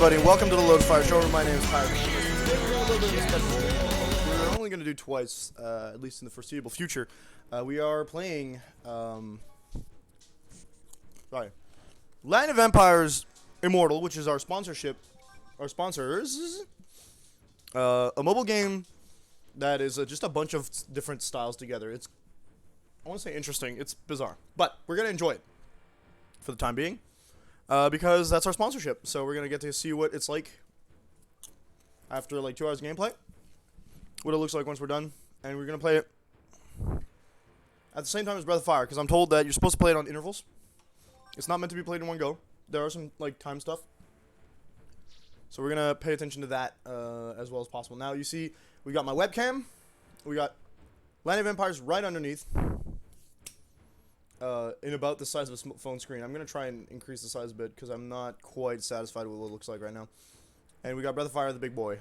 everybody, and welcome to the Load Fire Show. My name is Tyler. We're only going to do twice, at least in the foreseeable future. We are playing, Land of Empires Immortal, which is our sponsors, a mobile game that is just a bunch of different styles together. It's, I want to say interesting, it's bizarre, but we're going to enjoy it for the time being. Because that's our sponsorship, so we're going to get to see what it's like after like 2 hours of gameplay, what it looks like once we're done, and we're going to play it at the same time as Breath of Fire, because I'm told that you're supposed to play it on intervals. It's not meant to be played in one go. There are some like time stuff, so we're going to pay attention to that as well as possible. Now you see we got my webcam, we got Land of Empires right underneath. In about the size of a phone screen. I'm going to try and increase the size a bit because I'm not quite satisfied with what it looks like right now. And we got Breath of Fire, the big boy.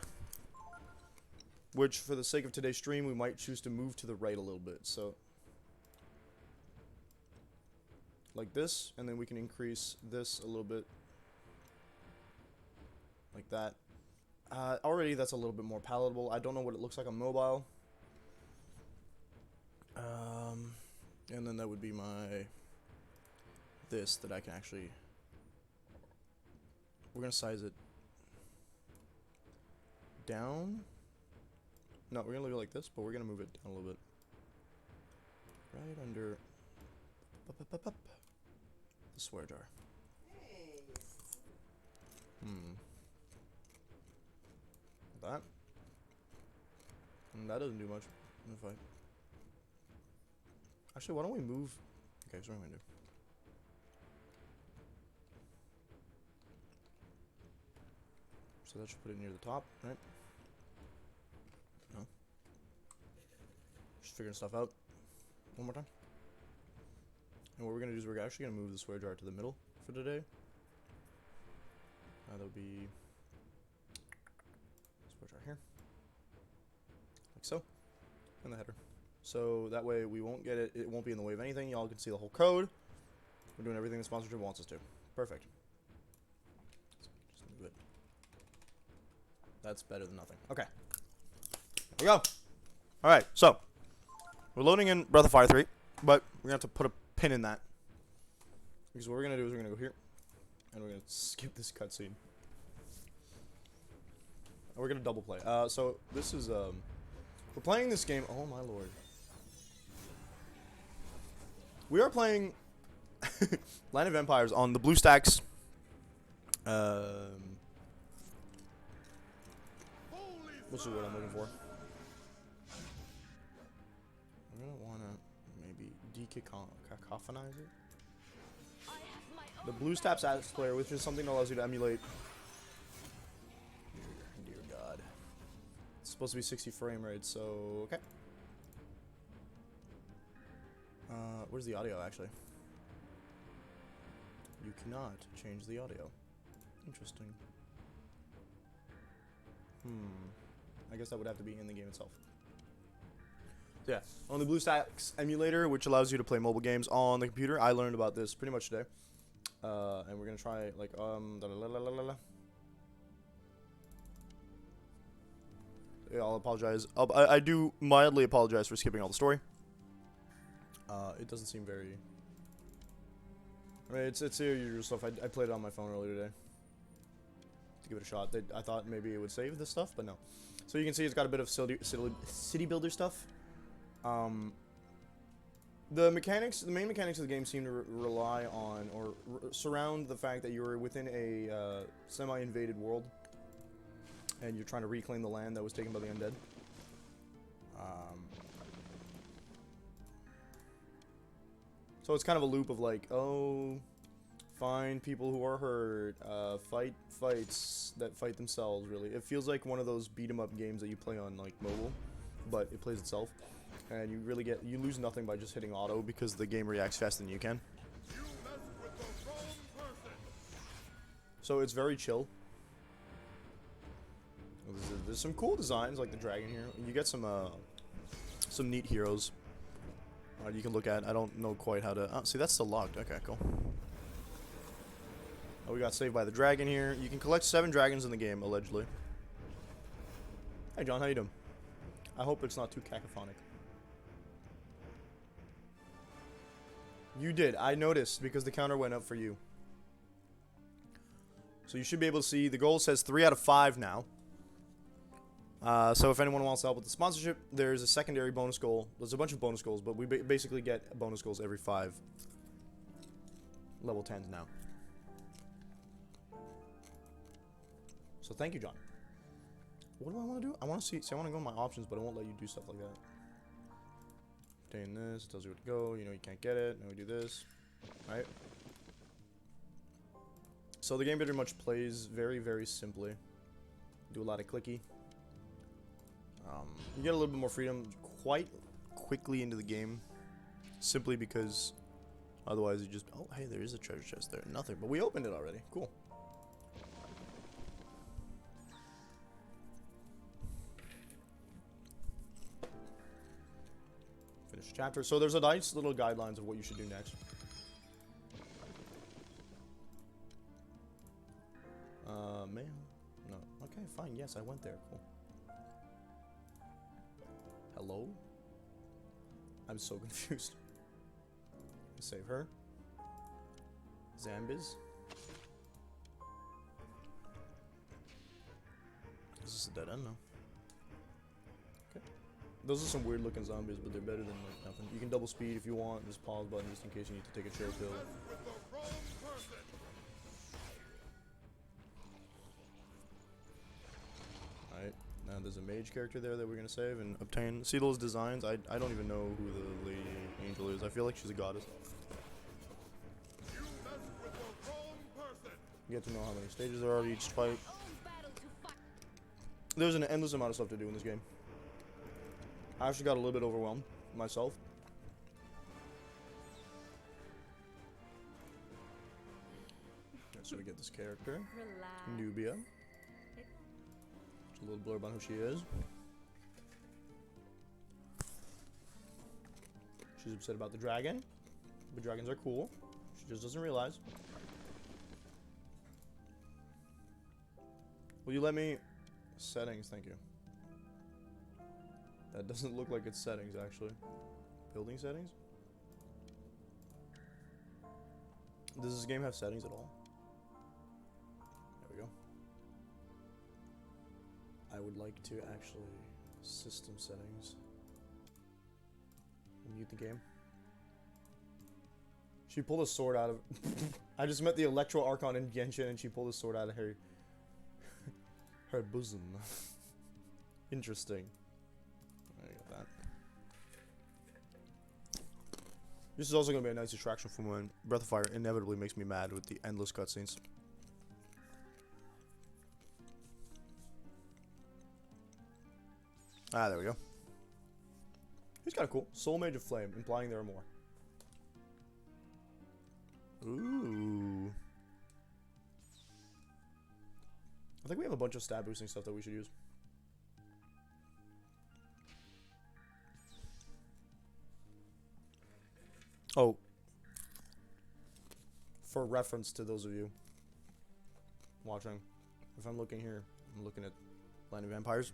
Which, for the sake of today's stream, we might choose to move to the right a little bit. So, like this, and then we can increase this a little bit. Like that. Already that's a little bit more palatable. I don't know what it looks like on mobile. And then that would be my this that I can actually, we're gonna size it down. No, we're gonna leave it like this, but we're gonna move it down a little bit. Right under the swear jar. That. And that doesn't do much. If I actually, why don't we move? Okay, so what am I gonna do? So that should put it near the top, right? No. Just figuring stuff out. One more time. And what we're gonna do is we're actually gonna move the swear jar to the middle for today. That'll be swear jar here, like so, and the header. So that way we won't get it, it won't be in the way of anything. Y'all can see the whole code. We're doing everything the sponsorship wants us to. Perfect. Just move it. That's better than nothing. Okay. There we go. Alright, so we're loading in Breath of Fire 3, but we're gonna have to put a pin in that. Because what we're gonna do is we're gonna go here and we're gonna skip this cutscene. And we're gonna double play. So this is we're playing this game. Oh my lord. We are playing Land of Empires on the BlueStacks. What's the word I'm looking for? I'm gonna wanna maybe decacophonize it. The BlueStacks apps player, which is something that allows you to emulate. Dear God. It's supposed to be 60 frame rate, so okay. Where's the audio, actually? You cannot change the audio. Interesting. I guess that would have to be in the game itself. So yeah, on the BlueStacks emulator, which allows you to play mobile games on the computer. I learned about this pretty much today. And we're gonna try, like, yeah, I'll apologize. I do mildly apologize for skipping all the story. It doesn't seem very... I mean, it's your usual stuff. I played it on my phone earlier today to give it a shot. I thought maybe it would save this stuff, but no. So you can see it's got a bit of city builder stuff. The main mechanics of the game seem to rely on or surround the fact that you're within a semi-invaded world, and you're trying to reclaim the land that was taken by the undead. So it's kind of a loop of like, oh, find people who are hurt, fight fights that fight themselves, really. It feels like one of those beat-em-up games that you play on, like, mobile, but it plays itself. And you really you lose nothing by just hitting auto because the game reacts faster than you can. So it's very chill. There's some cool designs, like the dragon here. You get some neat heroes. You can look at. I don't know quite how to... Oh, see, that's still locked. Okay, cool. Oh, we got saved by the dragon here. You can collect 7 dragons in the game, allegedly. Hey, John, how you doing? I hope it's not too cacophonic. You did. I noticed because the counter went up for you. So you should be able to see the goal says 3 out of 5 now. So if anyone wants to help with the sponsorship, there's a secondary bonus goal. There's a bunch of bonus goals, but we basically get bonus goals every 5 level 10s now. So thank you, John. What do I want to do? I want to see I want to go in my options, but I won't let you do stuff like that. Obtain this, it tells you where to go. You know you can't get it. Now we do this, right? So the game pretty much plays very, very simply. Do a lot of clicky. You get a little bit more freedom quite quickly into the game, simply because otherwise you just... Oh, hey, there is a treasure chest there. Nothing, but we opened it already. Cool. Finish chapter. So there's a nice little guidelines of what you should do next. Man. No. Okay, fine. Yes, I went there. Cool. Hello? I'm so confused. Save her. Zambiz. Is this a dead end? No. Okay. Those are some weird looking zombies, but they're better than like nothing. You can double speed if you want. Just pause button just in case you need to take a chill pill. Alright. Now there's a mage character there that we're gonna save and obtain. See those designs? I don't even know who the lady angel is. I feel like she's a goddess. You get to know how many stages there are each fight. There's an endless amount of stuff to do in this game. I actually got a little bit overwhelmed myself. So we get this character, Nubia. Just a little blurb on who she is. She's upset about the dragon, but dragons are cool. She just doesn't realize. Will you let me... Settings, thank you. That doesn't look like it's settings, actually. Building settings? Does this game have settings at all? There we go. I would like to actually... System settings. Mute the game. She pulled a sword out of... I just met the Electro Archon in Genshin and she pulled a sword out of her... her bosom. Interesting. I got that. This is also going to be a nice distraction from when Breath of Fire inevitably makes me mad with the endless cutscenes. Ah, there we go. He's kind of cool. Soul Mage of Flame, implying there are more. Ooh. I think we have a bunch of stat boosting stuff that we should use. Oh. For reference to those of you watching, if I'm looking here, I'm looking at Land of Vampires.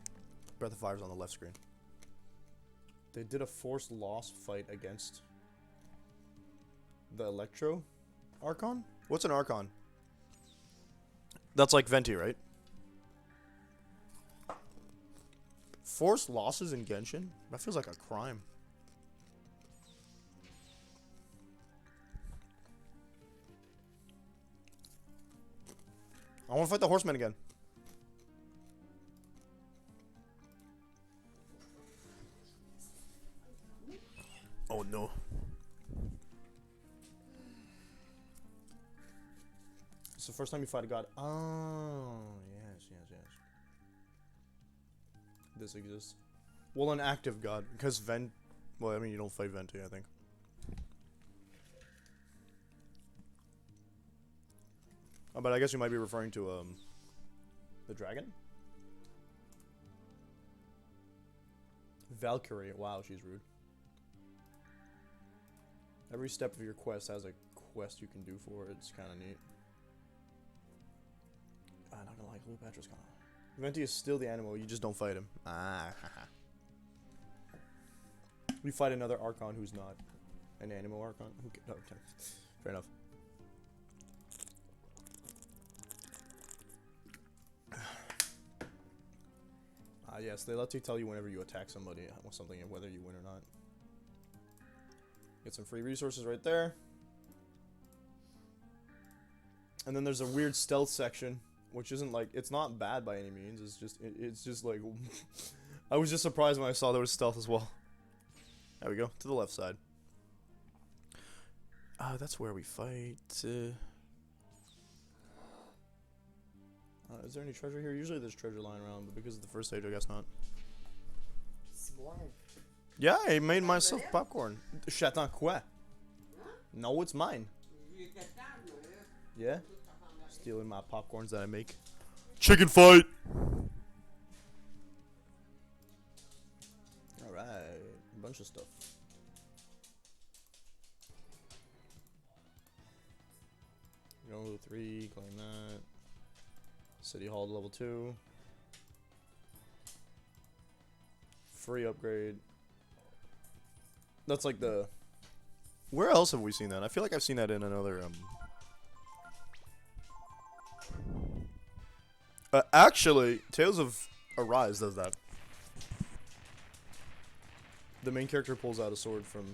Breath of Fire's on the left screen. They did a forced loss fight against the Electro Archon? What's an Archon? That's like Venti, right? Forced losses in Genshin? That feels like a crime. I want to fight the horseman again. Oh no. It's the first time you fight a god. Oh, yes, yes, yes. This exists. Well, an active god, because well, I mean, you don't fight Venti, I think. Oh, but I guess you might be referring to, the dragon? Valkyrie. Wow, she's rude. Every step of your quest has a quest you can do for it. It's kind of neat. not gonna lie, Cleopatra's kind of... Venti is still the animal, you just don't fight him. Ah, haha. We fight another Archon who's not an animal Archon. Who no, okay. Fair enough. Yes, they let you tell you whenever you attack somebody or something, whether you win or not. Get some free resources right there. And then there's a weird stealth section, which isn't like, it's not bad by any means. It's just like, I was just surprised when I saw there was stealth as well. There we go, to the left side. That's where we fight. Is there any treasure here? Usually there's treasure lying around, but because of the first stage, I guess not. Yeah, I made myself popcorn. J'attends quoi? No, it's mine. Yeah? Stealing my popcorns that I make. Chicken fight! Alright, a bunch of stuff. Level 3, claim that. City Hall to level 2. Free upgrade. That's like the... Where else have we seen that? I feel like I've seen that in another, actually, Tales of Arise does that. The main character pulls out a sword from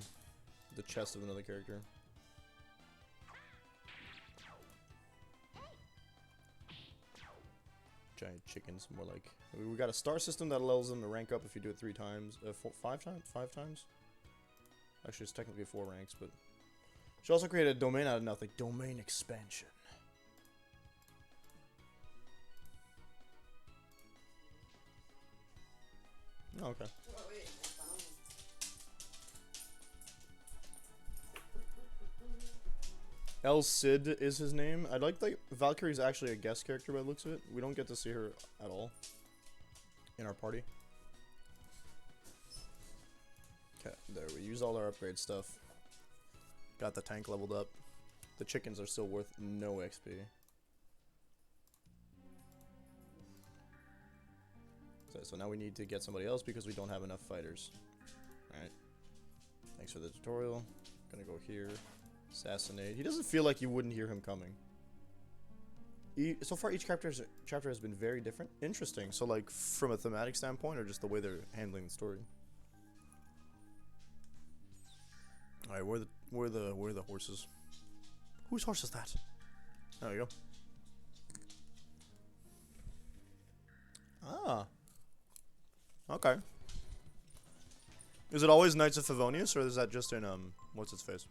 the chest of another character. Giant chickens, more like. We got a star system that allows them to rank up if you do it 3 times. 5 times? 5 times? Actually, it's technically 4 ranks, but... She also created a domain out of nothing. Domain expansion. Oh, okay. El Cid is his name. I like that Valkyrie's actually a guest character by the looks of it. We don't get to see her at all in our party. Okay, there, we used all our upgrade stuff. Got the tank leveled up. The chickens are still worth no XP. So now we need to get somebody else because we don't have enough fighters. Alright. Thanks for the tutorial. Gonna go here. Assassinate. He doesn't feel like you wouldn't hear him coming. So far, each chapter has been very different. Interesting. So, like, from a thematic standpoint, or just the way they're handling the story. All right, where are the horses? Whose horse is that? There we go. Ah. Okay. Is it always Knights of Favonius, or is that just in what's its face?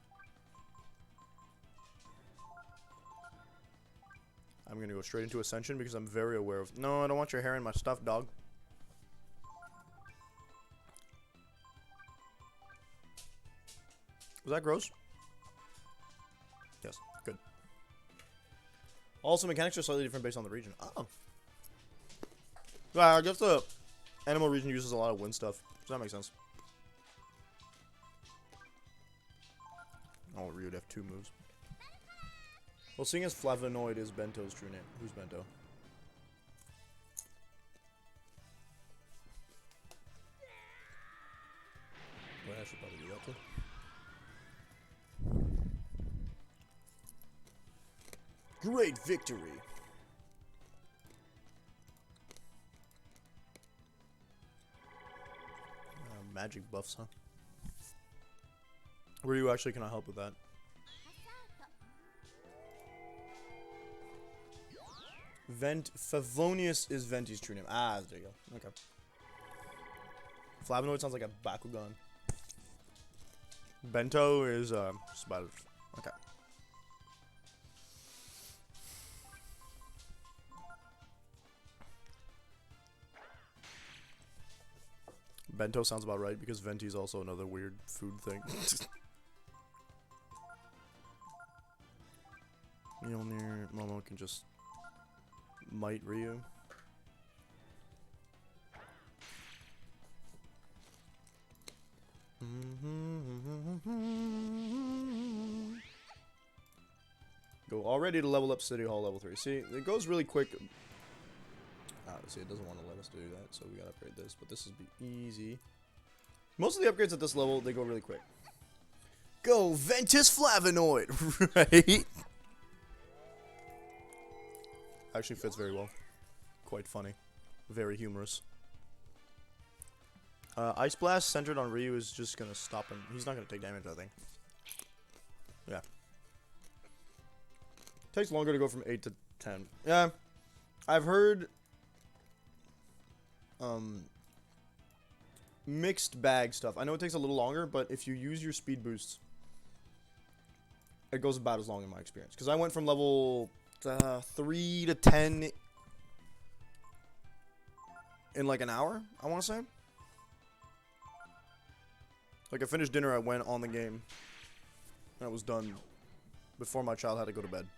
I'm gonna go straight into Ascension because I'm very aware of... No, I don't want your hair in my stuff, dog. Was that gross? Yes, good. Also, mechanics are slightly different based on the region. Oh. Yeah, I guess the animal region uses a lot of wind stuff, so that makes sense. Oh, Ryu'd have 2 moves. Well, seeing as Flavonoid is Bento's true name. Who's Bento? Well, I should probably do that too. Great victory! Magic buffs, huh? Ryu actually cannot help with that. Favonius is Venti's true name. Ah, there you go. Okay. Flavonoid sounds like a Bakugan. Bento is spider. Okay. Bento sounds about right because Venti is also another weird food thing. Mjolnir, Momo can just might Ryu. Go already to level up City Hall level 3. See, it goes really quick See, it doesn't want to let us do that, so we gotta upgrade this. But this will be easy. Most of the upgrades at this level, they go really quick. Go Ventus Flavonoid, right? Actually fits very well. Quite funny. Very humorous. Ice Blast centered on Ryu is just gonna stop him. He's not gonna take damage, I think. Yeah. Takes longer to go from 8 to 10. Yeah. I've heard mixed bag stuff. I know it takes a little longer, but if you use your speed boosts, it goes about as long in my experience. Because I went from level 3 to 10 in like an hour, I want to say. Like, I finished dinner, I went on the game, and I was done before my child had to go to bed.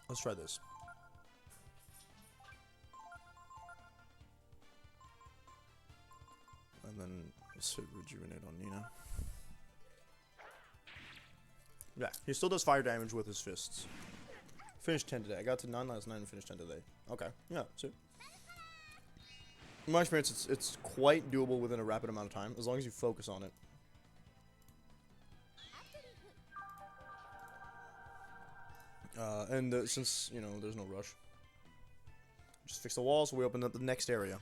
Let's try this. And then let's hit Rejuvenate on Nina. Yeah, he still does fire damage with his fists. Finished 10 today. I got to 9 last night and finished 10 today. Okay, yeah, so. In my experience, it's quite doable within a rapid amount of time, as long as you focus on it. Since, you know, there's no rush. Just fix the wall, so we open up the next area.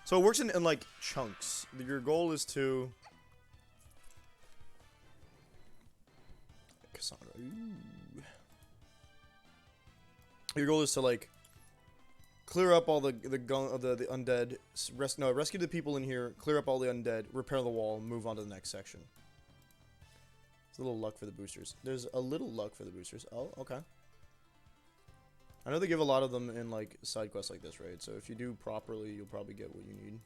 So it works in like, chunks. Your goal is to... Cassandra. Ooh. Your goal is to, like, clear up all the undead. Rescue the people in here, clear up all the undead, repair the wall, move on to the next section. There's a little luck for the boosters. There's a little luck for the boosters. Oh, okay. I know they give a lot of them in, like, side quests like this, right? So if you do properly, you'll probably get what you need.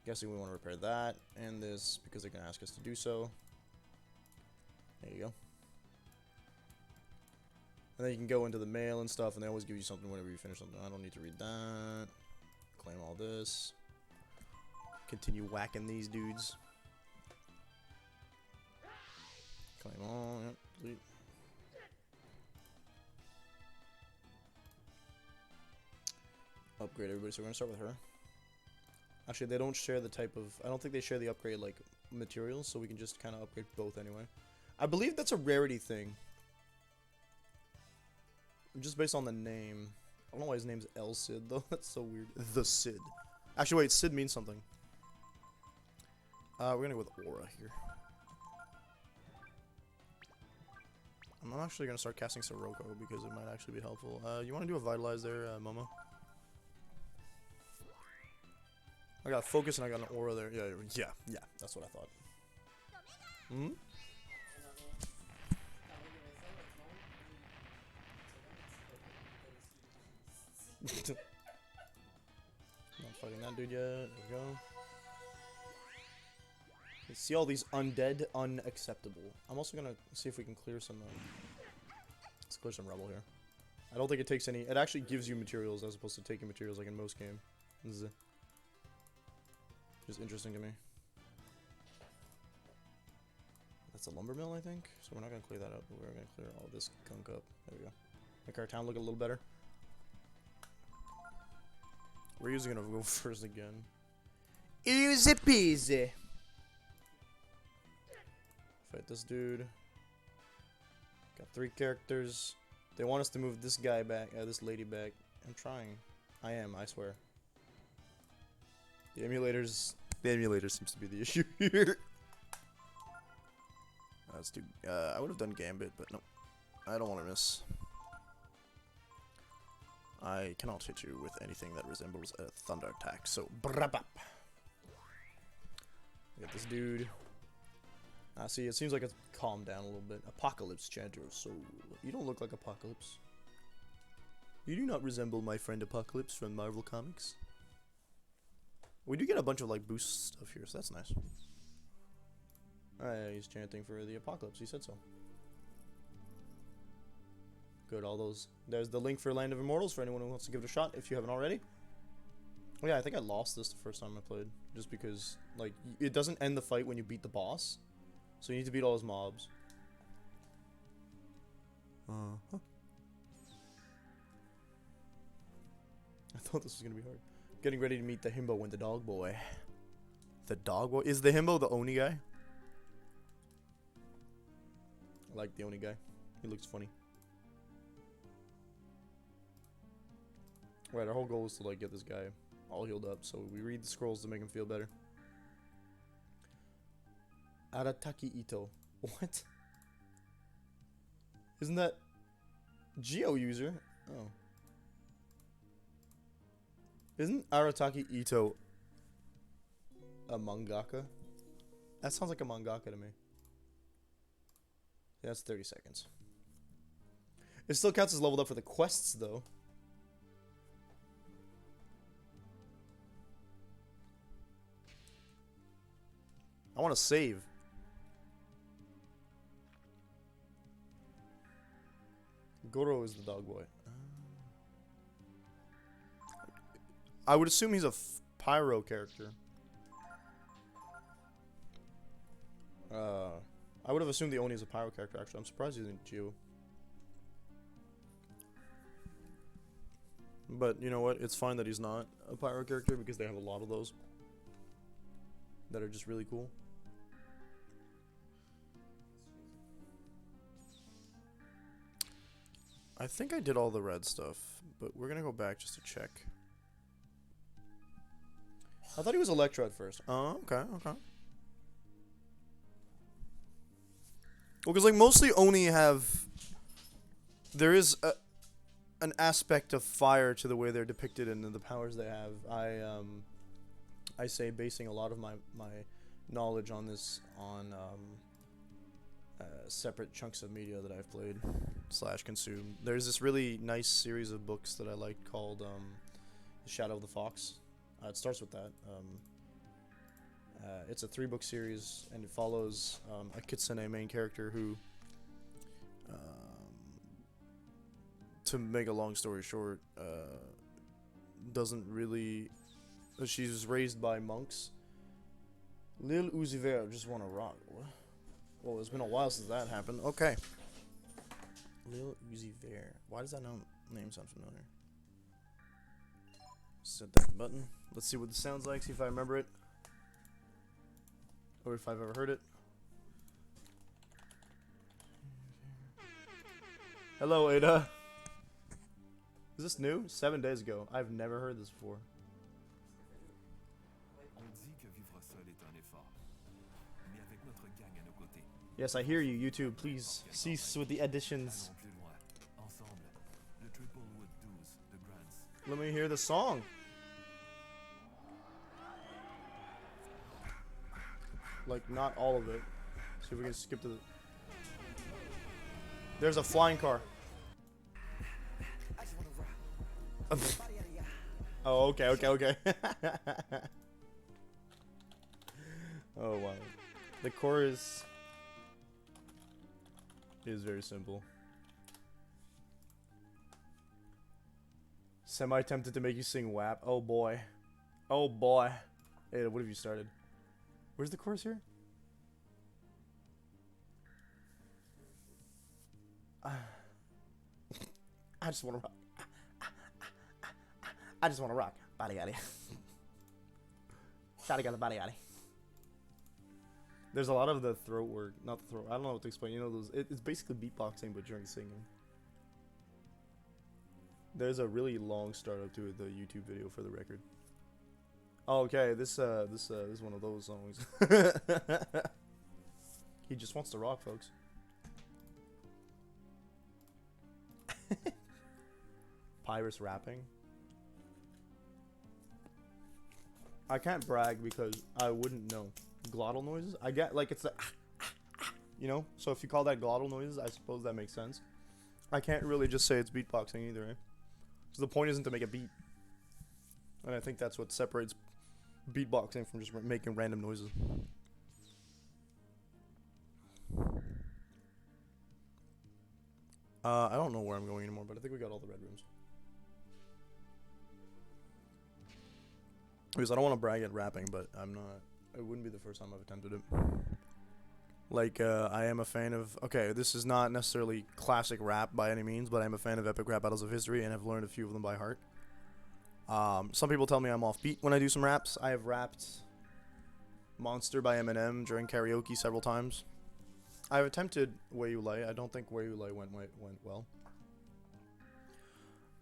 Guessing we want to repair that and this because they can ask us to do so. There you go. And then you can go into the mail and stuff, and they always give you something whenever you finish something. I don't need to read that. Claim all this. Continue whacking these dudes. Claim all. Yep. Delete. Upgrade everybody, so we're gonna start with her. Actually, they don't share the type of... I don't think they share the upgrade, like, materials, so we can just kind of upgrade both anyway. I believe that's a rarity thing. Just based on the name. I don't know why his name's El Cid, though. That's so weird. The Cid. Actually, wait, Cid means something. We're gonna go with Aura here. I'm actually gonna start casting Sirocco because it might actually be helpful. You wanna do a Vitalize there, Momo? I got Focus and I got an Aura there. Yeah, that's what I thought. Hmm? Not fighting that dude yet. There we go. Let's see all these undead, unacceptable. I'm also gonna see if we can clear some. Let's clear some rubble here. I don't think it takes any. It actually gives you materials as opposed to taking materials like in most games. This is just interesting to me. That's a lumber mill, I think. So we're not gonna clear that up. But we're gonna clear all this gunk up. There we go. Make our town look a little better. Ryu's gonna go first again. Easy peasy. Fight this dude. Got 3 characters. They want us to move this guy back, this lady back. I'm trying. I am, I swear. The emulator seems to be the issue here. Let's do. I would have done Gambit, but no, I don't want to miss. I cannot hit you with anything that resembles a thunder attack, so brabap. Get this dude. See, it seems like it's calmed down a little bit. Apocalypse, chanter of soul. You don't look like Apocalypse. You do not resemble my friend Apocalypse from Marvel Comics. We do get a bunch of, like, boost stuff here, so that's nice. Alright, he's chanting for the Apocalypse. He said so. Good, all those. There's the link for Land of Immortals for anyone who wants to give it a shot if you haven't already. Oh yeah, I think I lost this the first time I played. Just because, like, it doesn't end the fight when you beat the boss. So you need to beat all his mobs. thought this was gonna be hard. Getting ready to meet the himbo and the dog boy. The dog boy? Is the himbo the Oni guy? I like the Oni guy. He looks funny. Right, our whole goal is to like get this guy all healed up, so we read the scrolls to make him feel better. Arataki Ito. What? Isn't that Geo user? Oh. Isn't Arataki Ito a mangaka? That sounds like a mangaka to me. Yeah, that's 30 seconds. It still counts as leveled up for the quests, though. I want to save. Goro is the dog boy. I would assume he's a pyro character. I would have assumed the Oni is a pyro character, actually. I'm surprised he's in Geo. But, you know what? It's fine that he's not a pyro character because they have a lot of those that are just really cool. I think I did all the red stuff, but we're gonna go back just to check. I thought he was Electro at first. Oh, okay, okay. Well, because like mostly Oni have, there is an aspect of fire to the way they're depicted and the powers they have. I say basing a lot of my knowledge on this on separate chunks of media that I've played / consumed. There's this really nice series of books that I liked called The Shadow of the Fox. It starts with that. It's a 3-book series, and it follows a kitsune main character who, to make a long story short, doesn't really... She's raised by monks. Lil Uzi Vert, just wanna rock. Well, it's been a while since that happened. Okay. Lil Uzi Vert. Why does that name sound familiar? Set that button. Let's see what this sounds like, see if I remember it. Or if I've ever heard it. Hello, Ada. Is this new? 7 days ago. I've never heard this before. Yes, I hear you, YouTube. Please cease with the additions. Let me hear the song. Like, not all of it. See if we can skip to the... There's a flying car. Oh, okay, okay, okay. Oh, wow. The chorus is very simple. Semi-tempted to make you sing WAP. Oh, boy. Oh, boy. Hey, what have you started? Where's the chorus here? I just want to rock. I just want to rock. Body yaddy. Shotty got the body yaddy. There's a lot of the throat work. Not the throat. I don't know what to explain. You know, those. It's basically beatboxing, but during singing. There's a really long startup to it, the YouTube video for the record. Oh, okay, this is one of those songs. He just wants to rock, folks. Pyrus rapping. I can't brag because I wouldn't know. Glottal noises? I get, like, it's the you know? So if you call that glottal noises, I suppose that makes sense. I can't really just say it's beatboxing either, eh? Because the point isn't to make a beat. And I think that's what separates beatboxing from just making random noises. I don't know where I'm going anymore, but I think we got all the red rooms. Because I don't want to brag at rapping, but I'm not. It wouldn't be the first time I've attempted it. Like, I am a fan of... Okay, this is not necessarily classic rap by any means, but I'm a fan of epic rap battles of history, and I've learned a few of them by heart. Some people tell me I'm offbeat when I do some raps. I have rapped Monster by Eminem during karaoke several times. I've attempted Where You Lay. I don't think Where You Lay went well.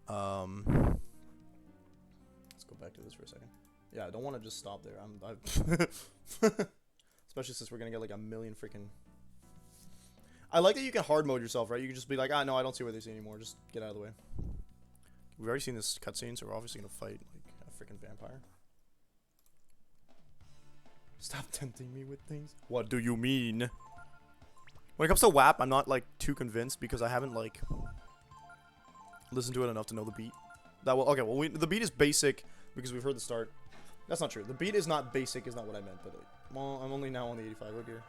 Let's go back to this for a second. Yeah, I don't want to just stop there. Especially since we're gonna get like a million freaking. I like that you can hard mode yourself, right? You can just be like, ah, no, I don't see where they see anymore. Just get out of the way. We've already seen this cutscene, so we're obviously gonna fight like a freaking vampire. Stop tempting me with things. What do you mean? When it comes to WAP, I'm not like too convinced because I haven't like listened to it enough to know the beat. That will okay. Well, the beat is basic because we've heard the start. That's not true. The beat is not basic. Is not what I meant. But well, I'm only now on the 85. Look here.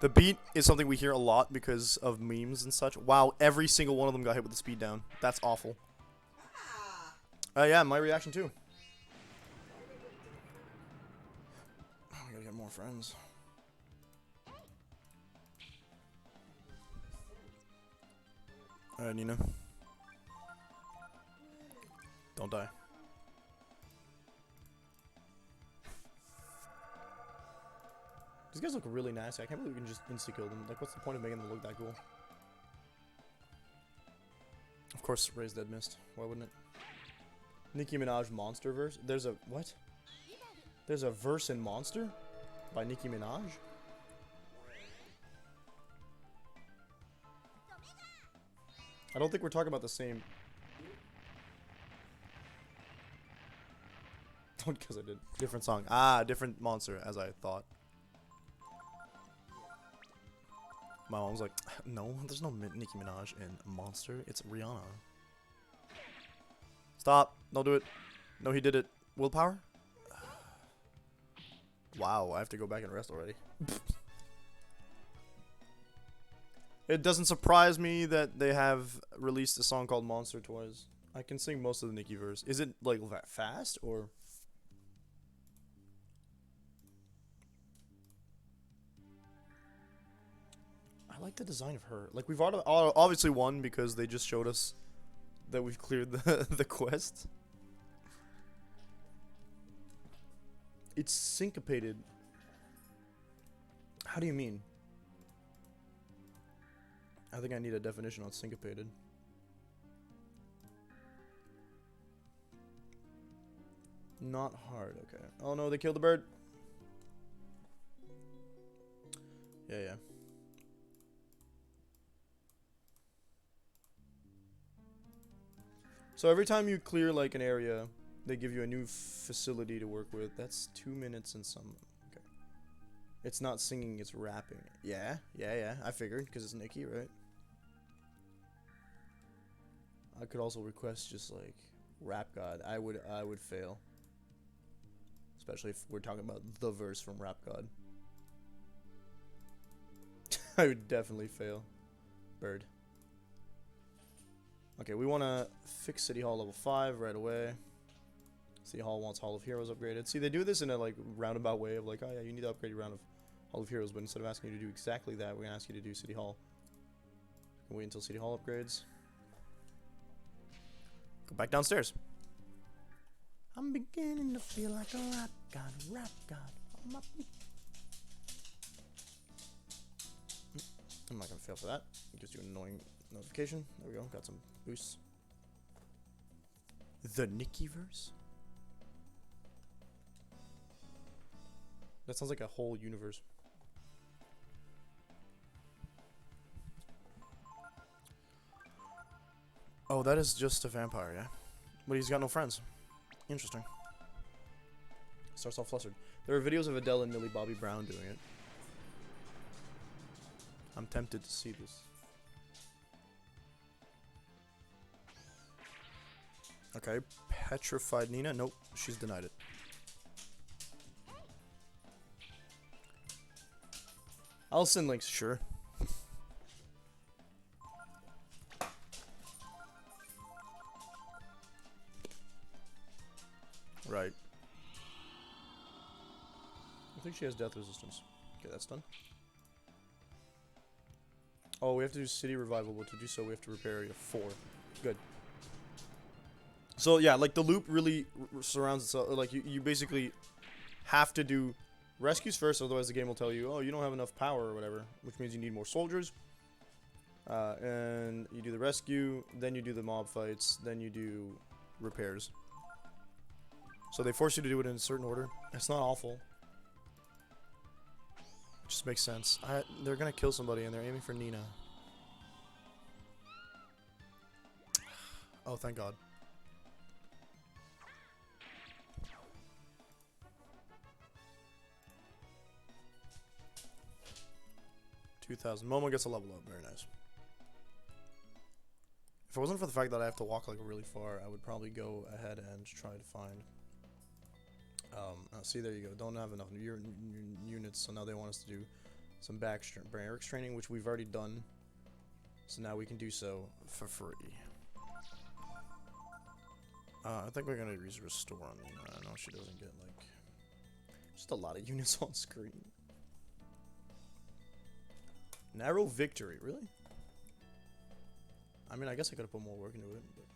The beat is something we hear a lot because of memes and such. Wow, every single one of them got hit with the speed down. That's awful. Yeah, my reaction too. Oh, we gotta get more friends. Alright, Nina. Don't die. These guys look really nasty. I can't believe we can just insta-kill them. Like, what's the point of making them look that cool? Of course, Raise Dead missed. Why wouldn't it? Nicki Minaj Monster verse? There's a... what? There's a verse in Monster? By Nicki Minaj? I don't think we're talking about the same... Don't, because I did. Different song. Ah, different monster, as I thought. My mom was like, no, there's no Nicki Minaj in Monster. It's Rihanna. Stop. Don't do it. No, he did it. Willpower? Wow, I have to go back and rest already. It doesn't surprise me that they have released a song called Monster twice. I can sing most of the Nicki verse. Is it like that fast or? I like the design of her. Like we've obviously won because they just showed us that we've cleared the quest. It's syncopated. How do you mean? I think I need a definition on syncopated. Not hard, okay. Oh no, they killed the bird. Yeah. So every time you clear like an area, they give you a new facility to work with. That's 2 minutes and some. Okay. It's not singing, it's rapping. Yeah. I figured because it's Nicki, right? I could also request just like Rap God. I would fail. Especially if we're talking about the verse from Rap God. I would definitely fail. Bird. Okay, we want to fix City Hall level 5 right away. City Hall wants Hall of Heroes upgraded. See, they do this in a like roundabout way of like, oh yeah, you need to upgrade your round of Hall of Heroes, but instead of asking you to do exactly that, we're going to ask you to do City Hall. Wait until City Hall upgrades. Go back downstairs. I'm beginning to feel like a rap god. I'm not gonna fail for that. It gives you an annoying notification. There we go. Got some boosts. The Nicki verse? That sounds like a whole universe. Oh, that is just a vampire, yeah? But he's got no friends. Interesting. Starts all flustered. There are videos of Adele and Millie Bobby Brown doing it. I'm tempted to see this. Okay, petrified Nina. Nope, she's denied it. I'll send links, sure. Right. I think she has death resistance. Okay, that's done. Oh, we have to do city revival, but to do so we have to repair area 4. Good. So yeah, like the loop really surrounds itself. Like you basically have to do rescues first, otherwise the game will tell you, oh, you don't have enough power or whatever, which means you need more soldiers. And you do the rescue, then you do the mob fights, then you do repairs. So they force you to do it in a certain order. It's not awful. It just makes sense. They're gonna kill somebody and they're aiming for Nina. Oh, thank God. Momo gets a level up. Very nice. If it wasn't for the fact that I have to walk like really far, I would probably go ahead and try to find. See, there you go. Don't have enough units, so now they want us to do some barracks training, which we've already done. So now we can do so for free. I think we're gonna use restore on Nina. I know she doesn't get like just a lot of units on screen. Narrow victory, really? I mean, I guess I could have put more work into it, but...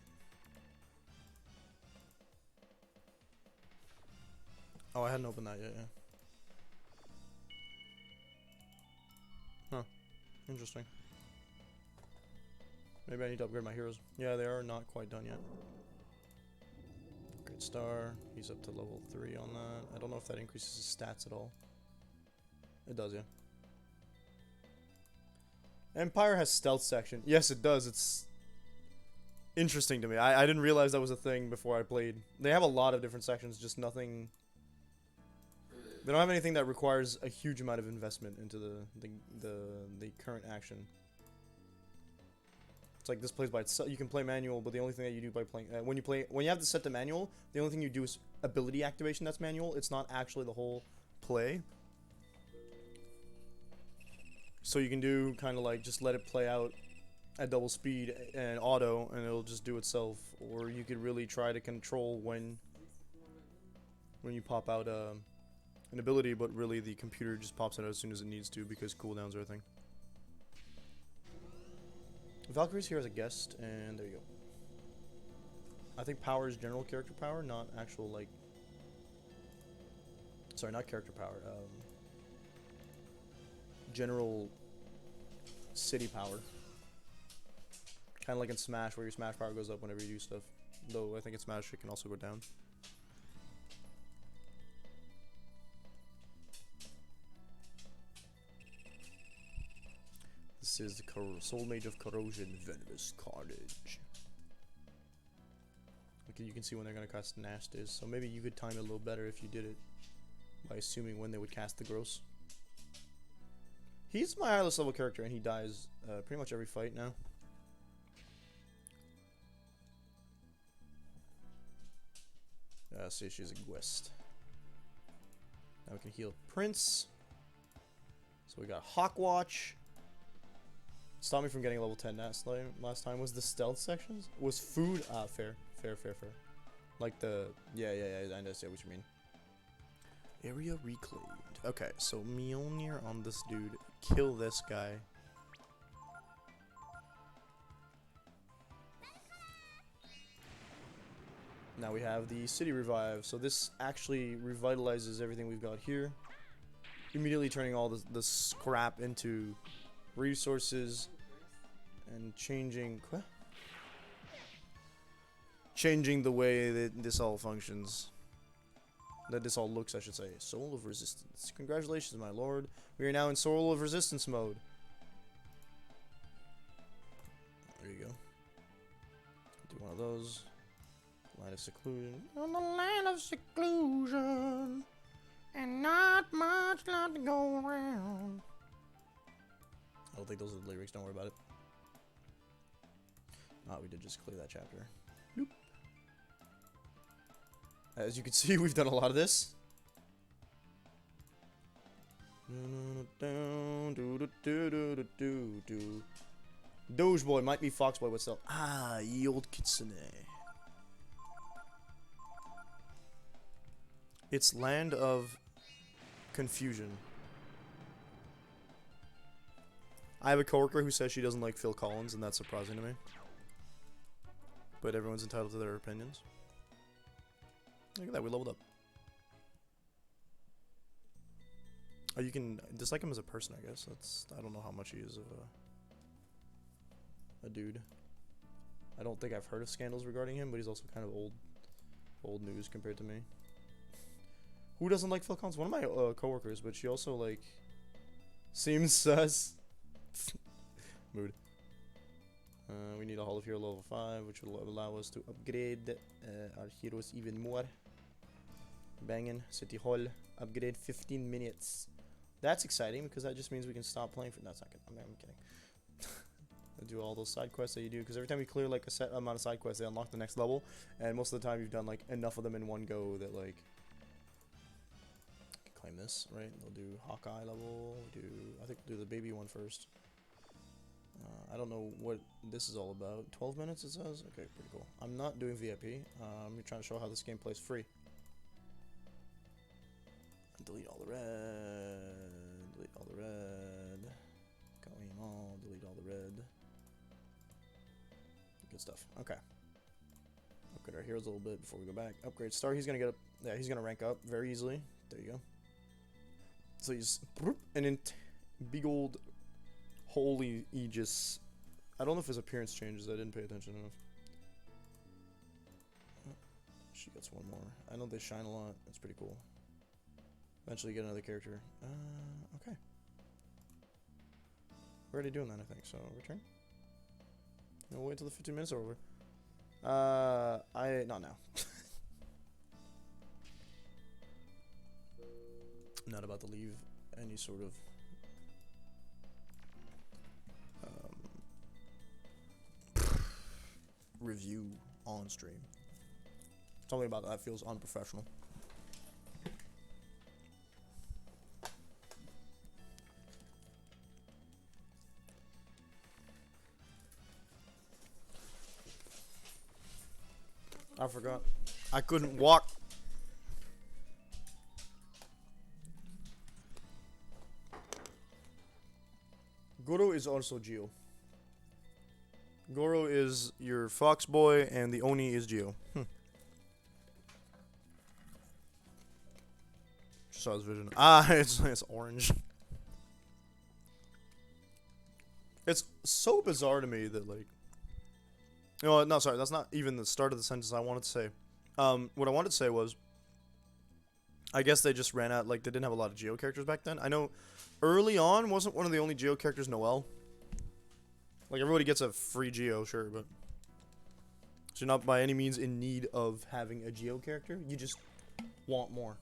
Oh, I hadn't opened that yet, yeah. Huh. Interesting. Maybe I need to upgrade my heroes. Yeah, they are not quite done yet. Great star. He's up to level 3 on that. I don't know if that increases his stats at all. It does, yeah. Empire has stealth section. Yes, it does. It's interesting to me. I didn't realize that was a thing before I played. They have a lot of different sections, just nothing... They don't have anything that requires a huge amount of investment into the current action. It's like this plays by itself. You can play manual, but the only thing that you do by playing... when you have to set the manual, the only thing you do is ability activation that's manual. It's not actually the whole play. So you can do kind of like just let it play out at double speed and auto, and it'll just do itself. Or you could really try to control when you pop out an ability, but really the computer just pops it out as soon as it needs to because cooldowns are a thing. Valkyrie's here as a guest, and there you go. I think power is general character power, not actual like. Sorry, not character power. General city power. Kind of like in Smash, where your Smash power goes up whenever you do stuff. Though I think in Smash it can also go down. This is the Soul Mage of Corrosion, Venomous Carnage. Okay, you can see when they're gonna cast Nasties, so maybe you could time it a little better if you did it by assuming when they would cast the Gross. He's my highest level character, and he dies pretty much every fight now. See, she's a Gwest. Now we can heal Prince. So we got Hawkwatch. Stopped me from getting level 10 last time was the stealth sections. Was food? Fair. Like the yeah. I understand what you mean. Area reclaimed. Okay, so Mjolnir on this dude. Kill this guy. Now we have the city revive. So this actually revitalizes everything we've got here. Immediately turning all the scrap into resources and changing the way that this all functions. That this all looks, I should say. Soul of Resistance. Congratulations, my lord. We are now in Soul of Resistance mode. There you go. Do one of those. Line of Seclusion. On the line of seclusion. And not much left to go around. I don't think those are the lyrics. Don't worry about it. We did just clear that chapter. Nope. As you can see, we've done a lot of this. Doge Boy might be Fox Boy, what's up? Ye old Kitsune. It's Land of Confusion. I have a coworker who says she doesn't like Phil Collins, and that's surprising to me. but everyone's entitled to their opinions. Look at that, we leveled up. Oh, you can dislike him as a person, I guess. I don't know how much he is of a dude. I don't think I've heard of scandals regarding him, but he's also kind of old news compared to me. Who doesn't like Phil Collins? One of my coworkers, but she also like seems sus. Mood. We need a Hall of Hero level 5, which will allow us to upgrade our heroes even more. Banging City Hall upgrade 15 minutes. That's exciting because that just means we can stop playing for. No, it's not good. I'm kidding. Do all those side quests that you do, because every time you clear like a set amount of side quests, they unlock the next level, and most of the time you've done like enough of them in one go that like you can claim this, right? They'll do Hawkeye level. I think we'll do the baby one first. I don't know what this is all about. 12 minutes it says. Okay, pretty cool. I'm not doing VIP. I'm trying to show how this game plays free. Delete all the red. Delete all the red. Copy them all. Delete all the red. Good stuff. Okay. Upgrade our heroes a little bit before we go back. Upgrade star. He's gonna get up. Yeah, he's gonna rank up very easily. There you go. So he's and in big old holy Aegis. I don't know if his appearance changes. I didn't pay attention enough. Oh, she gets one more. I know they shine a lot. That's pretty cool. Eventually get another character. Okay. We're already doing that, I think. So return. We'll wait till the 15 minutes are over. Not now. Not about to leave any sort of review on stream. Something about that feels unprofessional. I forgot. I couldn't walk. Goro is also Geo. Goro is your fox boy, and the Oni is Geo. Just saw his vision. Ah, it's orange. It's so bizarre to me that like. No, sorry, that's not even the start of the sentence I wanted to say. What I wanted to say was, I guess they just ran out, like, they didn't have a lot of Geo characters back then. I know early on, wasn't one of the only Geo characters Noelle? Like, everybody gets a free Geo, sure, but so you're not by any means in need of having a Geo character. You just want more.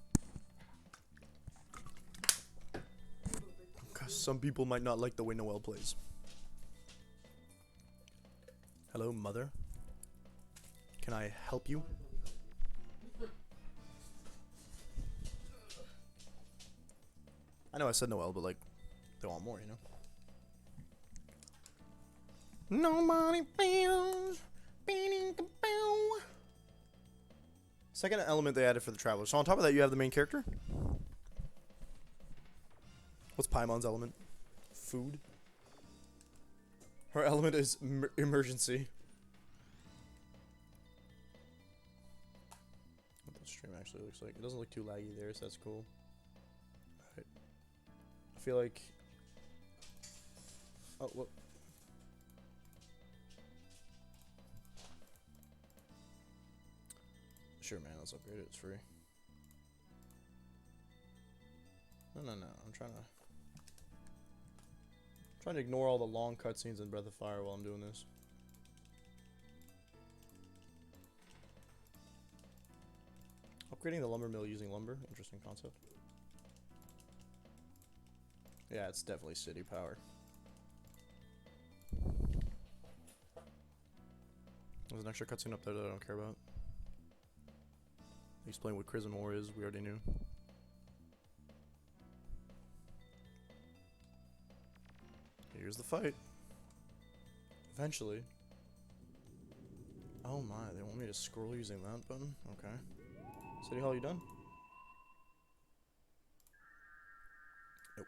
Because some people might not like the way Noelle plays. Hello, mother. Can I help you? I know I said Noelle, but like, they want more, you know? Nobody feels. Second element they added for the traveler. So on top of that, you have the main character. What's Paimon's element? Food. Her element is emergency. What the stream actually looks like. It doesn't look too laggy there, so that's cool. Alright. I feel like... Oh, what? Sure, man, let's upgrade it. It's free. No. I'm trying to ignore all the long cutscenes in Breath of Fire while I'm doing this. Upgrading the lumber mill using lumber. Interesting concept. Yeah, it's definitely city power. There's an extra cutscene up there that I don't care about. Explain what Crimson War is, we already knew. Here's the fight. Eventually. Oh my, they want me to scroll using that button? Okay. City Hall, you done? Nope.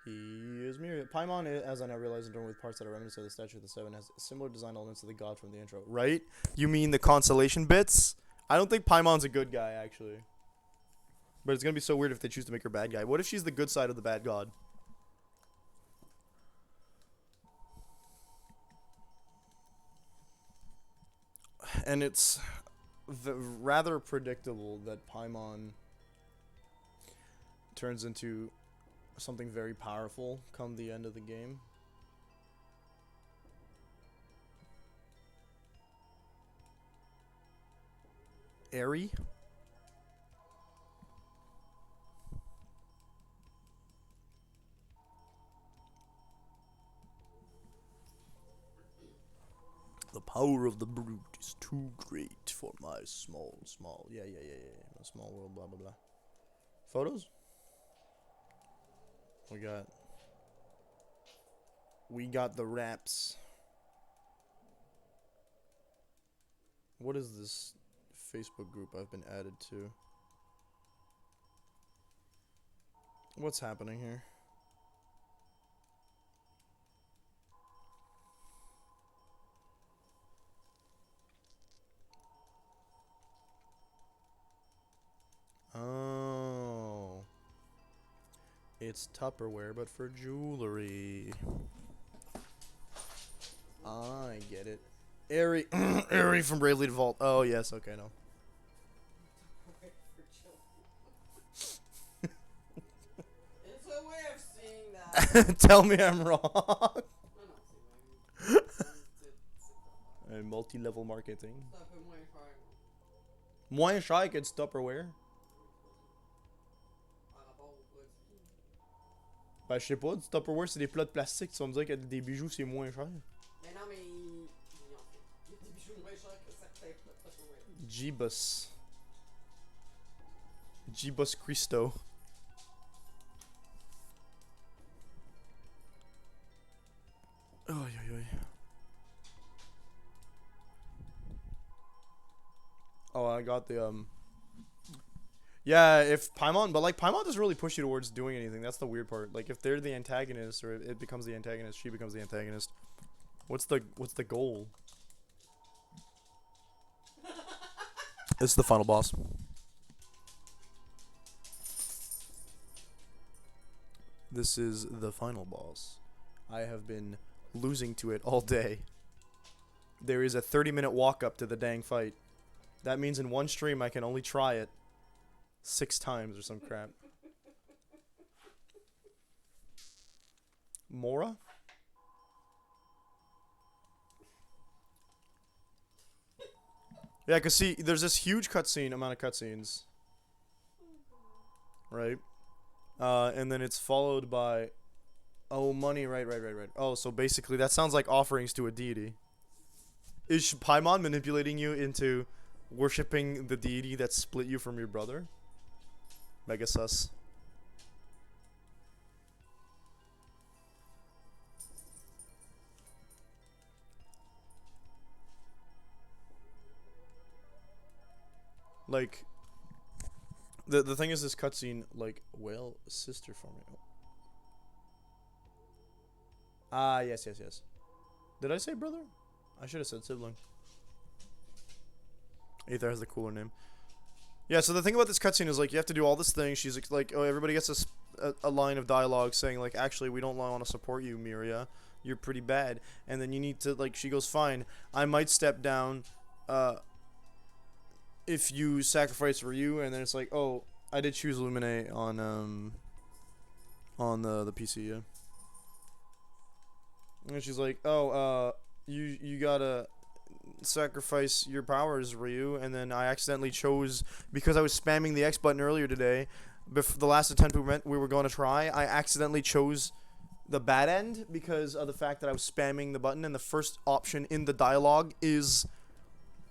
He is Myria. Paimon, as I now realize, adorned with parts that are reminiscent of the Statue of the Seven, has similar design elements to the god from the intro. Right? You mean the constellation bits? I don't think Paimon's a good guy, actually. But it's gonna be so weird if they choose to make her bad guy. What if she's the good side of the bad god? And it's rather predictable that Paimon turns into something very powerful come the end of the game. Airy? The power of the brute is too great for my small. Yeah. My small world, blah, blah, blah. Photos? We got the raps. What is this Facebook group I've been added to? What's happening here? Oh. It's Tupperware, but for jewelry. I get it. Airy, Airy from Bravely Default. Oh, yes, okay, no. It's a way of seeing that. Tell me I'm wrong. Multi-level marketing. Moins cher que du Tupperware. Ben, je sais pas, du Tupperware, c'est des plats de plastique. Tu vas me dire que des bijoux, c'est moins cher. Mais non, mais il y a des bijoux moins chers que certains plats de Tupperware. Jeebus. Jeebus Christo. Oh, I got the, yeah, if Paimon, but like Paimon doesn't really push you towards doing anything. That's the weird part. Like if they're the antagonist, or it becomes the antagonist, she becomes the antagonist. What's the goal? This is the final boss. This is the final boss. I have been losing to it all day. There is a 30-minute walk up to the dang fight. That means in one stream I can only try it 6 times or some crap. Mora? Yeah, cause see, there's this huge amount of cutscenes. Right? And then it's followed by... Oh, money, right. Oh, so basically that sounds like offerings to a deity. Is Paimon manipulating you into worshipping the deity that split you from your brother? Mega sus. Like, the thing is, this cutscene, like, well, sister for me. Ah, yes. Did I say brother? I should have said sibling. Aether has the cooler name. Yeah, so the thing about this cutscene is, like, you have to do all this thing. She's like, oh, everybody gets a line of dialogue saying, like, actually, we don't want to support you, Myria. You're pretty bad. And then you need to, like, she goes, fine, I might step down, if you sacrifice for you. And then it's like, oh, I did choose Illuminate on the PC, yeah. And she's like, oh, you gotta sacrifice your powers, Ryu. And then I accidentally chose, because I was spamming the X button earlier today, before the last attempt we were going to try, I accidentally chose the bad end because of the fact that I was spamming the button, and the first option in the dialogue is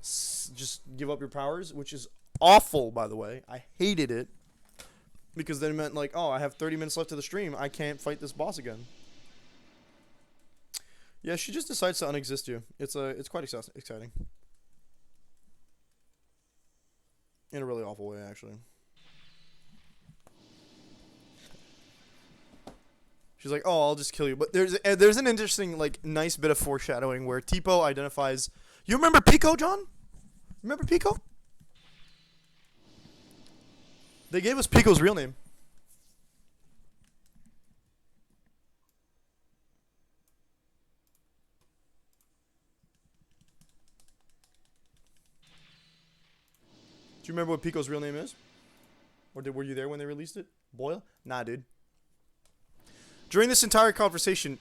just give up your powers, which is awful, by the way. I hated it, because then it meant, like, oh, I have 30 minutes left of the stream, I can't fight this boss again. Yeah, she just decides to unexist you. It's quite exciting. In a really awful way, actually. She's like, "Oh, I'll just kill you." But there's an interesting, like, nice bit of foreshadowing where Tipo identifies. You remember Pico, John? Remember Pico? They gave us Pico's real name. Do you remember what Pico's real name is? Or were you there when they released it? Boyle? Nah, dude. During this entire conversation,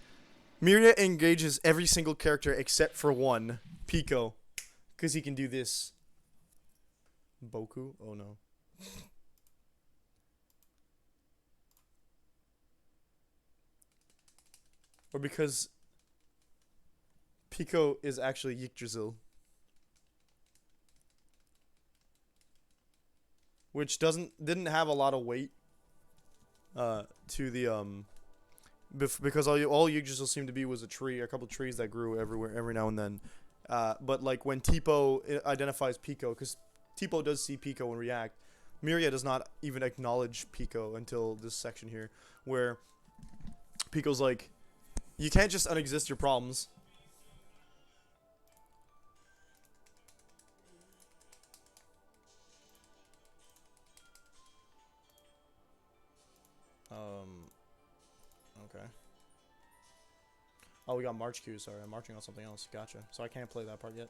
Miria engages every single character except for one, Pico, because he can do this. Boku? Oh no. Or because Pico is actually Yggdrasil. Which didn't have a lot of weight to the because all Yggdrasil seemed to be was a couple trees that grew everywhere every now and then. But like when Tipo identifies Pico, because Tipo does see Pico and react, Miria does not even acknowledge Pico until this section here, where Pico's like, "You can't just unexist your problems." Okay. Oh, we got march cues. Sorry, I'm marching on something else. Gotcha. So I can't play that part yet.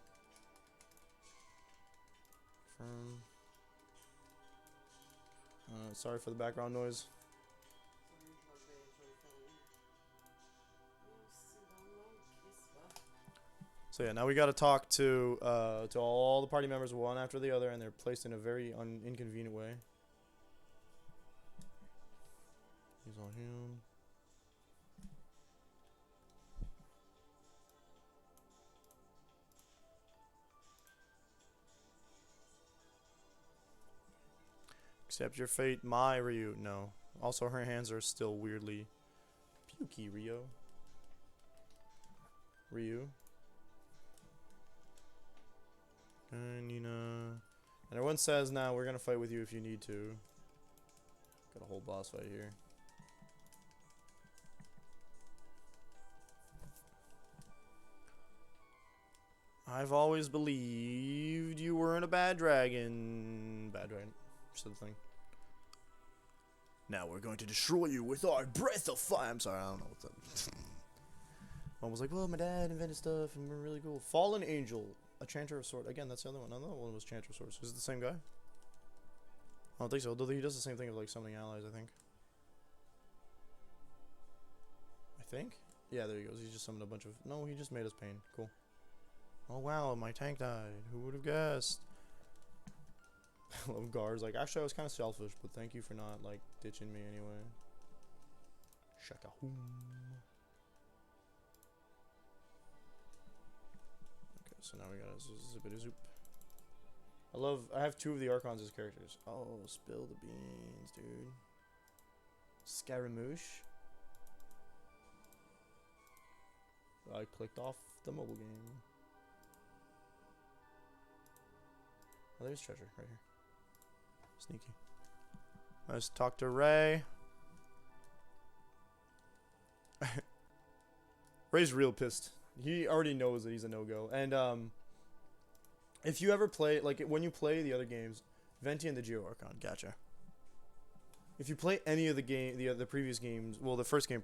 Sorry for the background noise. So yeah, now we got to talk to all the party members one after the other, and they're placed in a very inconvenient way. He's on him. Accept your fate, my Ryu. No. Also, her hands are still weirdly pukey, Ryu. And and everyone says, "Now we're gonna fight with you if you need to." Got a whole boss fight here. I've always believed you weren't a bad dragon. Bad dragon. Just the thing. Now we're going to destroy you with our breath of fire. I'm sorry, I don't know what's up. Mom was like, "Well, my dad invented stuff and we're really cool." Fallen Angel. A Chanter of Sword. Again, that's the other one. Another one was Chanter of Swords. Is it the same guy? I don't think so. Although he does the same thing of like summoning allies, I think. Yeah, there he goes. He just summoned a bunch of... No, he just made us pain. Cool. Oh, wow. My tank died. Who would have guessed? I love Gar's like, actually, I was kind of selfish, but thank you for not, like, ditching me anyway. Shakahoom. Okay, so now we got a zippity zoop. I have two of the Archons as characters. Oh, spill the beans, dude. Scaramouche. I clicked off the mobile game. Oh, there's treasure right here. Sneaky. Let's talk to Ray. Ray's real pissed. He already knows that he's a no-go. And, if you ever play, like, when you play the other games, Venti and the Geo Archon, gotcha. If you play any of the previous games, well, the first game,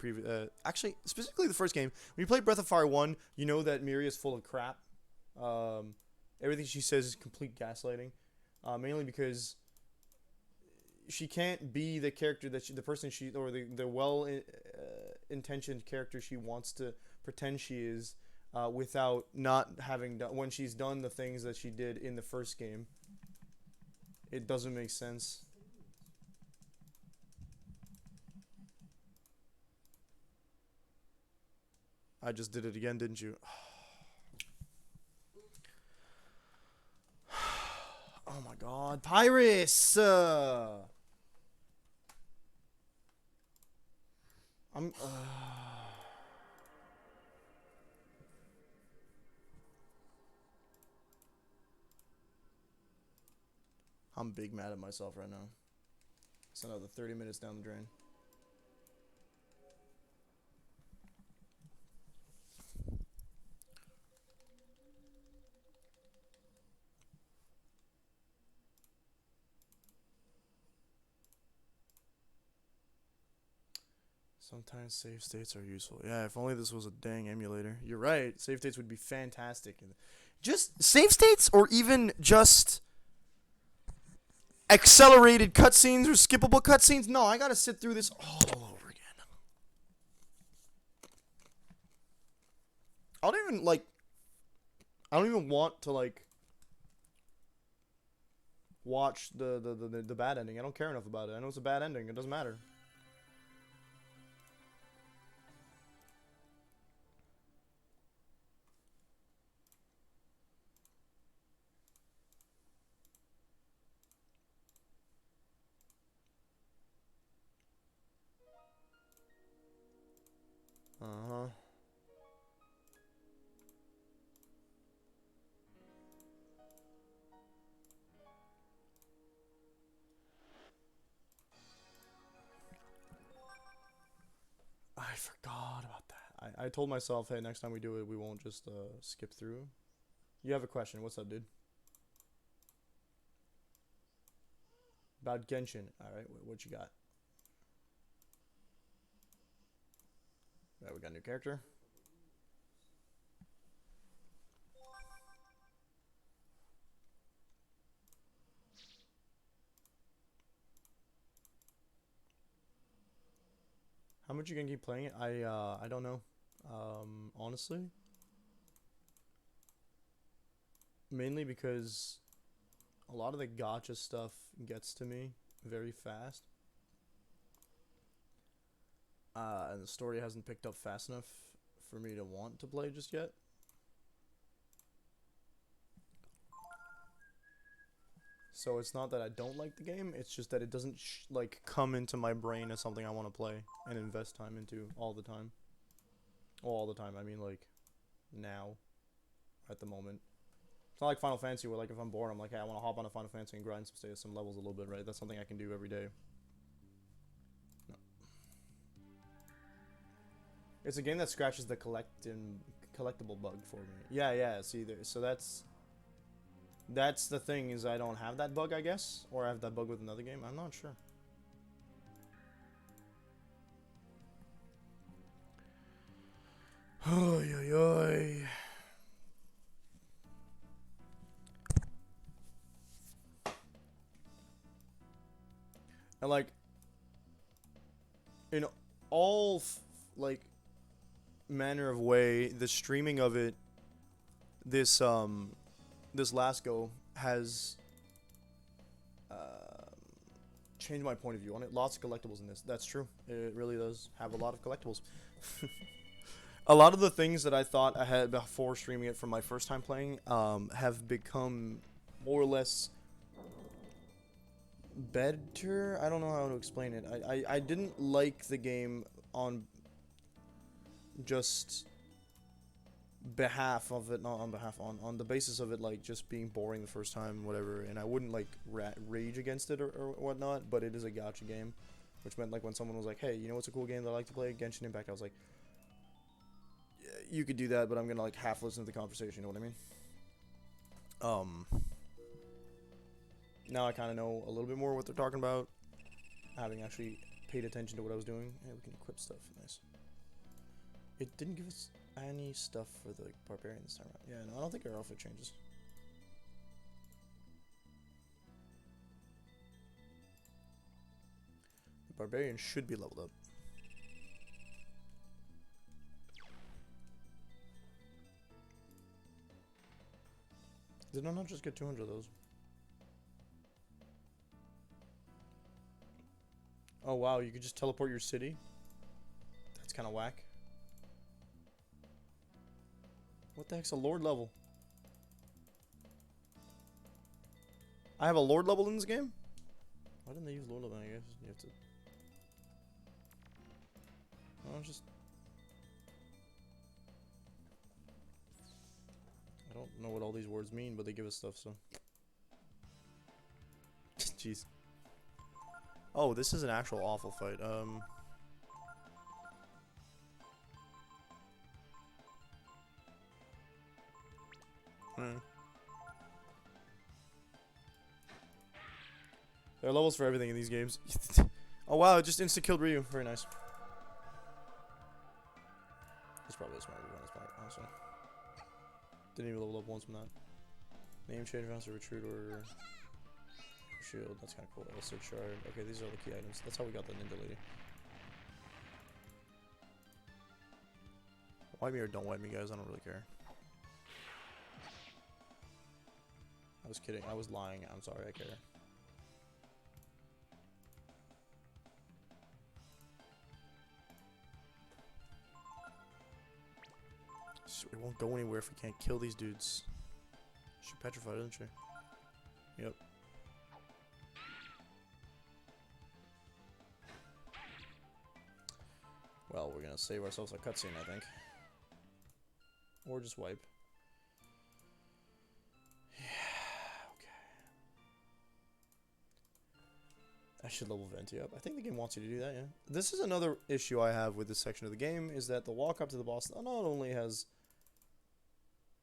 actually, specifically the first game, when you play Breath of Fire 1, you know that Miria is full of crap. Everything she says is complete gaslighting. Mainly because she can't be the character that the well-intentioned character she wants to pretend she is, without not having done, when she's done the things that she did in the first game. It doesn't make sense. I just did it again, didn't you? Oh my god, Pyrus! I'm big mad at myself right now. It's another 30 minutes down the drain. Sometimes save states are useful. Yeah, if only this was a dang emulator. You're right. Save states would be fantastic. Just save states, or even just accelerated cutscenes or skippable cutscenes. No, I gotta sit through this all over again. I don't even like. I don't even want to like watch the bad ending. I don't care enough about it. I know it's a bad ending. It doesn't matter. Uh-huh. I forgot about that. I told myself, hey, next time we do it, we won't just skip through. You have a question. What's up, dude? About Genshin. Alright, what you got? Yeah, we got a new character. How much you gonna keep playing it? I don't know. Honestly, mainly because a lot of the gacha stuff gets to me very fast. And the story hasn't picked up fast enough for me to want to play just yet. So it's not that I don't like the game, it's just that it doesn't like come into my brain as something I want to play and invest time into all the time. Well, all the time, I mean like now, at the moment. It's not like Final Fantasy where like if I'm bored, I'm like, hey, I want to hop on a Final Fantasy and grind some levels a little bit, right? That's something I can do every day. No. It's a game that scratches the collectible bug for me. Yeah, yeah. See, so that's the thing, is I don't have that bug, I guess, or I have that bug with another game. I'm not sure. Oy, oy, oy. And like, in all like manner of way, the streaming of it, this this last go has changed my point of view on it. Lots of collectibles in this. That's true. It really does have a lot of collectibles. A lot of the things that I thought I had before streaming it from my first time playing have become more or less better. I don't know how to explain it. I didn't like the game on just behalf of it, not on behalf, on the basis of it like just being boring the first time, whatever, and I wouldn't like rage against it or whatnot, but it is a gacha game, which meant like when someone was like, hey, you know what's a cool game that I like to play, Genshin Impact, I was like, yeah, you could do that, but I'm gonna like half listen to the conversation, you know what I mean? Now I kind of know a little bit more what they're talking about, having actually paid attention to what I was doing. Hey, we can equip stuff, nice. It didn't give us any stuff for the barbarian this time around. Yeah, no, I don't think our outfit changes. The barbarian should be leveled up. Did I not just get 200 of those? Oh wow, you could just teleport your city? That's kind of whack. What the heck's a lord level? I have a lord level in this game? Why didn't they use lord level? I guess you have to... Oh, just... I don't know what all these words mean, but they give us stuff, so... Jeez. Oh, this is an actual awful fight. There are levels for everything in these games. Oh wow, it just insta-killed Ryu. Very nice. probably a smart move on his part, honestly. Didn't even level up once from that. Name change, master retreat order. Shield, that's kind of cool. Illicit shard. Okay, these are all the key items. That's how we got the ninja lady. Wipe me or don't wipe me, guys. I don't really care. I was kidding. I was lying. I'm sorry. I care. So we won't go anywhere if we can't kill these dudes. She's petrified, isn't she? Yep. Well, we're gonna save ourselves a cutscene, I think. Or just wipe. Yeah, okay. I should level Venti up. I think the game wants you to do that, yeah. This is another issue I have with this section of the game, is that the walk up to the boss not only has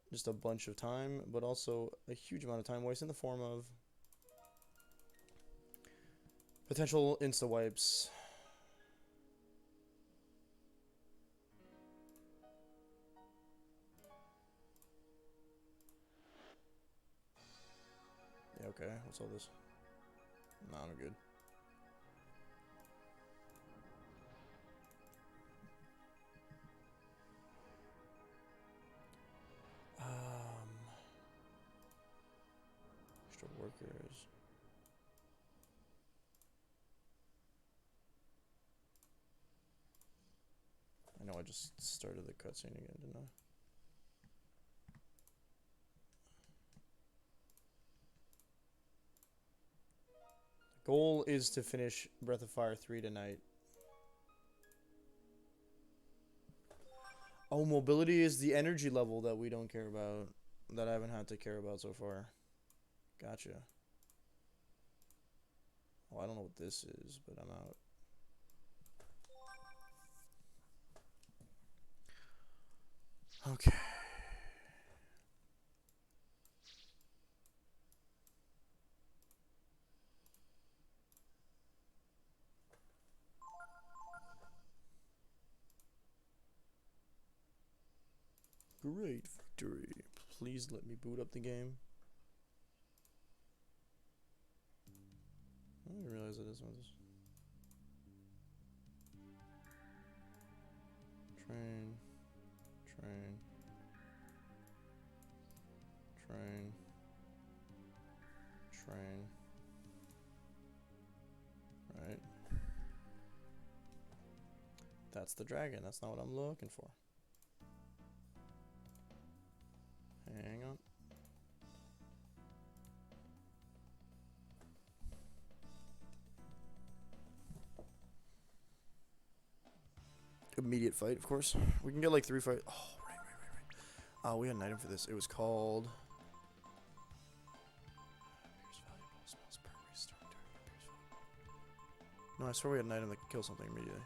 just a bunch of time, but also a huge amount of time waste in the form of potential insta-wipes. Yeah, okay. What's all this? Nah, I'm good. Extra workers. I know I just started the cutscene again, didn't I? The goal is to finish Breath of Fire 3 tonight. Oh, mobility is the energy level that we don't care about. That I haven't had to care about so far. Gotcha. Oh, I don't know what this is, but I'm out. Okay. Great victory. Please let me boot up the game. I didn't realize that this one's... Train. Train. Train. Train. Right. That's the dragon. That's not what I'm looking for. Hang on. Immediate fight, of course. We can get like 3 fights. Oh, right. We had an item for this. It was called... No, I swear we had an item that could kill something immediately.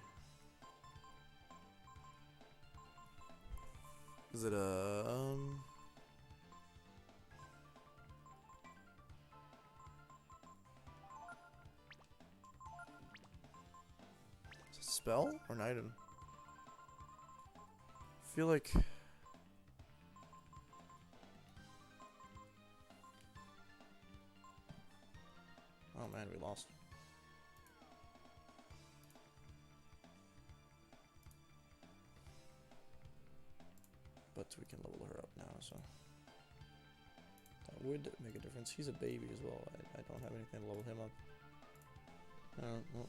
Is it a... Is it a spell or an item? I feel like... Oh man, we lost. But we can level her up now, so... That would make a difference. He's a baby as well. I don't have anything to level him up. Well.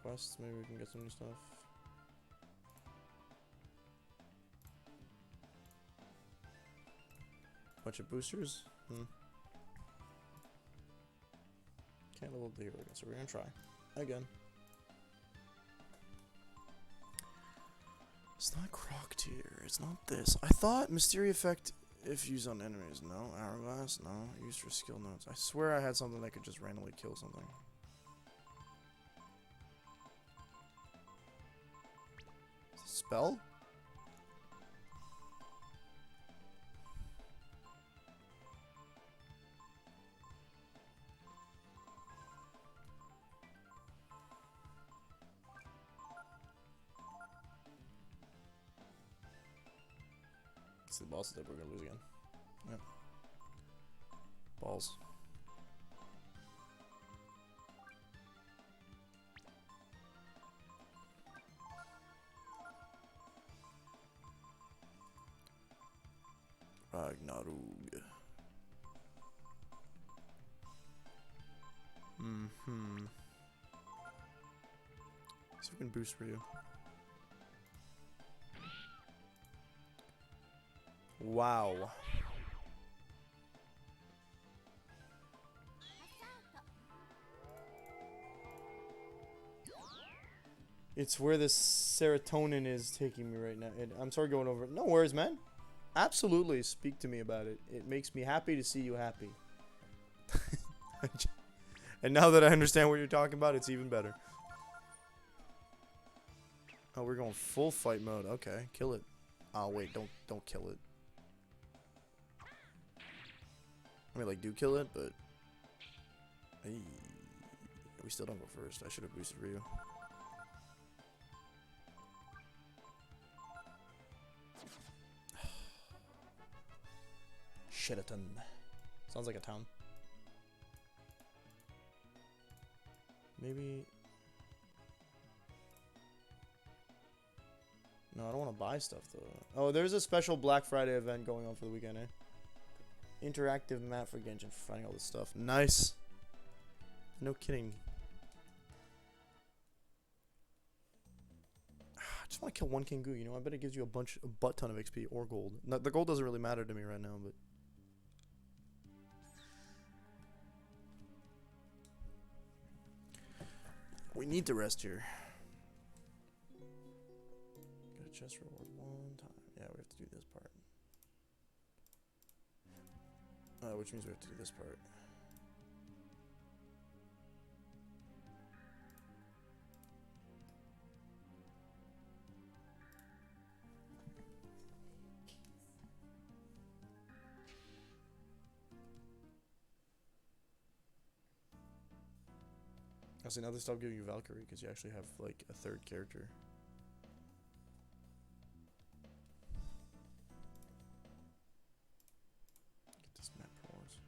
Quests, maybe we can get some new stuff. Bunch of boosters? Can't level the hero again, so we're gonna try. Again. It's not Croc tier, it's not this. I thought Mystery Effect if used on enemies. No. Hourglass? No. Used for skill notes. I swear I had something that could just randomly kill something. Spell? the boss that we're gonna lose again. Yeah. Balls. Ragnarok. See if we can boost for you. Wow. It's where the serotonin is taking me right now. And I'm sorry going over it. No worries, man. Absolutely, speak to me about it. It makes me happy to see you happy. And now that I understand what you're talking about, it's even better. Oh, we're going full fight mode. Okay, kill it. Oh wait, don't kill it. I mean, like, do kill it, but hey, we still don't go first. I should have boosted Ryu. Sheraton. Sounds like a town. Maybe. No, I don't want to buy stuff though. Oh, there's a special Black Friday event going on for the weekend, eh? Interactive map for Genshin for finding all this stuff. Nice. No kidding. I just want to kill one Kingu, you know? I bet it gives you a butt ton of XP or gold. No, the gold doesn't really matter to me right now, but we need to rest here. Get a chest reward one time. Yeah, we have to do this part. Which means we have to do this part. Actually, now they stop giving you Valkyrie because you actually have like a third character. Get this map wars.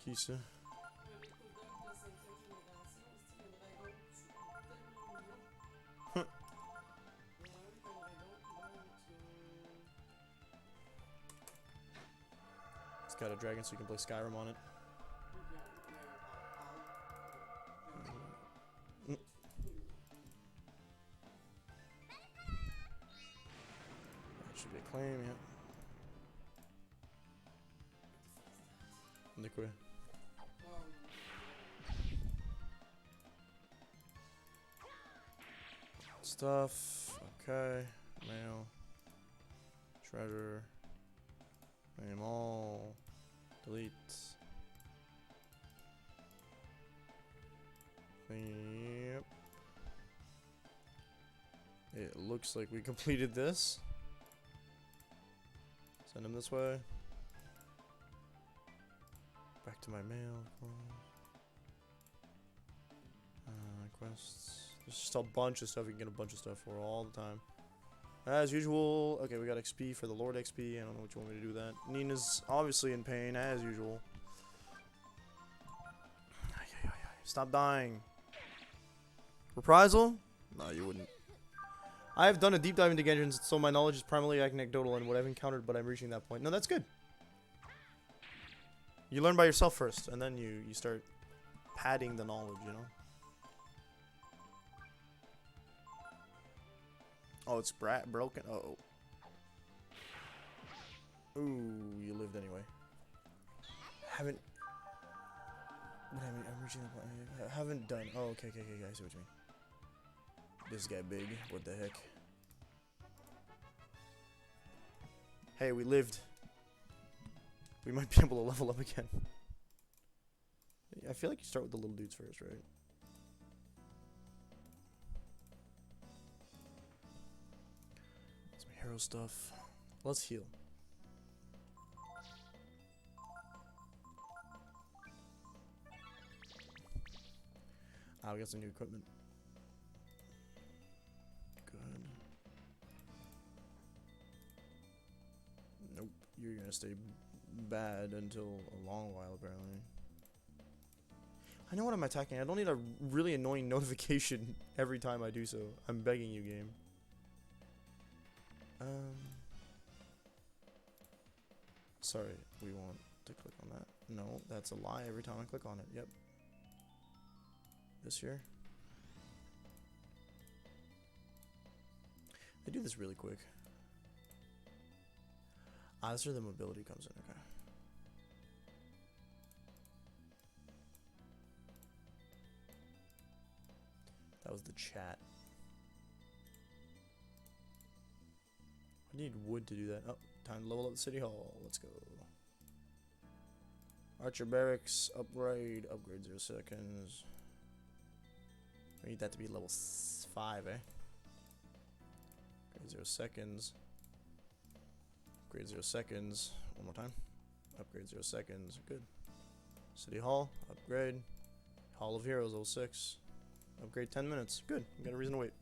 Kisa. It's got a dragon so you can play Skyrim on it. That should be a claim, yeah. Nikwe. Stuff. Okay. Mail. Treasure. Name all. Delete. Yep. It looks like we completed this. Send him this way. Back to my mail. Quests. There's just a bunch of stuff you can get a bunch of stuff for all the time. As usual. Okay, we got XP for the Lord XP. I don't know what you want me to do with that. Nina's obviously in pain, as usual. Stop dying. Reprisal? No, you wouldn't. I have done a deep dive into Genshin, so my knowledge is primarily anecdotal and what I've encountered, but I'm reaching that point. No, that's good. You learn by yourself first, and then you start padding the knowledge, you know? Oh, it's broken. Uh-oh. Ooh, you lived anyway. Haven't... What I mean, I'm reaching the point. I haven't done... Oh, okay, I see what you mean. This guy big. What the heck? Hey, we lived. We might be able to level up again. I feel like you start with the little dudes first, right? Some hero stuff. Let's heal. Ah, we got some new equipment. you're gonna stay bad until a long while, apparently. I know what I'm attacking. I don't need a really annoying notification every time I do so. I'm begging you, game. Sorry, we want to click on that. No, that's a lie every time I click on it. Yep. This here. I do this really quick. Ah, that's where the mobility comes in. Okay. That was the chat. I need wood to do that. Oh, time to level up the city hall. Let's go. Archer barracks upgrade. Upgrade 0 seconds. We need that to be level 5, eh? Upgrade 0 seconds. Upgrade 0 seconds. One more time. Upgrade 0 seconds. Good. City hall. Upgrade. Hall of Heroes 06. Upgrade 10 minutes. Good. We got a reason to wait.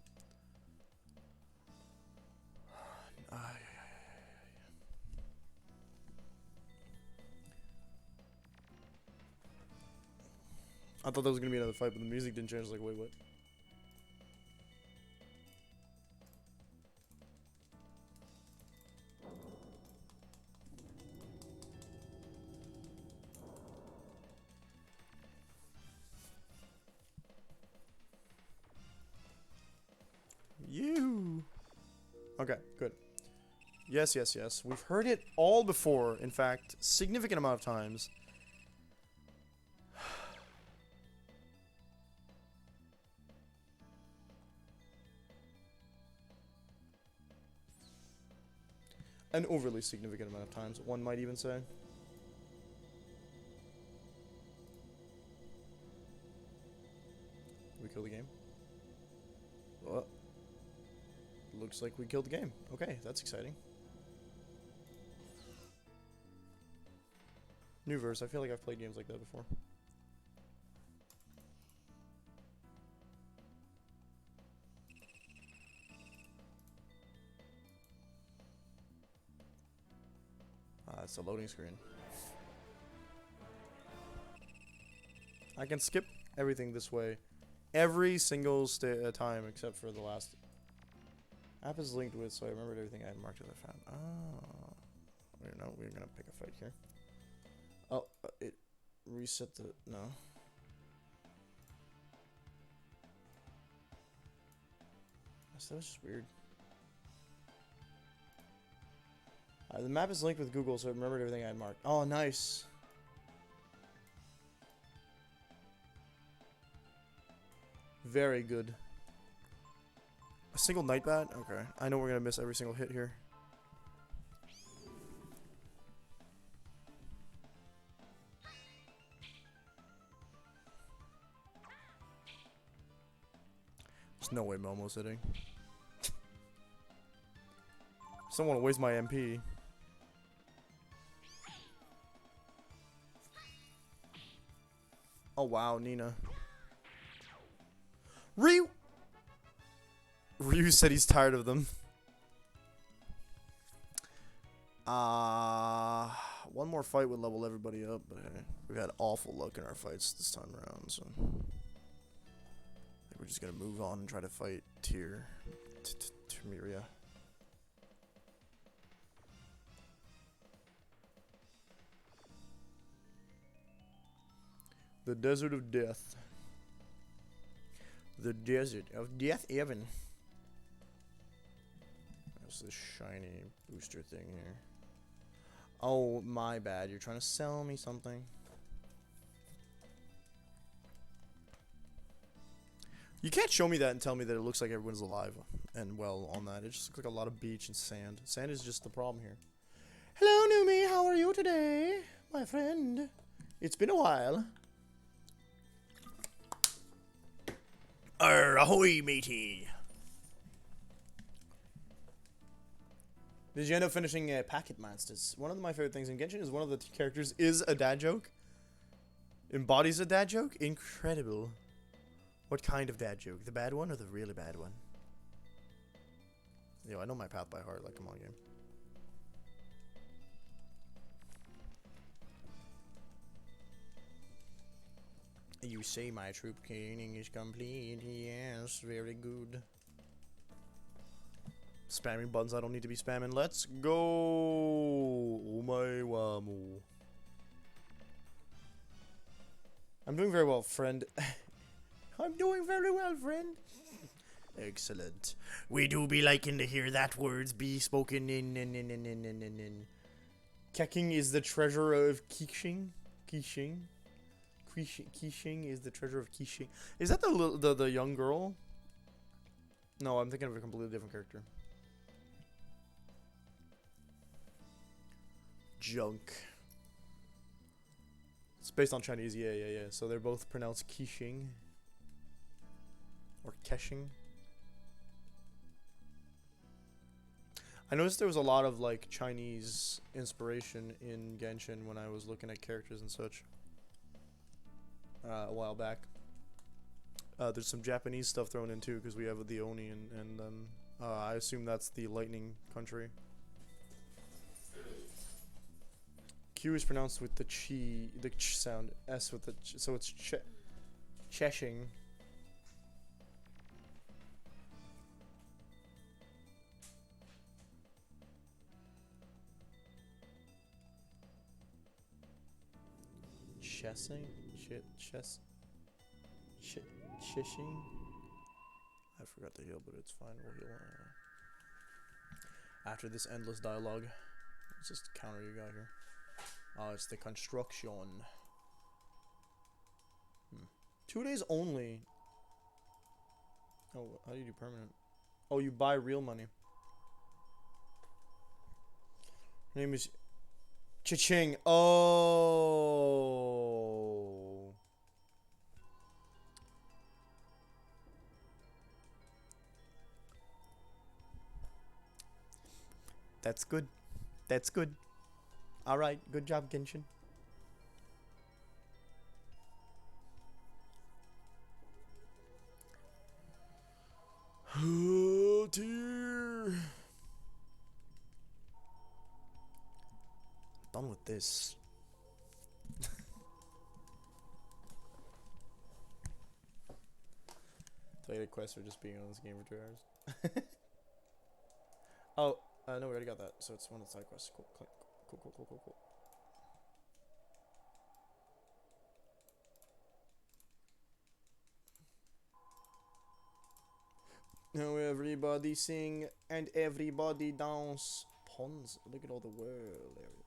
I thought there was gonna be another fight, but the music didn't change. I was like, wait, what? You. Okay, good. Yes, yes, yes. We've heard it all before. In fact, significant amount of times. An overly significant amount of times, one might even say. We kill the game? Well, looks like we killed the game. Okay, that's exciting. New verse. I feel like I've played games like that before. It's a loading screen. I can skip everything this way every single time except for the last. App is linked with, so I remembered everything I had marked as I found. Oh. Wait, no, we're gonna pick a fight here. Oh, it reset the. No. That was just weird. The map is linked with Google, so I remembered everything I had marked. Oh, nice. Very good. A single night bat? Okay. I know we're going to miss every single hit here. There's no way Momo's hitting. Someone waste my MP. Oh wow, Nina. Ryu said he's tired of them. One more fight would level everybody up, but hey, we've had awful luck in our fights this time around, so I think we're just gonna move on and try to fight Tamiria. The Desert of Death. The Desert of Death, Evan. There's this shiny booster thing here. Oh, my bad. You're trying to sell me something. You can't show me that and tell me that it looks like everyone's alive and well on that. It just looks like a lot of beach and sand. Sand is just the problem here. Hello, Numi. How are you today, my friend? It's been a while. Ahoy, matey. Did you end up finishing Packet Monsters? One of my favorite things in Genshin is one of the characters is a dad joke. Embodies a dad joke? Incredible. What kind of dad joke? The bad one or the really bad one? Yo, I know my path by heart. Like, come on, game. You say my troop training is complete. Yes, very good. Spamming buttons I don't need to be spamming. Let's go. Oh my wamu. I'm doing very well, friend. I'm doing very well, friend. Excellent. We do be liking to hear that words be spoken in. Keking is the treasure of Qixing. Qixing is the treasure of Qixing. Is that the young girl? No, I'm thinking of a completely different character. Junk. It's based on Chinese, yeah. So they're both pronounced Qixing. Or Keshing. I noticed there was a lot of like Chinese inspiration in Genshin when I was looking at characters and such a while back. There's some Japanese stuff thrown in too because we have the Oni and I assume that's the lightning country. Q is pronounced with the ch sound. S with the ch, so it's cheshing. Chessing? Chishing? I forgot to heal, but it's fine. We'll heal after this endless dialogue. What's this counter you got here? Oh, it's the construction. 2 days only. Oh, how do you do permanent? Oh, you buy real money. Her name is Cha-ching. Oh. That's good. That's good. Alright, good job, Genshin. Oh, dear. Done with this. Deleted quest for just being on this game for 2 hours. Oh, no, we already got that. So it's one of the side quests. Cool. Cool. Now everybody sing and everybody dance. Pawns. Look at all the world areas.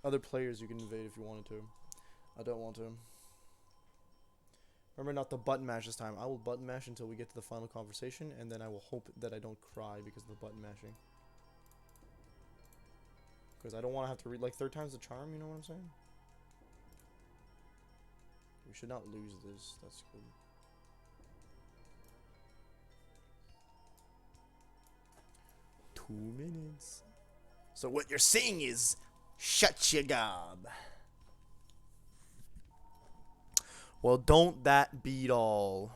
Other players you can invade if you wanted to. I don't want to. Remember not to button mash this time. I will button mash until we get to the final conversation, and then I will hope that I don't cry because of the button mashing. Because I don't want to have to read, like, 3rd time's the charm, you know what I'm saying? We should not lose this. That's good. Two minutes. So what you're saying is, shut your gob. Well, don't that beat all.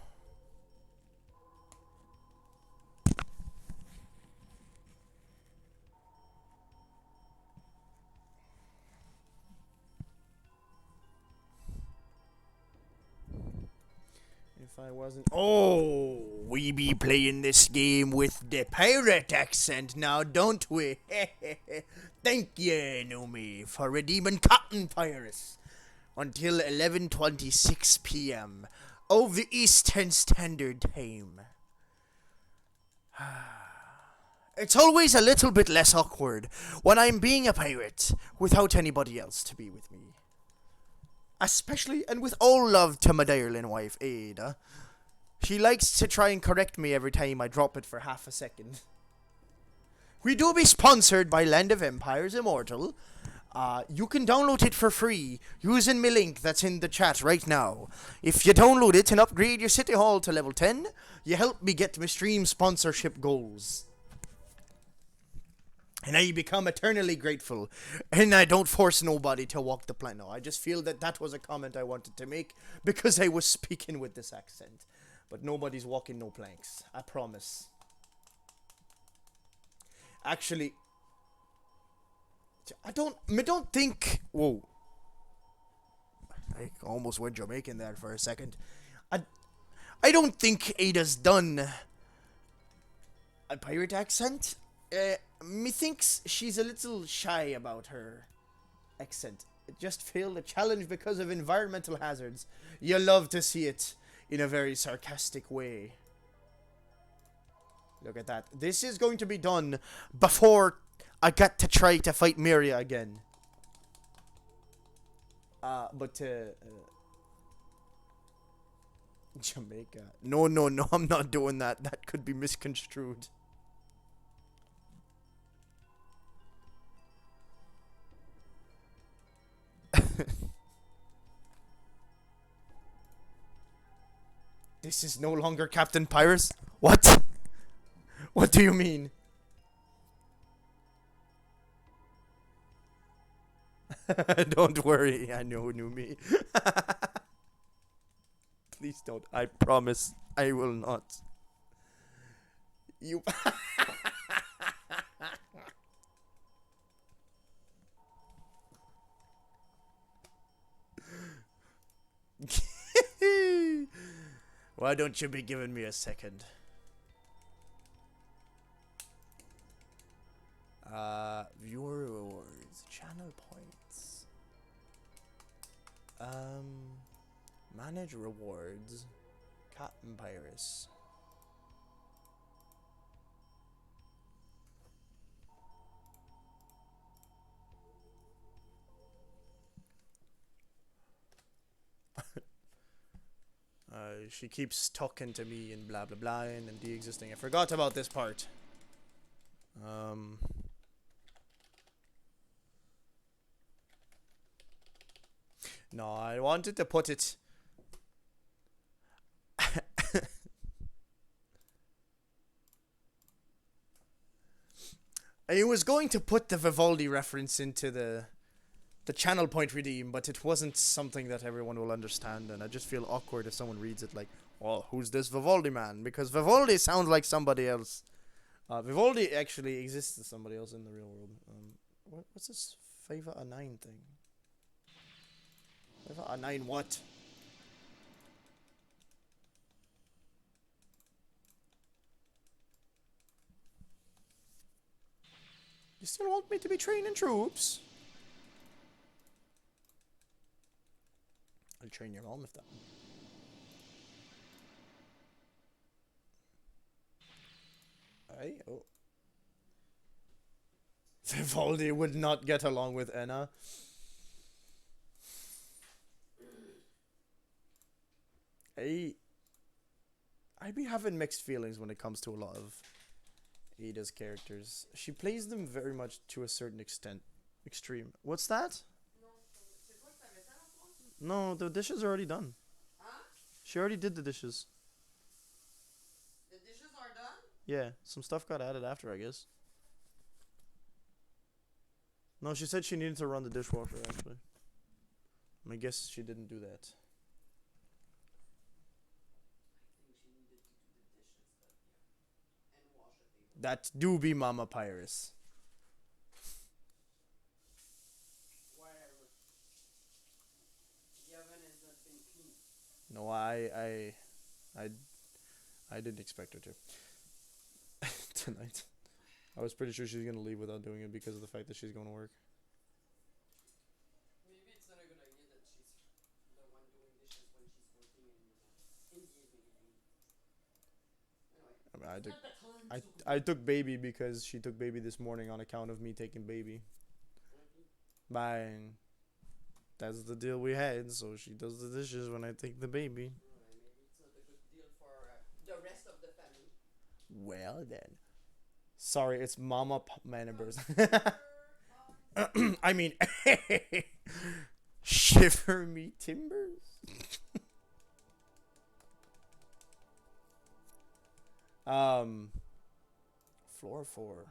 If I wasn't... Oh, we be playing this game with the pirate accent now, don't we? Thank you, Nomi, for redeeming cotton pirates until 11:26 p.m. of the Eastern Standard Time. It's always a little bit less awkward when I'm being a pirate without anybody else to be with me. Especially, and with all love to my darling wife, Ada. She likes to try and correct me every time I drop it for half a second. We do be sponsored by Land of Empires Immortal. You can download it for free using my link that's in the chat right now. If you download it and upgrade your City Hall to level 10, you help me get my stream sponsorship goals. And I become eternally grateful. And I don't force nobody to walk the plank. No, I just feel that that was a comment I wanted to make because I was speaking with this accent. But nobody's walking no planks. I promise. Actually, I don't think... Whoa. I almost went Jamaican there for a second. I, I don't think Ada's done a pirate accent. Methinks she's a little shy about her accent. It just failed a challenge because of environmental hazards. You love to see it in a very sarcastic way. Look at that. This is going to be done before I get to try to fight Miria again. Jamaica. No, no, no, I'm not doing that. That could be misconstrued. This is no longer Captain Pyrus? What? What do you mean? Don't worry, I know who knew me. Please don't. I promise I will not. You. Why don't you be giving me a second? Viewer rewards, channel points. Manage rewards. Captain Pyrus. She keeps talking to me and blah blah blah and de-existing. I forgot about this part. No, I wanted to put it. I was going to put the Vivaldi reference into the channel point redeem, but it wasn't something that everyone will understand, and I just feel awkward if someone reads it like, "Oh, who's this Vivaldi man?" Because Vivaldi sounds like somebody else. Vivaldi actually exists as somebody else in the real world. What's this favor a 9 thing? Favor a 9 what? You still want me to be training troops? I'll train your mom if that. Aye, oh. Vivaldi would not get along with Enna. I'd be having mixed feelings when it comes to a lot of Ada's characters. She plays them very much to a certain extent. Extreme. What's that? No, the dishes are already done. Huh? She already did the dishes. The dishes are done? Yeah, some stuff got added after, I guess. No, she said she needed to run the dishwasher, actually. I guess she didn't do that. I think she needed to do the dishes, but yeah. And wash the table. That do be Mama Pyrus. Whatever. The oven has not been cleaned. No, I didn't expect her to. Tonight. I was pretty sure she was gonna leave without doing it because of the fact that she's going to work. Maybe it's not a good idea that she's the one doing dishes when she's working in the evening. Anyway. I mean, Not the time I took baby because she took baby this morning on account of me taking baby. Bye. That's the deal we had, so she does the dishes when I take the baby. Alright, maybe it's not a good deal for the rest of the family. Well then. Sorry, it's Mama Manibers. I mean, shiver me timbers. Floor 4.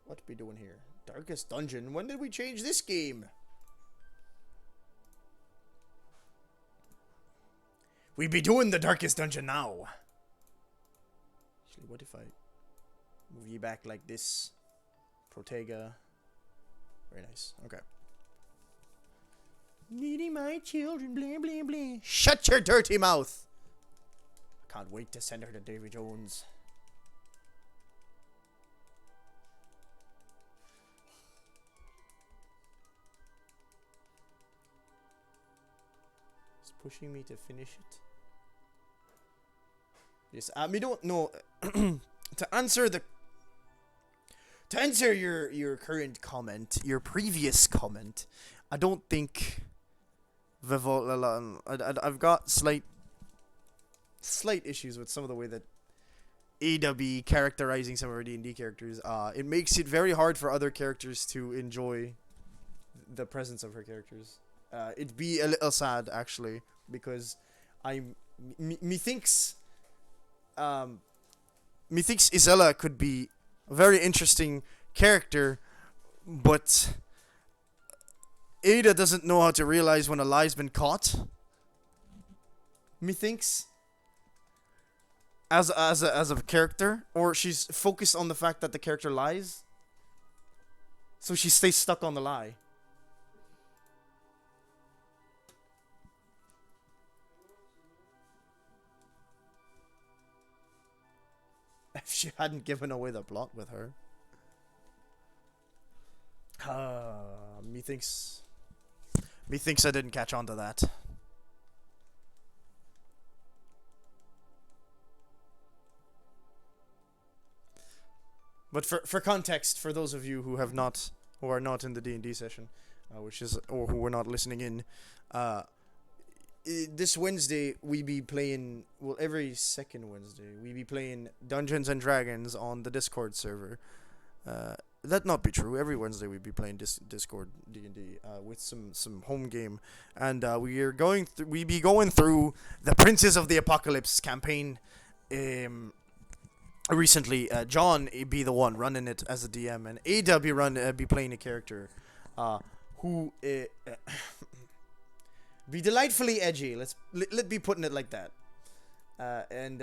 What we doing here? Darkest Dungeon. When did we change this game? We be doing the Darkest Dungeon now. Actually, what if I move you back like this? Protega. Very nice. Okay. Needing my children, blah, blah, blah. Shut your dirty mouth! Can't wait to send her to Davy Jones. It's pushing me to finish it. Yes, we don't know. to answer the to answer your current comment, your previous comment, I don't think I've got slight issues with some of the way that Ada be characterizing some of her D&D characters. It makes it very hard for other characters to enjoy the presence of her characters. It'd be a little sad actually because methinks Isella could be a very interesting character, but Ada doesn't know how to realize when a lie's been caught. Methinks as a character, or she's focused on the fact that the character lies, so she stays stuck on the lie. If she hadn't given away the plot with her. Methinks I didn't catch on to that. But for context, for those of you who are not in the D&D session, or who were not listening in, this Wednesday we be playing, well, every second Wednesday we be playing Dungeons and Dragons on the Discord server. That not be true. Every Wednesday we be playing Discord D&D with some home game, and we be going through the Princes of the Apocalypse campaign. Recently, John be the one running it as a DM, and Ada be playing a character who be delightfully edgy. Let be putting it like that. And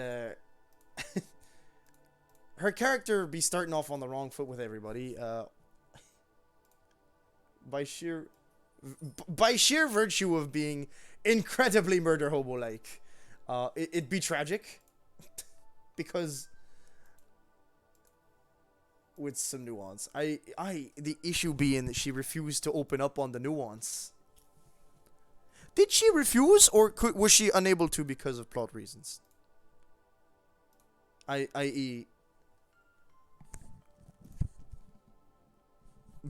her character be starting off on the wrong foot with everybody. By sheer virtue of being incredibly murder hobo like. It'd be tragic because with some nuance. The issue being that she refused to open up on the nuance. Did she refuse, or was she unable to because of plot reasons? I.e.,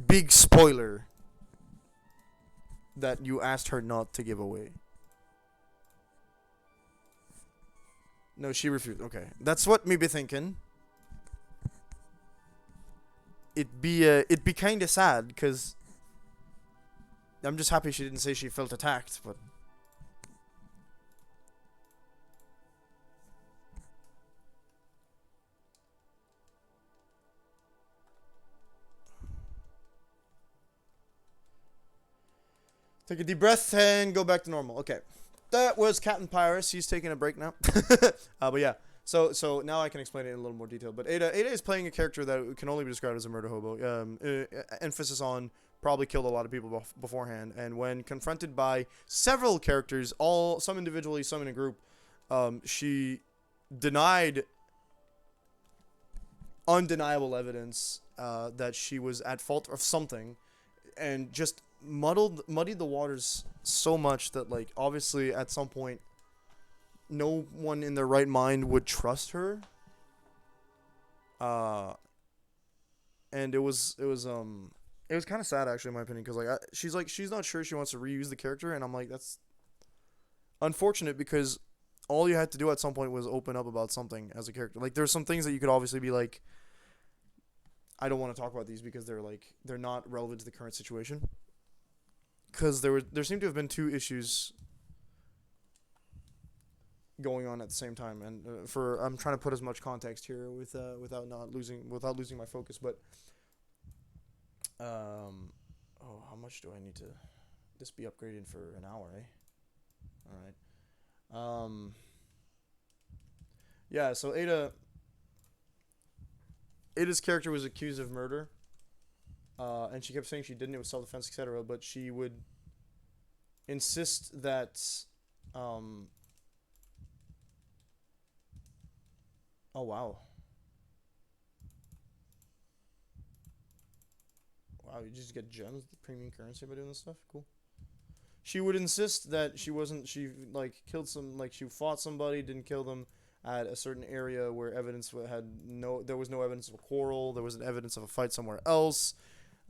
big spoiler that you asked her not to give away. No, she refused. Okay, that's what me be thinking. It'd be kind of sad because I'm just happy she didn't say she felt attacked, but take a deep breath and go back to normal. Okay, that was Captain Pyrus. He's taking a break now. But yeah. So now I can explain it in a little more detail. But Ada is playing a character that can only be described as a murder hobo. Emphasis on probably killed a lot of people beforehand, and when confronted by several characters, some individually, some in a group, she denied undeniable evidence that she was at fault of something, and just muddied the waters so much that, like, obviously at some point no one in their right mind would trust her. And it was kind of sad actually in my opinion, because she's not sure she wants to reuse the character, and I'm like, that's unfortunate, because all you had to do at some point was open up about something as a character. Like, there's some things that you could obviously be like, I don't want to talk about these because they're not relevant to the current situation, because there seemed to have been two issues going on at the same time, and I'm trying to put as much context here without losing my focus, but how much do I need to this be upgraded for an hour, eh? All right. Yeah, so Ada's character was accused of murder, and she kept saying she didn't, it was self-defense, etc., but she would insist that um oh wow. Wow, you just get gems, the premium currency by doing this stuff? Cool. She would insist that she like killed some, like she fought somebody, didn't kill them at a certain area where evidence had no, there was no evidence of a quarrel, there wasn't evidence of a fight somewhere else.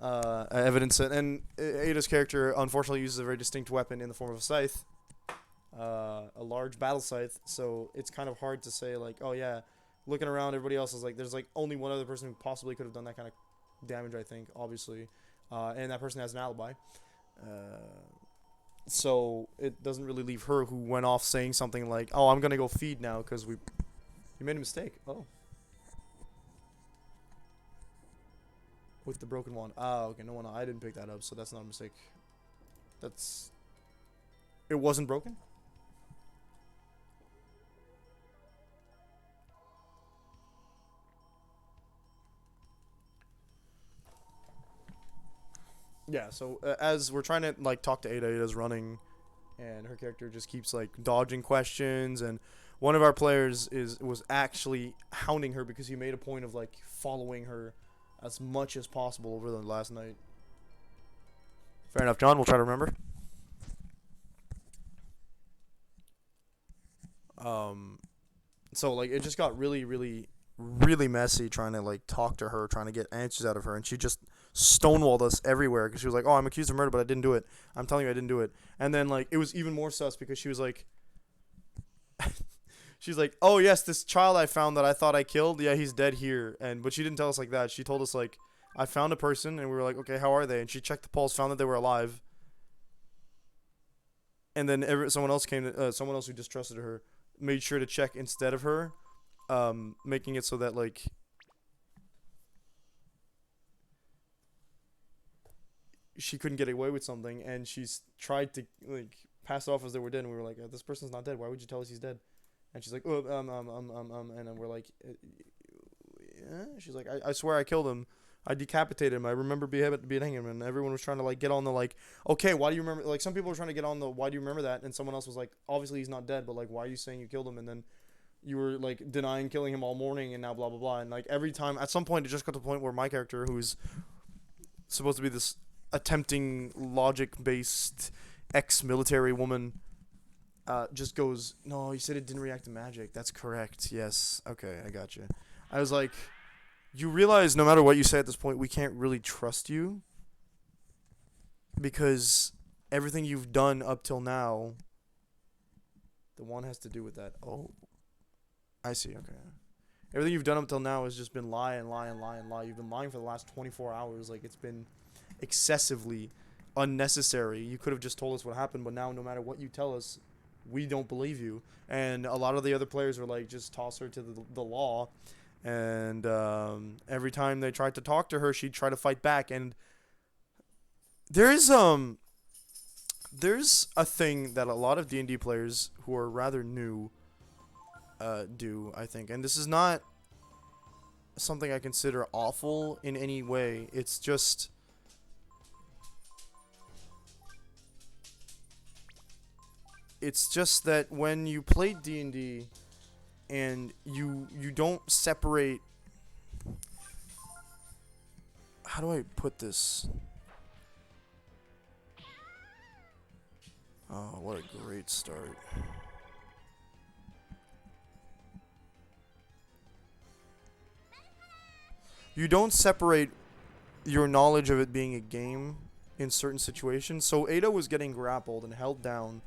Evidence that, and Ada's character unfortunately uses a very distinct weapon in the form of a scythe, a large battle scythe. So it's kind of hard to say like, oh yeah, looking around, everybody else is like, there's like only one other person who possibly could have done that kind of damage. I think, obviously, and that person has an alibi. So it doesn't really leave her, who went off saying something like, "Oh, I'm gonna go feed now because we made a mistake." Oh, with the broken one. Ah, okay, no one. I didn't pick that up, so that's not a mistake. That's, it wasn't broken. Yeah. So as we're trying to like talk to Ada, Ada's running, and her character just keeps like dodging questions, and one of our players was actually hounding her because he made a point of like following her as much as possible over the last night. Fair enough, John. We'll try to remember. Um, so like it just got really, really, really messy trying to like talk to her, trying to get answers out of her, and she just stonewalled us everywhere because she was like, "Oh, I'm accused of murder, but I didn't do it. I'm telling you, I didn't do it." And then like it was even more sus because she was like, she's like, "Oh yes, this child I found that I thought I killed. Yeah, he's dead here." And but she didn't tell us like that. She told us like, "I found a person," and we were like, "Okay, how are they?" And she checked the pulse, found that they were alive. And then someone else came, someone else who distrusted her made sure to check instead of her, making it so that like she couldn't get away with something, and she's tried to like pass it off as they were dead. And we were like, "This person's not dead. Why would you tell us he's dead?" And she's like, "Oh, and then we're like, yeah. She's like, I swear I killed him. I decapitated him. I remember beheading him." And everyone was trying to like get on the like, okay, why do you remember? Like some people were trying to get on the, why do you remember that? And someone else was like, obviously he's not dead, but like, why are you saying you killed him? And then you were like denying killing him all morning, and now blah blah blah. And like every time, at some point, it just got to the point where my character, who's supposed to be this attempting logic-based ex-military woman, just goes, "No, you said it didn't react to magic. That's correct. Yes. Okay, I got you." I was like, "You realize no matter what you say at this point, we can't really trust you because everything you've done up till now, the one has to do with that." Oh, I see. Okay. Everything you've done up till now has just been lie and lie and lie and lie. You've been lying for the last 24 hours. Like, it's been excessively unnecessary. You could have just told us what happened, but now no matter what you tell us, we don't believe you. And a lot of the other players were like, just toss her to the law. And every time they tried to talk to her, she'd try to fight back. And there's a thing that a lot of D&D players who are rather new do, I think. And this is not something I consider awful in any way. It's just that when you play D&D and you don't separate, how do I put this? Oh, what a great start. You don't separate your knowledge of it being a game in certain situations. So Ada was getting grappled and held down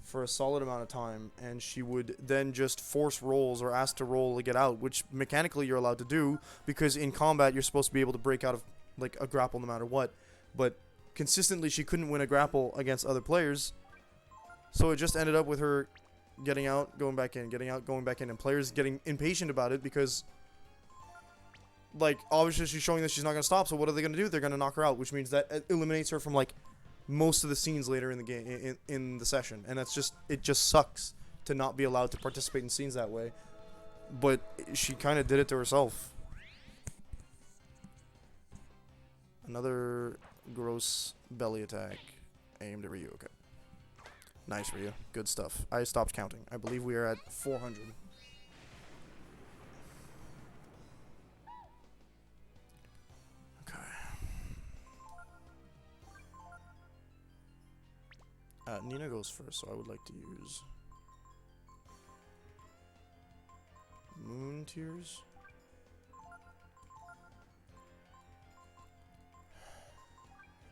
for a solid amount of time, and she would then just force rolls or ask to roll to get out, which mechanically you're allowed to do because in combat you're supposed to be able to break out of like a grapple no matter what. But consistently she couldn't win a grapple against other players, so it just ended up with her getting out, going back in, getting out, going back in, and players getting impatient about it because, like, obviously she's showing that she's not going to stop, so what are they going to do? They're going to knock her out, which means that eliminates her from, like, most of the scenes later in the game, in the session. And that's just, it just sucks to not be allowed to participate in scenes that way. But she kind of did it to herself. Another gross belly attack. aimed at Ryu. Okay. Nice, Ryu. Good stuff. I stopped counting. I believe we are at 400. Okay. Nina goes first, so I would like to use Moon Tears.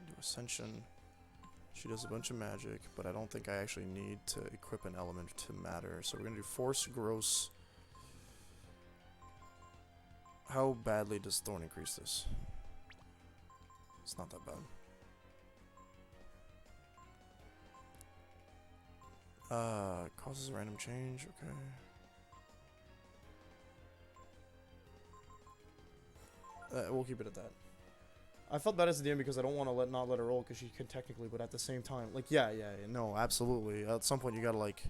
Do Ascension. She does a bunch of magic, but I don't think I actually need to equip an element to matter. So we're gonna do Force, Gross. How badly does Thorn increase this? It's not that bad. Causes a random change, okay. We'll keep it at that. I felt bad as the DM because I don't want to not let her roll because she could technically, but at the same time, like, yeah, no, absolutely. At some point, you gotta, like...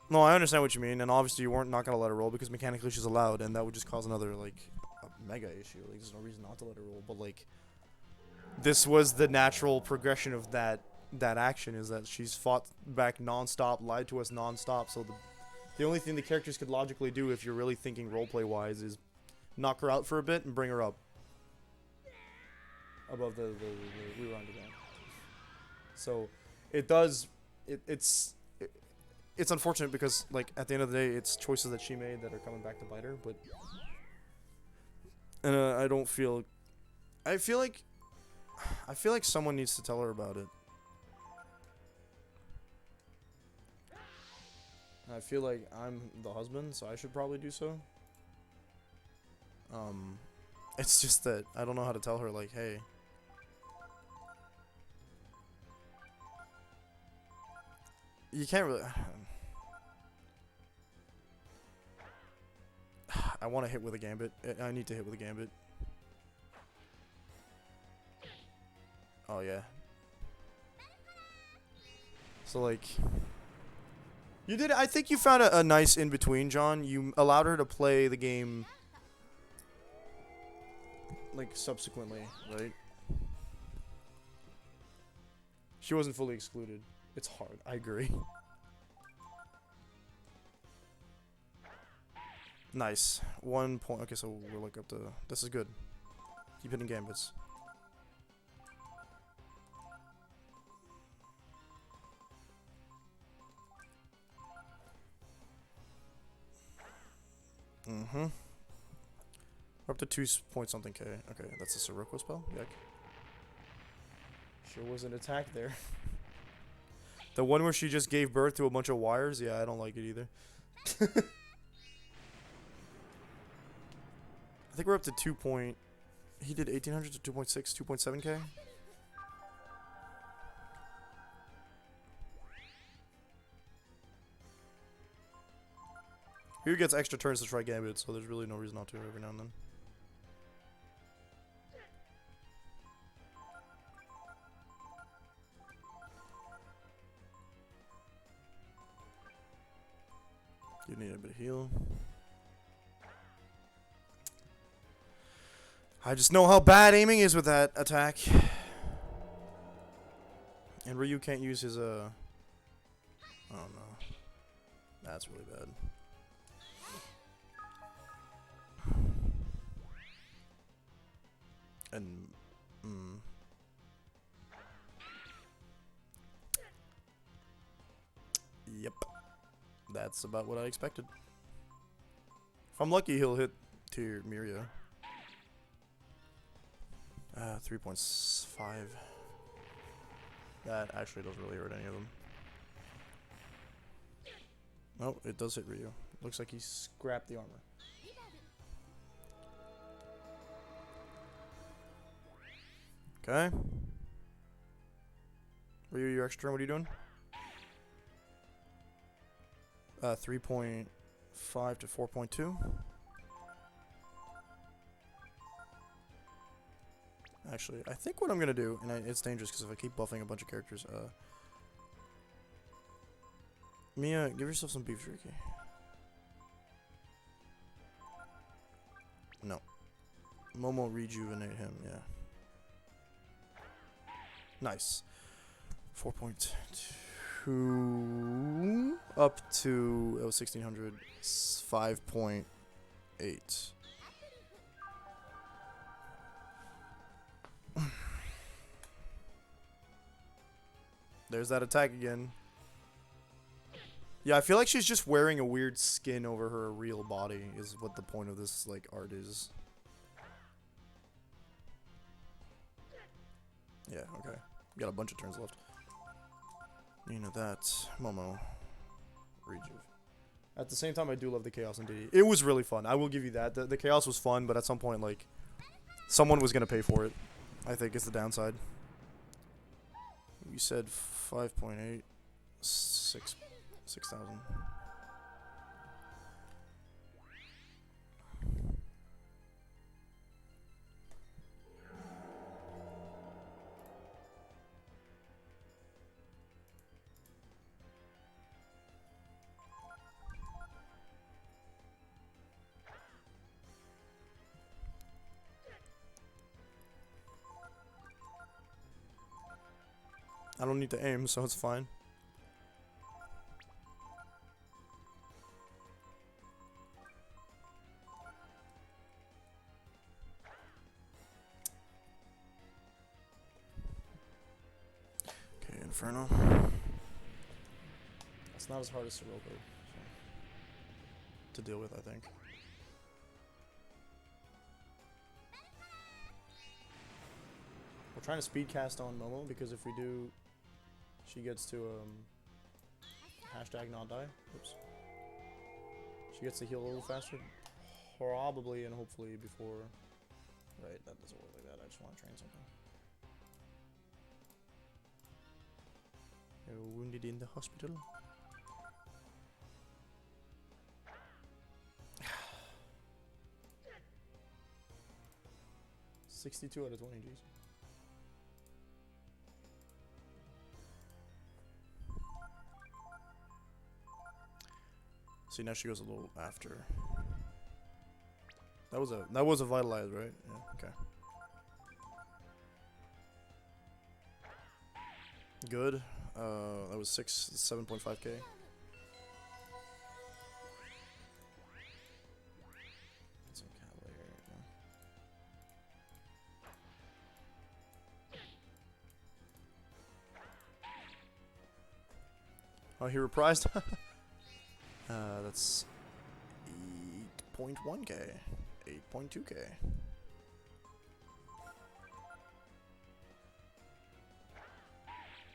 No, I understand what you mean, and obviously you weren't not gonna let her roll because mechanically she's allowed, and that would just cause another, like, a mega issue. Like, there's no reason not to let her roll, but, like... This was the natural progression of that action, is that she's fought back non-stop, lied to us non-stop, so the only thing the characters could logically do if you're really thinking roleplay-wise is knock her out for a bit and bring her up above the rerun again. So it does it's unfortunate because, like, at the end of the day, it's choices that she made that are coming back to bite her. But I don't feel I feel like someone needs to tell her about it. I feel like I'm the husband, so I should probably do so. It's just that I don't know how to tell her, like, hey. You can't really... I want to hit with a gambit. I need to hit with a gambit. Oh, yeah. So, like... You did... I think you found a nice in-between, John. You allowed her to play the game... like, subsequently, right? She wasn't fully excluded. It's hard. I agree. Nice. 1 point. Okay, so we're like up to... This is good. Keep hitting gambits. Mm-hmm. We're up to 2 point something K. Okay, that's a Sirocco spell? Yuck. Sure was an attack there. The one where she just gave birth to a bunch of wires? Yeah, I don't like it either. I think we're up to 2 point... He did 1800 to 2.6, 2.7K? Here gets extra turns to try Gambit, so there's really no reason not to every now and then. You need a bit of heal. I just know how bad aiming is with that attack. And Ryu can't use his, oh no. That's really bad. And, Yep. That's about what I expected. If I'm lucky, he'll hit to Miria. 3.5. That actually doesn't really hurt any of them. Oh, it does hit Ryu. Looks like he scrapped the armor. Okay. Ryu, your extra turn, what are you doing? 3.5 to 4.2. Actually, I think what I'm gonna do, and it's dangerous because if I keep buffing a bunch of characters, Mia, give yourself some beef jerky. No. Momo rejuvenate him, yeah. Nice. 4.2 up to 1600. 5.8. There's that attack again. Yeah, I feel like she's just wearing a weird skin over her real body is what the point of this like art is. Yeah, okay. Got a bunch of turns left. You know that. Momo. Rejuve. At the same time, I do love the Chaos and DD. It was really fun. I will give you that. The Chaos was fun, but at some point, like, someone was going to pay for it. I think is the downside. You said 5.8. 6,000. I don't need to aim, so it's fine. Okay, Inferno. It's not as hard as Sirocco to deal with, I think. We're trying to speed cast on Momo because if we do, she gets to hashtag not die. Oops. She gets to heal a little faster, probably and hopefully before. Right, that doesn't work like that. I just want to train something. Wounded in the hospital. $62 out of 20 Gs. See, now she goes a little after. That was a vitalize, right? Yeah, okay. Good. That was 7.5k. Some cavalry right now. Oh, he reprised. That's 8.1k, 8.2k.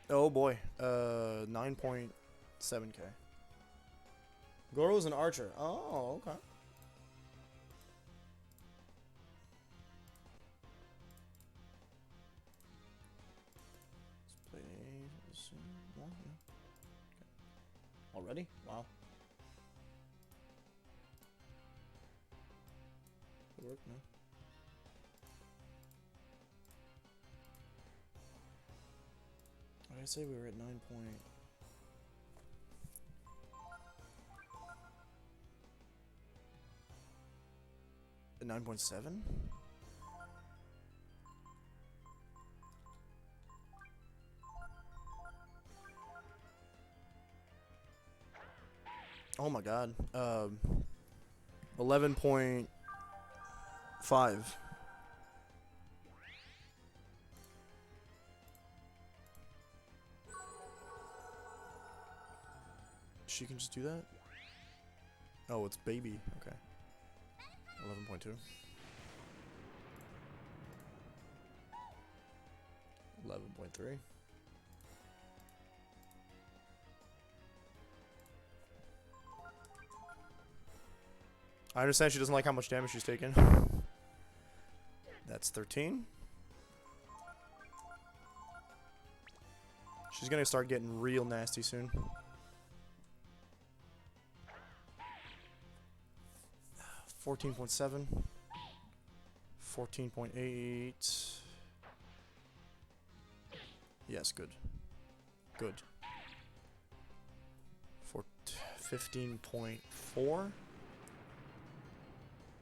Oh boy, 9.7k. Goro's an archer. Oh, okay. Let's play this one. Yeah. Okay. Already? Wow. Good work, man. What did I say? We were at 9 point. 9.7? Oh my god. 11.5. She can just do that? Oh, it's baby. Okay. 11.2. 11.3. I understand she doesn't like how much damage she's taken. That's 13. She's gonna start getting real nasty soon. 14.7. 14.8. Yes, good. Good. 15.4.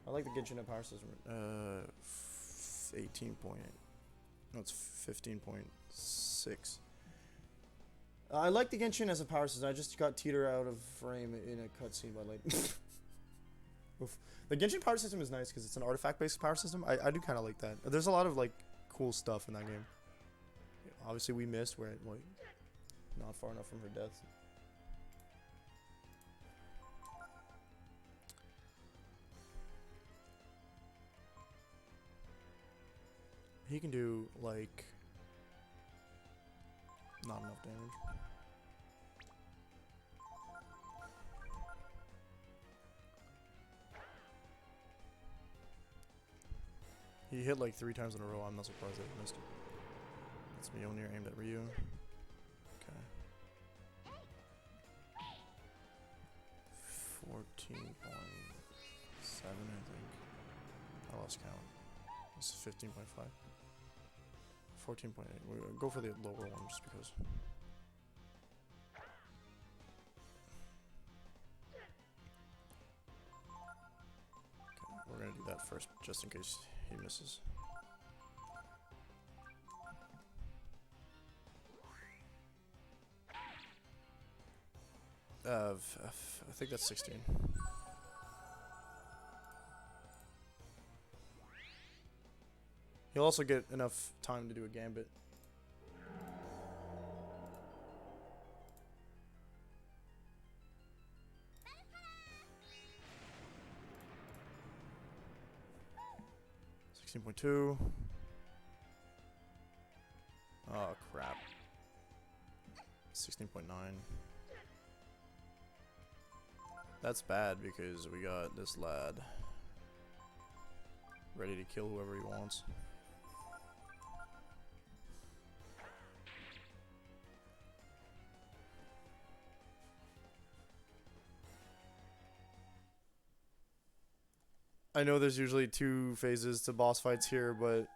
I like the Genshin power system. 18.8. No, it's 15.6. I like the Genshin as a power system. I just got teeter out of frame in a cutscene by lightning. Oof. The Genshin power system is nice because it's an artifact-based power system. I do kind of like that. There's a lot of like cool stuff in that game. Obviously, we missed. We're like not far enough from her death. He can do like not enough damage. He hit like 3 times in a row. I'm not surprised that he missed it. That's Mjolnir aimed at Ryu. Okay. 14.7, I think. I lost count. This is 15.5. 14.8. We'll go for the lower one just because. Okay, we're gonna do that first just in case he misses. I think that's 16. He'll also get enough time to do a gambit. $16.2. Oh crap. 16.9. That's bad because we got this lad ready to kill whoever he wants. I know there's usually 2 phases to boss fights here, but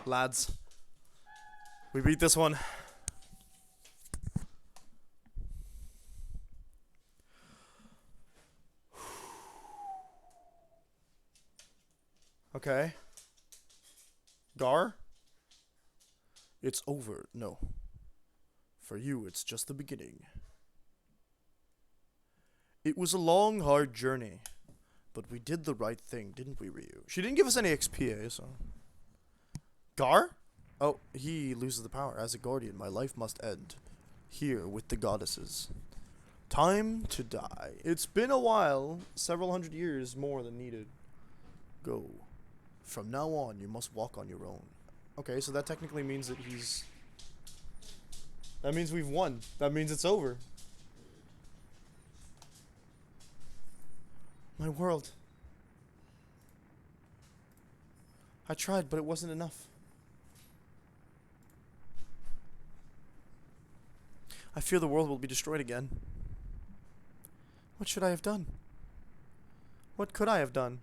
lads, we beat this one. Okay. Gar? It's over. No. For you, it's just the beginning. It was a long, hard journey, but we did the right thing, didn't we, Ryu? She didn't give us any XP, so... Gar? Oh, he loses the power. As a guardian, my life must end. Here, with the goddesses. Time to die. It's been a while. Several hundred years more than needed. Go. From now on, you must walk on your own. Okay, so that technically means that he's... That means we've won. That means it's over. My world. I tried, but it wasn't enough. I fear the world will be destroyed again. What should I have done? What could I have done?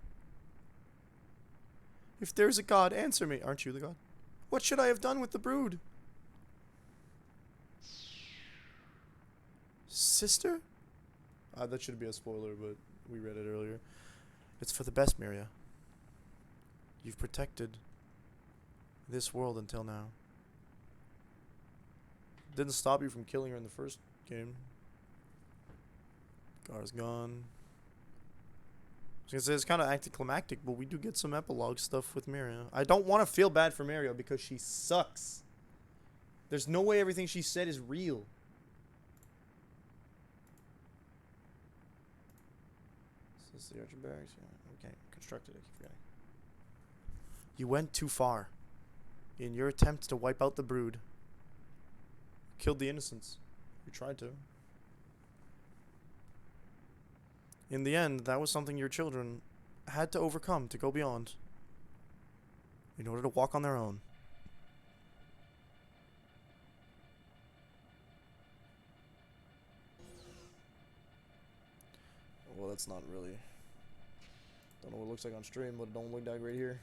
If there's a god, answer me. Aren't you the god? What should I have done with the brood? Sister? That should be a spoiler, but we read it earlier. It's for the best, Miria. You've protected this world until now. Didn't stop you from killing her in the first game. Gar's gone. I was gonna say it's kind of anticlimactic, but we do get some epilogue stuff with Miria. I don't want to feel bad for Miria because she sucks. There's no way everything she said is real. Is this the Archer Barracks? Yeah, okay. Constructed, I keep forgetting. You went too far. In your attempt to wipe out the brood. Killed the innocents. You tried to. In the end, that was something your children had to overcome to go beyond. In order to walk on their own. Well, that's not really... Don't know what it looks like on stream, but it don't look that great here.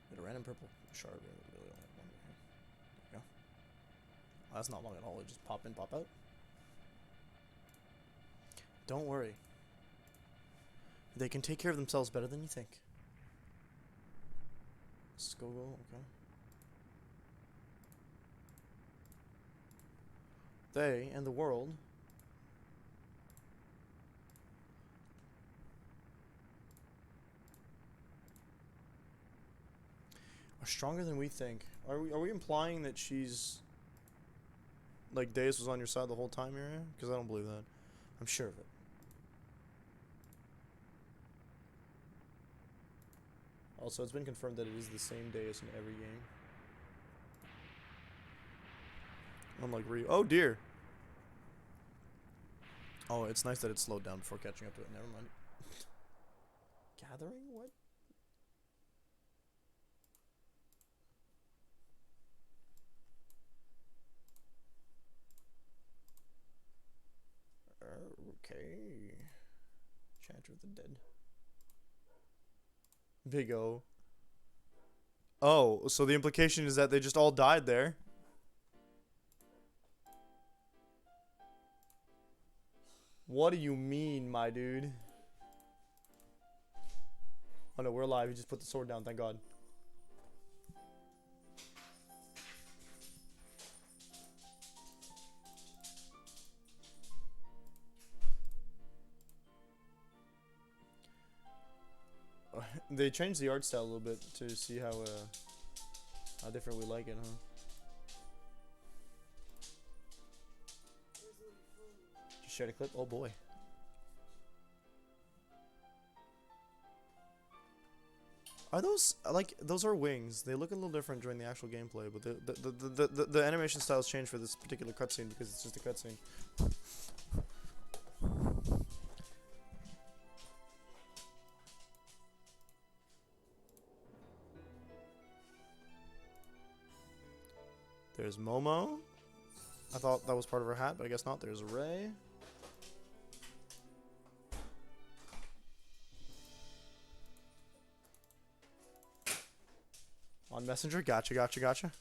Get a random purple shard. Really That's not long at all. It just pop in, pop out. Don't worry. They can take care of themselves better than you think. Skogel, okay. They and the world are stronger than we think. Are we implying that she's like Deus was on your side the whole time, Miriam? Because I don't believe that. I'm sure of it. Also, it's been confirmed that it is the same Deus in every game. Unlike Ryu. Oh dear. Oh, it's nice that it slowed down before catching up to it. Never mind. Gathering? What? Okay. Chanter of the Dead. Big O. Oh, so the implication is that they just all died there. What do you mean, my dude? Oh no, we're alive. You just put the sword down, thank God. They changed the art style a little bit to see how different we like it, huh? Just shared a clip? Oh boy. Are those, like, those are wings. They look a little different during the actual gameplay, but the animation styles change for this particular cutscene because it's just a cutscene. There's Momo. I thought that was part of her hat, but I guess not. There's Ray. On Messenger? Gotcha, gotcha, gotcha.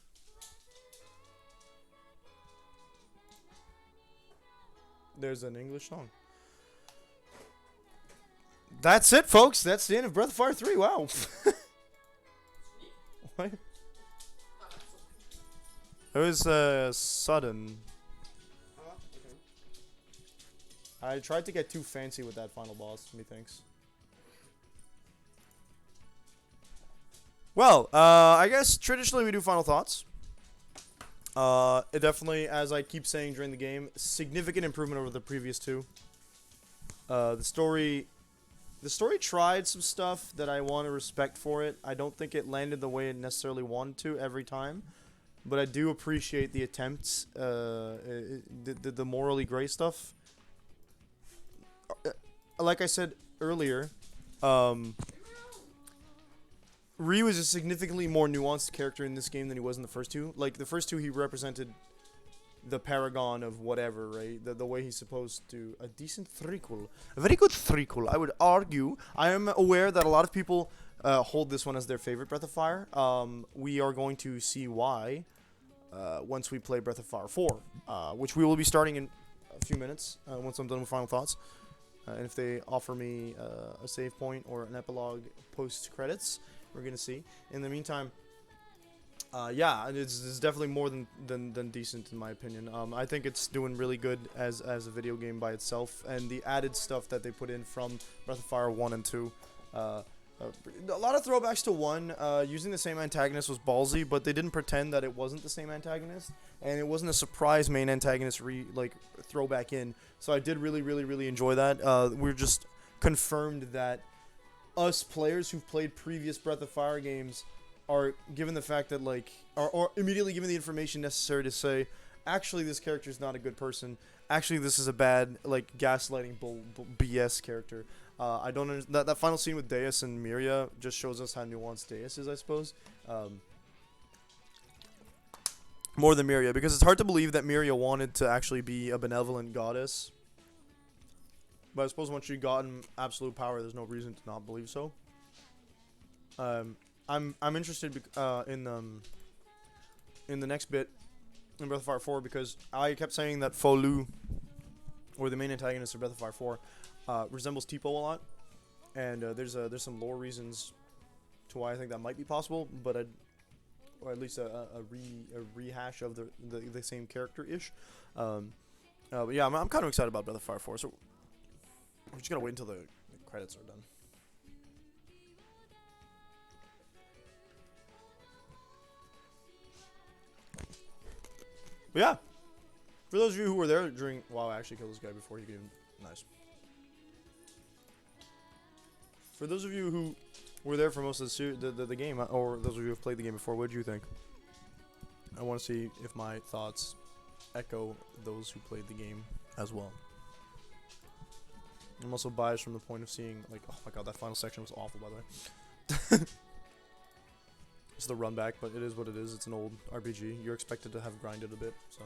There's an English song. That's it, folks. That's the end of Breath of Fire 3. Wow. What? It was sudden. Okay. I tried to get too fancy with that final boss, methinks. Well, I guess traditionally we do final thoughts. It definitely, as I keep saying during the game, significant improvement over the previous two. The story tried some stuff that I want to respect for it. I don't think it landed the way it necessarily wanted to every time. But I do appreciate the attempts, the morally gray stuff. Like I said earlier, Ryu is a significantly more nuanced character in this game than he was in the first two. Like, the first two, he represented the paragon of whatever, right? The way he's supposed to... A decent threequel. A very good threequel, I would argue. I am aware that a lot of people hold this one as their favorite Breath of Fire. We are going to see why once we play Breath of Fire 4, which we will be starting in a few minutes once I'm done with final thoughts. And if they offer me a save point or an epilogue post-credits, we're going to see. In the meantime, yeah, it's definitely more than decent in my opinion. I think it's doing really good as a video game by itself, and the added stuff that they put in from Breath of Fire 1 and 2. A lot of throwbacks to 1. Using the same antagonist was ballsy, but they didn't pretend that it wasn't the same antagonist, and it wasn't a surprise main antagonist throwback in. So I did really enjoy that. We're just confirmed that us players who've played previous Breath of Fire games are given the fact that are immediately given the information necessary to say, actually this character is not a good person. Actually, this is a bad gaslighting BS character. I don't understand that final scene with Deus and Miria just shows us how nuanced Deus is, I suppose. More than Miria, because it's hard to believe that Miria wanted to actually be a benevolent goddess. But I suppose once she gotten absolute power, there's no reason to not believe so. I'm interested in the next bit in Breath of Fire 4 because I kept saying that Folu, or the main antagonist of Breath of Fire 4, resembles Tipo a lot, and there's some lore reasons to why I think that might be possible, but or at least a rehash of the same character-ish. But yeah, I'm kind of excited about Breath of Fire 4, so we're just gonna wait until the credits are done. But yeah, for those of you who were there during, wow, I actually killed this guy before he could even, nice. For those of you who were there for most of the game, or those of you who have played the game before, what did you think? I want to see if my thoughts echo those who played the game as well. I'm also biased from the point of seeing, like, oh my god, that final section was awful, by the way. It's the run back, but it is what it is. It's an old RPG. You're expected to have grinded a bit, so.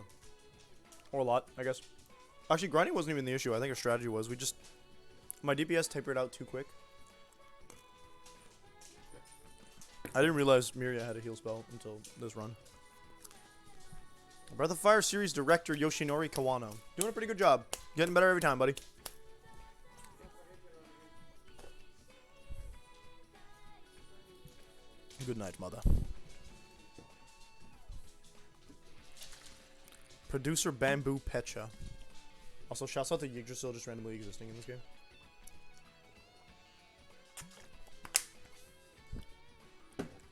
Or a lot, I guess. Actually, grinding wasn't even the issue. I think our strategy was, my DPS tapered out too quick. I didn't realize Miria had a heal spell until this run. Breath of Fire series director Yoshinori Kawano. Doing a pretty good job. Getting better every time, buddy. Good night, mother. Producer Bamboo Pecha. Also, shouts out to Yggdrasil just randomly existing in this game.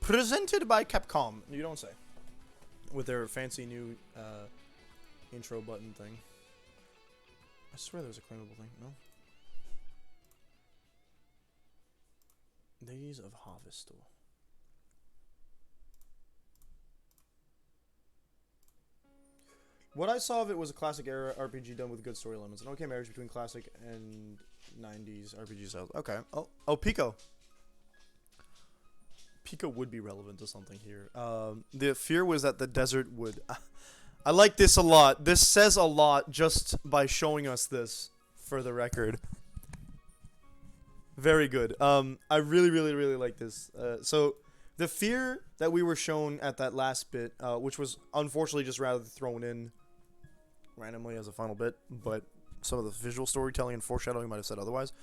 Presented by Capcom. You don't say. With their fancy new intro button thing. I swear there was a claimable thing. No? Days of Harvestal. What I saw of it was a classic era RPG done with good story elements. An okay marriage between classic and 90s RPG styles. Okay. Oh, Pico. Pico would be relevant to something here. The fear was that the desert would... I like this a lot. This says a lot just by showing us this, for the record. Very good. I really like this. So, the fear that we were shown at that last bit, which was unfortunately just rather thrown in randomly as a final bit, but some of the visual storytelling and foreshadowing might have said otherwise,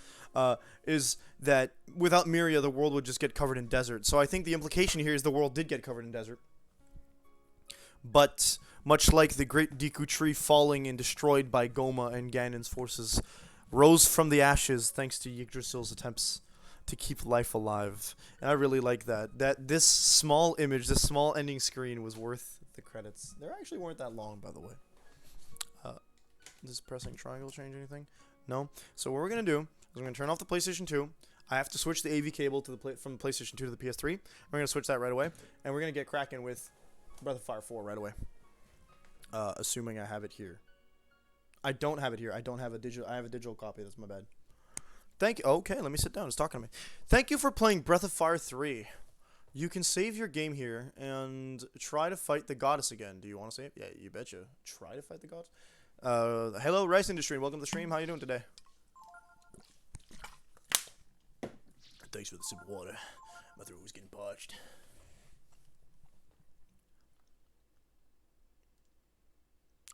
is that without Miria, the world would just get covered in desert. So I think the implication here is the world did get covered in desert. But, much like the great Deku tree falling and destroyed by Goma and Ganon's forces, rose from the ashes thanks to Yggdrasil's attempts to keep life alive. And I really like that. That this small image, this small ending screen was worth the credits. They actually weren't that long, by the way. Does pressing triangle change anything? No. So what we're going to do is we're going to turn off the PlayStation 2. I have to switch the AV cable to from the PlayStation 2 to the PS3. We're going to switch that right away. And we're going to get cracking with Breath of Fire 4 right away. Assuming I have it here. I don't have it here. I don't have a digital. I have a digital copy. That's my bad. Thank you. Okay, let me sit down. It's talking to me. Thank you for playing Breath of Fire 3. You can save your game here and try to fight the goddess again. Do you want to save? Yeah, you betcha. Try to fight the goddess. Hello, Rice Industry. Welcome to the stream. How you doing today? Thanks for the sip of water. My throat was getting parched.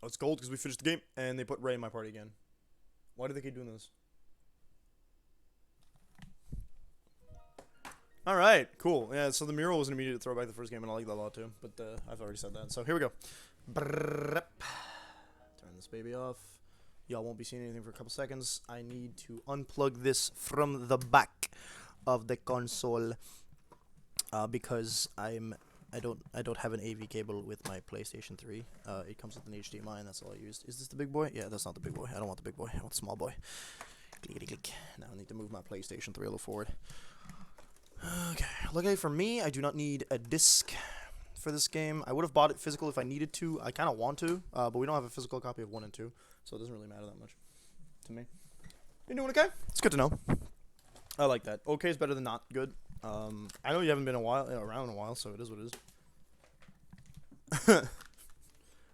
Oh, it's gold because we finished the game and they put Ray in my party again. Why do they keep doing this? Alright, cool. Yeah, so the mural was an immediate throwback to the first game, and I like that a lot too. But I've already said that. So here we go. Turn this baby off. Y'all won't be seeing anything for a couple seconds. I need to unplug this from the back of the console because I don't have an AV cable with my PlayStation 3. It comes with an HDMI, and that's all I used. Is this the big boy? Yeah, that's not the big boy. I don't want the big boy. I want the small boy. Clickety click. Now I need to move my PlayStation 3 a little forward. Okay, luckily for me, I do not need a disc for this game. I would have bought it physical if I needed to. I kind of want to, but we don't have a physical copy of 1 and 2, so it doesn't really matter that much to me. You doing okay? It's good to know. I like that. Okay is better than not good. I know you haven't been around in a while, so it is what it is.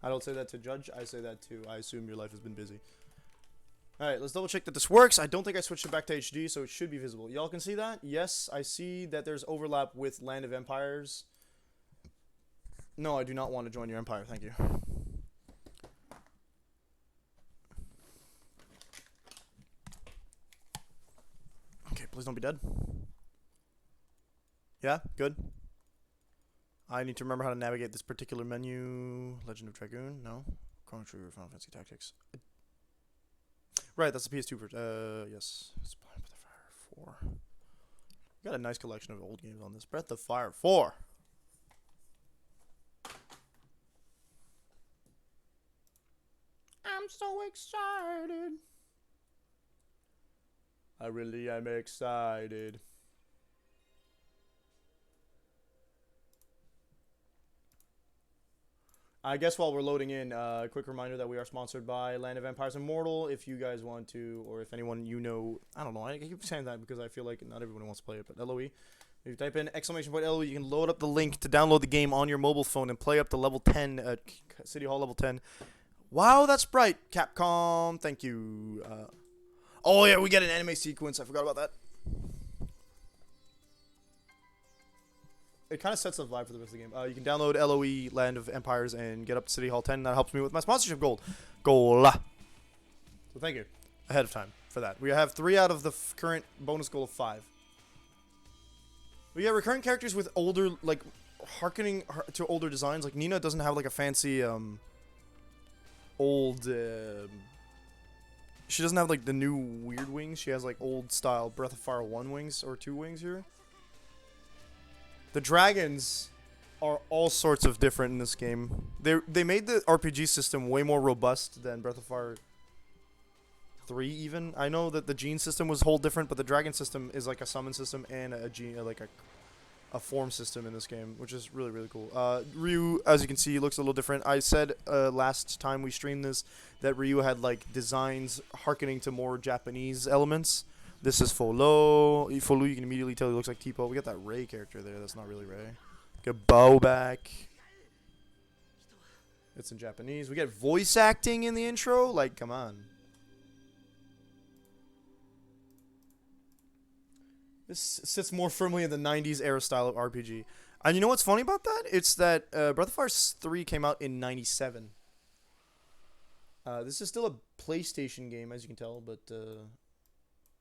I don't say that to judge. I say that to I assume your life has been busy. Alright, let's double check that this works. I don't think I switched it back to HD, so it should be visible. Y'all can see that? Yes, I see that there's overlap with Land of Empires. No, I do not want to join your empire, thank you. Please don't be dead. Yeah, good. I need to remember how to navigate this particular menu. Legend of Dragoon, no. Chrono Trigger, Final Fantasy Tactics. Right, that's the PS2 version. Yes. Breath of Fire 4. We got a nice collection of old games on this. Breath of Fire 4. I'm so excited. I really am excited. I guess while we're loading in, a quick reminder that we are sponsored by Land of Empires Immortal. If you guys want to, or if anyone you know, I don't know, I keep saying that because I feel like not everyone wants to play it, but LOE. If you type in !LOE, you can load up the link to download the game on your mobile phone and play up to level 10 at City Hall level 10. Wow, that's bright, Capcom. Thank you. Oh yeah, we get an anime sequence. I forgot about that. It kind of sets the vibe for the rest of the game. You can download LOE Land of Empires and get up to City Hall 10. That helps me with my sponsorship goal. So thank you ahead of time for that. We have 3 out of the current bonus goal of 5. We get recurrent characters with older, like, harkening to older designs. Like, Nina doesn't have, like, a fancy, old, she doesn't have, like, the new weird wings. She has, like, old style Breath of Fire 1 wings or 2 wings here. The dragons are all sorts of different in this game. They made the RPG system way more robust than Breath of Fire 3 even. I know that the gene system was whole different, but the dragon system is like a summon system and a gene, like a form system in this game, which is really, really cool. Ryu, as you can see, looks a little different. I said last time we streamed this that Ryu had like designs harkening to more Japanese elements. This is Folo. Folo, you can immediately tell he looks like Tipo. We got that Ray character there. That's not really Ray. Get Bow back. It's in Japanese. We get voice acting in the intro. Like, come on. This sits more firmly in the 90s era style of RPG. And you know what's funny about that? It's that Breath of Fire 3 came out in 97. This is still a PlayStation game, as you can tell, but...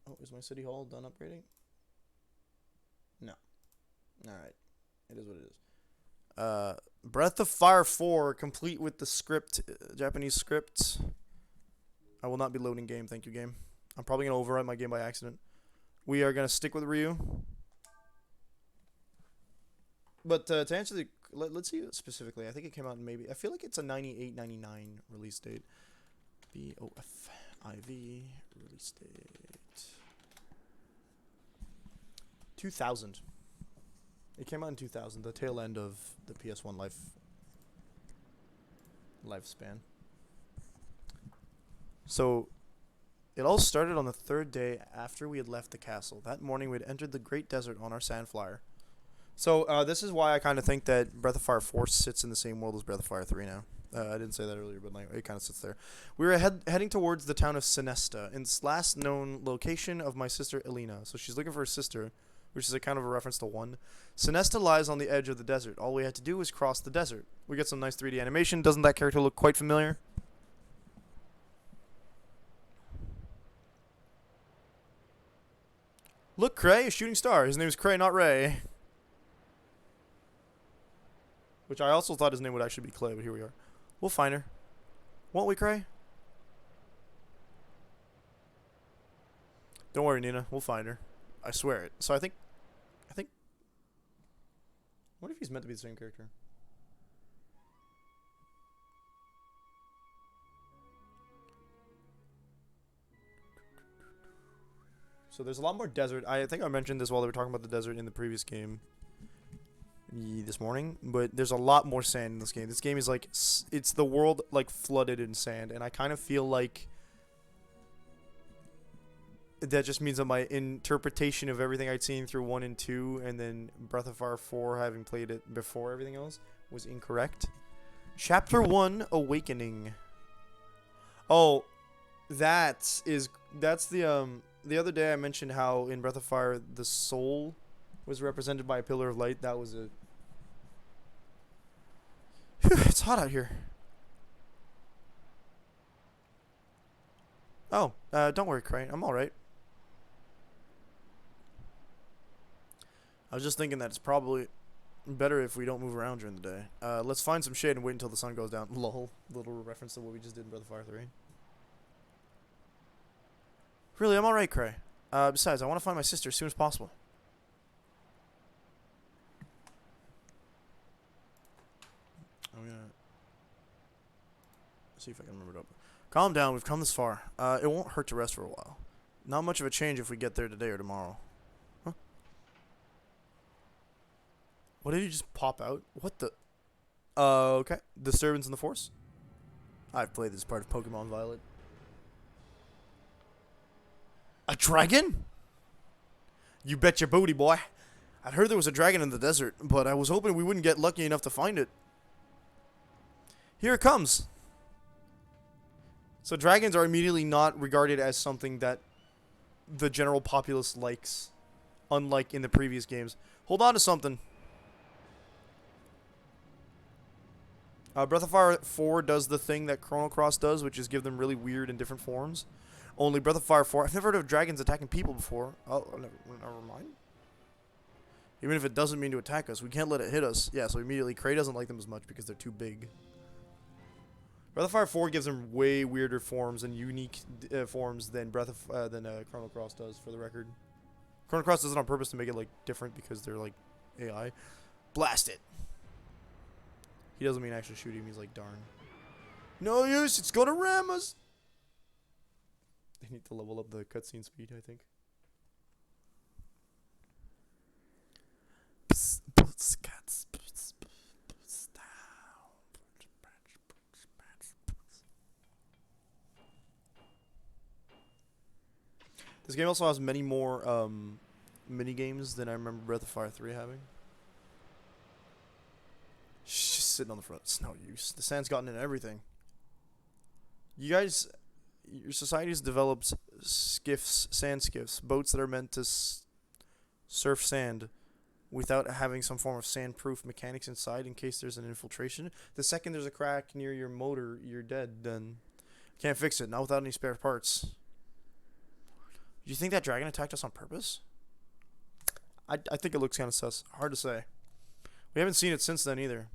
Oh, is my City Hall done upgrading? No. Alright. It is what it is. Breath of Fire 4, complete with the script, Japanese script. I will not be loading game, thank you, game. I'm probably going to overwrite my game by accident. We are going to stick with Ryu. But to answer the... Let's see specifically. I think it came out in maybe... I feel like it's a 98, 99 release date. BOFIV release date. 2000. It came out in 2000, the tail end of the PS1 lifespan. So, it all started on the 3rd day after we had left the castle. That morning, we had entered the Great Desert on our sand flyer. So, this is why I kind of think that Breath of Fire 4 sits in the same world as Breath of Fire 3 now. I didn't say that earlier, but like, it kind of sits there. We were heading towards the town of Sinesta, in this last known location of my sister Elena. So she's looking for her sister, which is a kind of a reference to 1. Sinesta lies on the edge of the desert. All we had to do was cross the desert. We get some nice 3D animation. Doesn't that character look quite familiar? Look, Cray, a shooting star. His name is Cray, not Ray. Which I also thought his name would actually be Clay, but here we are. We'll find her. Won't we, Cray? Don't worry, Nina. We'll find her. I swear it. So I think... What if he's meant to be the same character? So there's a lot more desert. I think I mentioned this while they were talking about the desert in the previous game. This morning, but there's a lot more sand in this game. This game is like, it's the world like flooded in sand, and I kind of feel like that just means that my interpretation of everything I'd seen through 1 and 2, and then Breath of Fire 4, having played it before everything else, was incorrect. Chapter 1, Awakening. Oh, that's the other day I mentioned how in Breath of Fire the soul was represented by a pillar of light. That was it. It's hot out here. Oh, don't worry, Crane. I'm alright. I was just thinking that it's probably better if we don't move around during the day. Let's find some shade and wait until the sun goes down. Lol. Little reference to what we just did in Breath of Fire 3. Really, I'm alright, Cray. Besides, I want to find my sister as soon as possible. I'm gonna see if I can remember it up. Calm down, we've come this far. It won't hurt to rest for a while. Not much of a change if we get there today or tomorrow. Huh? What did he just pop out? What the? Okay. Disturbance in the Force? I've played this part of Pokemon Violet. A dragon? You bet your booty, boy. I'd heard there was a dragon in the desert, but I was hoping we wouldn't get lucky enough to find it. Here it comes. So dragons are immediately not regarded as something that the general populace likes, unlike in the previous games. Hold on to something. Breath of Fire 4 does the thing that Chrono Cross does, which is give them really weird and different forms. Only Breath of Fire 4, I've never heard of dragons attacking people before. Oh, never mind. Even if it doesn't mean to attack us, we can't let it hit us. Yeah, so immediately, Cray doesn't like them as much because they're too big. Breath of Fire 4 gives them way weirder forms and unique forms than Chrono Cross does, for the record. Chrono Cross does it on purpose to make it, like, different because they're, like, AI. Blast it! He doesn't mean actually shoot him, he's like, darn. No use, it's gonna ram us! They need to level up the cutscene speed, I think. This game also has many more mini games than I remember Breath of Fire 3 having. She's just sitting on the front. It's no use. The sand's gotten into everything. You guys, your society's developed skiffs, sand skiffs, boats that are meant to surf sand without having some form of sand-proof mechanics inside in case there's an infiltration. The second there's a crack near your motor, you're dead. Then can't fix it. Not without any spare parts. Do you think that dragon attacked us on purpose? I think it looks kind of sus. Hard to say. We haven't seen it since then either.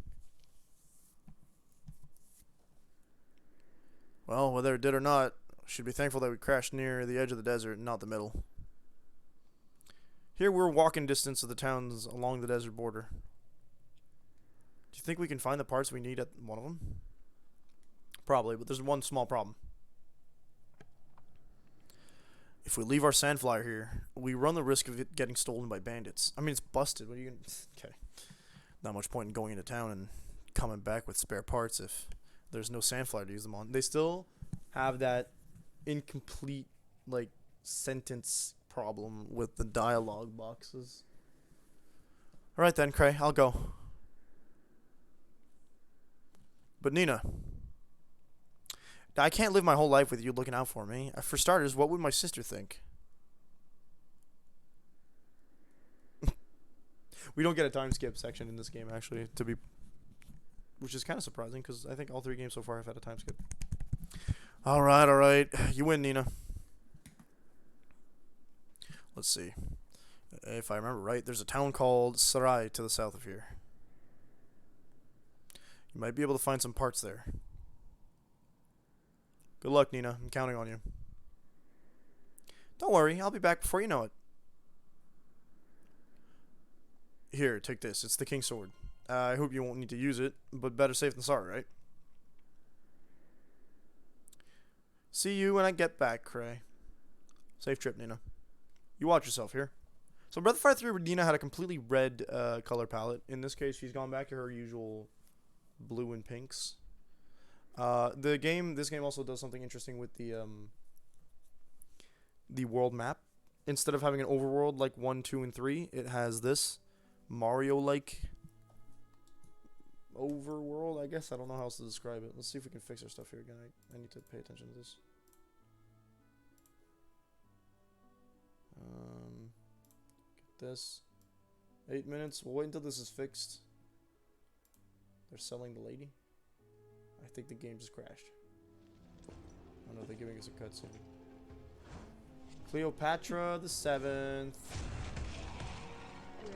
Well, whether it did or not, should be thankful that we crashed near the edge of the desert and not the middle. Here we're walking distance of the towns along the desert border. Do you think we can find the parts we need at one of them? Probably, but there's one small problem. If we leave our sandflyer here, we run the risk of it getting stolen by bandits. I mean, it's busted. What are you gonna... Okay. Not much point in going into town and coming back with spare parts if there's no sandflyer to use them on. They still have that incomplete, like, sentence problem with the dialogue boxes. Alright then, Cray, I'll go. But Nina, I can't live my whole life with you looking out for me. For starters, what would my sister think? We don't get a time skip section in this game, actually, which is kind of surprising, because I think all 3 games so far have had a time skip. Alright. You win, Nina. Let's see. If I remember right, there's a town called Sarai to the south of here. You might be able to find some parts there. Good luck, Nina. I'm counting on you. Don't worry, I'll be back before you know it. Here, take this. It's the King's Sword. I hope you won't need to use it, but better safe than sorry, right? See you when I get back, Cray. Safe trip, Nina. You watch yourself here. So Breath of Fire 3, Nina had a completely red color palette. In this case, she's gone back to her usual blue and pinks. This game also does something interesting with the world map. Instead of having an overworld like 1, 2, and 3, it has this Mario-like overworld, I guess. I don't know how else to describe it. Let's see if we can fix our stuff here again. I need to pay attention to this. Get this. 8 minutes. We'll wait until this is fixed. They're selling the lady. I think the game just crashed. Oh no, they're giving us a cutscene. Cleopatra the 7th. Yeah.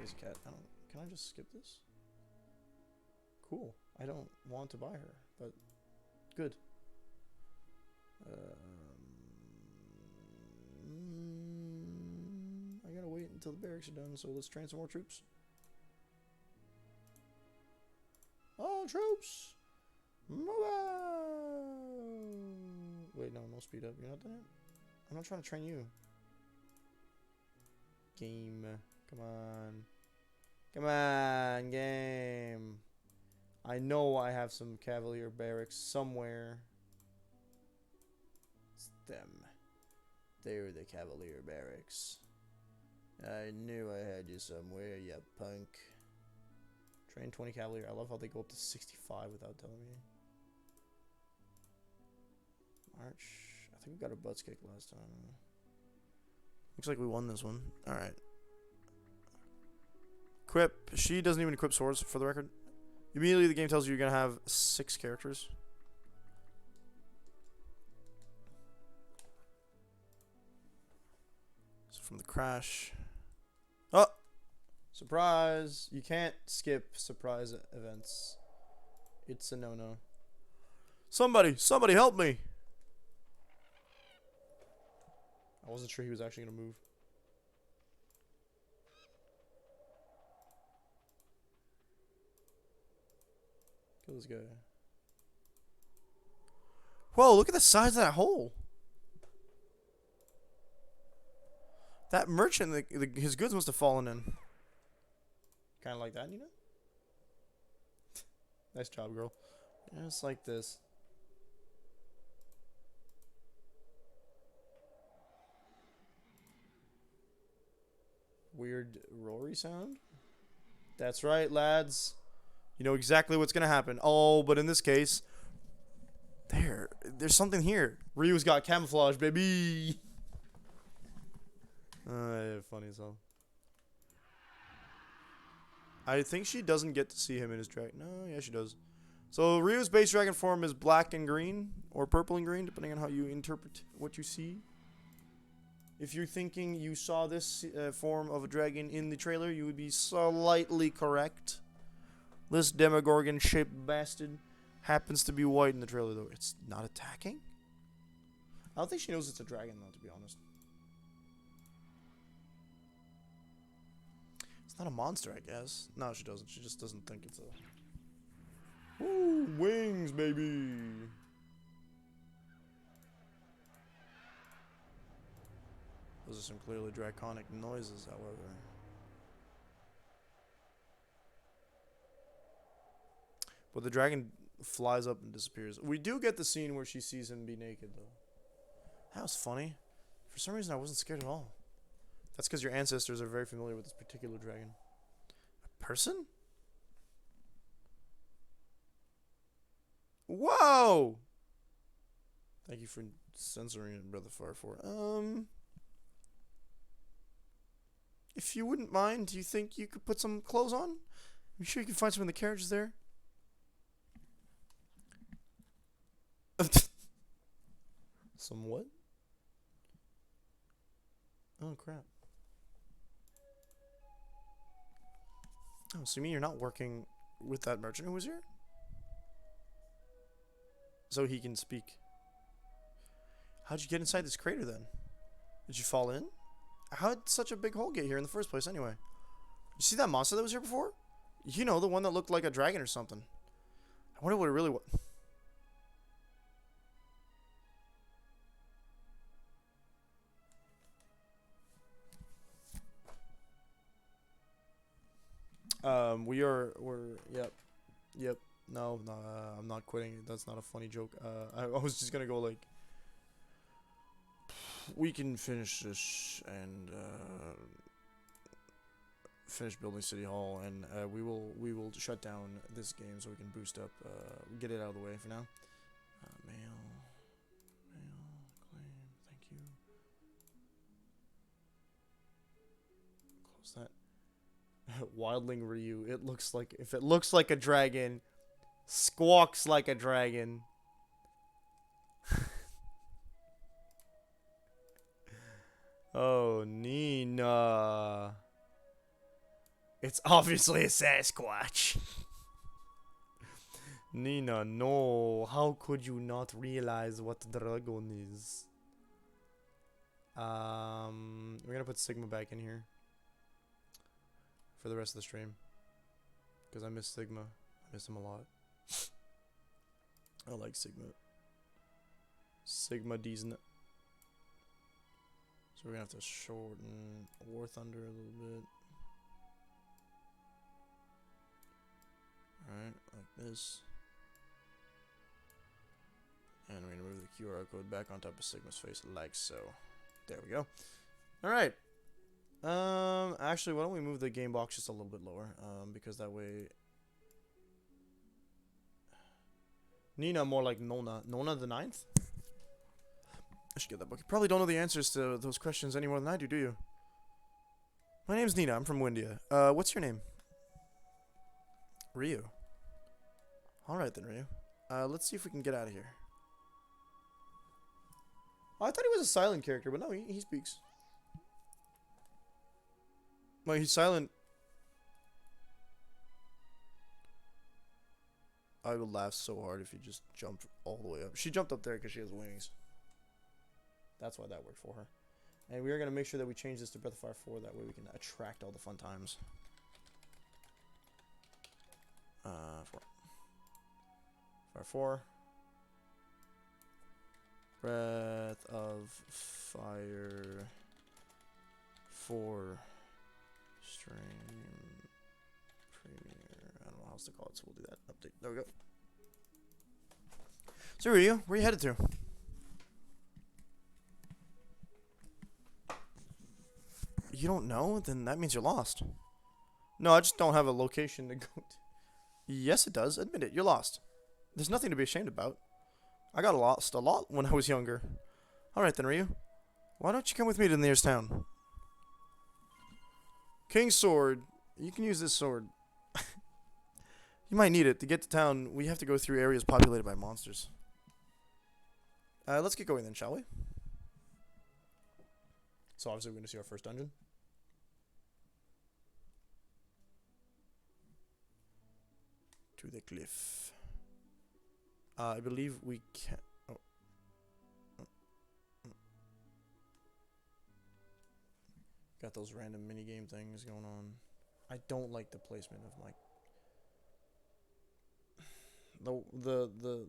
Lazy cat. I don't. Can I just skip this? Cool. I don't want to buy her, but good. I gotta wait until the barracks are done, so let's train some more troops. Oh, troops! Mobile! Wait, no speed up. You're not done yet? I'm not trying to train you. Game. Come on. Come on, game. I know I have some Cavalier barracks somewhere. It's them. They're the Cavalier barracks. I knew I had you somewhere, you punk. Train 20 Cavalier. I love how they go up to 65 without telling me. March. I think we got our butts kicked last time. Looks like we won this one. Alright. Equip. She doesn't even equip swords, for the record. Immediately the game tells you you're going to have 6 characters. So from the crash. Oh! Surprise! You can't skip surprise events. It's a no-no. Somebody help me! I wasn't sure he was actually going to move. Kill this guy. Whoa, look at the size of that hole. That merchant, his goods must have fallen in. Kind of like that, you know? Nice job, girl. Just like this. Weird Rory sound? That's right, lads. You know exactly what's gonna happen. Oh, but in this case, there's something here. Ryu's got camouflage, baby. Funny as hell. I think she doesn't get to see him in his dragon. No, yeah, she does. So Ryu's base dragon form is black and green, or purple and green, depending on how you interpret what you see. If you're thinking you saw this form of a dragon in the trailer, you would be slightly correct. This Demogorgon-shaped bastard happens to be white in the trailer, though. It's not attacking? I don't think she knows it's a dragon, though, to be honest. It's not a monster, I guess. No, she doesn't. She just doesn't think it's a... Ooh, wings, baby! Those are some clearly draconic noises, however. But the dragon flies up and disappears. We do get the scene where she sees him be naked, though. That was funny. For some reason, I wasn't scared at all. That's because your ancestors are very familiar with this particular dragon. A person? Whoa! Thank you for censoring it, Brother Farfor. If you wouldn't mind, do you think you could put some clothes on? You sure you can find some in the carriages there? Some what? Oh, crap. Oh, so you mean you're not working with that merchant who was here? So he can speak. How'd you get inside this crater, then? Did you fall in? How did such a big hole get here in the first place, anyway? You see that monster that was here before? You know, the one that looked like a dragon or something. I wonder what it really was. Yep. No, I'm not quitting. That's not a funny joke. I was just gonna go like, we can finish this and finish building City Hall, and we will shut down this game so we can boost up, get it out of the way for now. Mail, claim, thank you. Close that. Wildling Ryu. It looks like, if it looks like a dragon, squawks like a dragon. Oh, Nina. It's obviously a Sasquatch. Nina, no. How could you not realize what dragon is? We're gonna put Sigma back in here for the rest of the stream because I miss Sigma. I miss him a lot. I like Sigma. Sigma decent. So we're gonna have to shorten War Thunder a little bit. Alright, like this. And we're gonna move the QR code back on top of Sigma's face like so. There we go. Alright. Actually, why don't we move the game box just a little bit lower? Because that way... Nina, more like Nona. Nona the 9th? I should get that book. You probably don't know the answers to those questions any more than I do you? My name's Nina. I'm from Windia. What's your name? Ryu. Alright then, Ryu. Let's see if we can get out of here. Oh, I thought he was a silent character, but no, he speaks. Well, he's silent. I would laugh so hard if he just jumped all the way up. She jumped up there because she has wings. That's why that worked for her. And we are going to make sure that we change this to Breath of Fire 4. That way we can attract all the fun times. 4. Fire 4. Breath of Fire 4. Stream premiere. I don't know how else to call it, so we'll do that. Update. There we go. So where are you? Where are you headed to? You don't know? Then that means you're lost. No, I just don't have a location to go to. Yes, it does. Admit it. You're lost. There's nothing to be ashamed about. I got lost a lot when I was younger. Alright then, Ryu. Why don't you come with me to the nearest town? King's Sword. You can use this sword. You might need it. To get to town, we have to go through areas populated by monsters. Let's get going then, shall we? So obviously we're going to see our first dungeon. To the cliff. I believe we can... Oh. Got those random minigame things going on. I don't like the placement of my...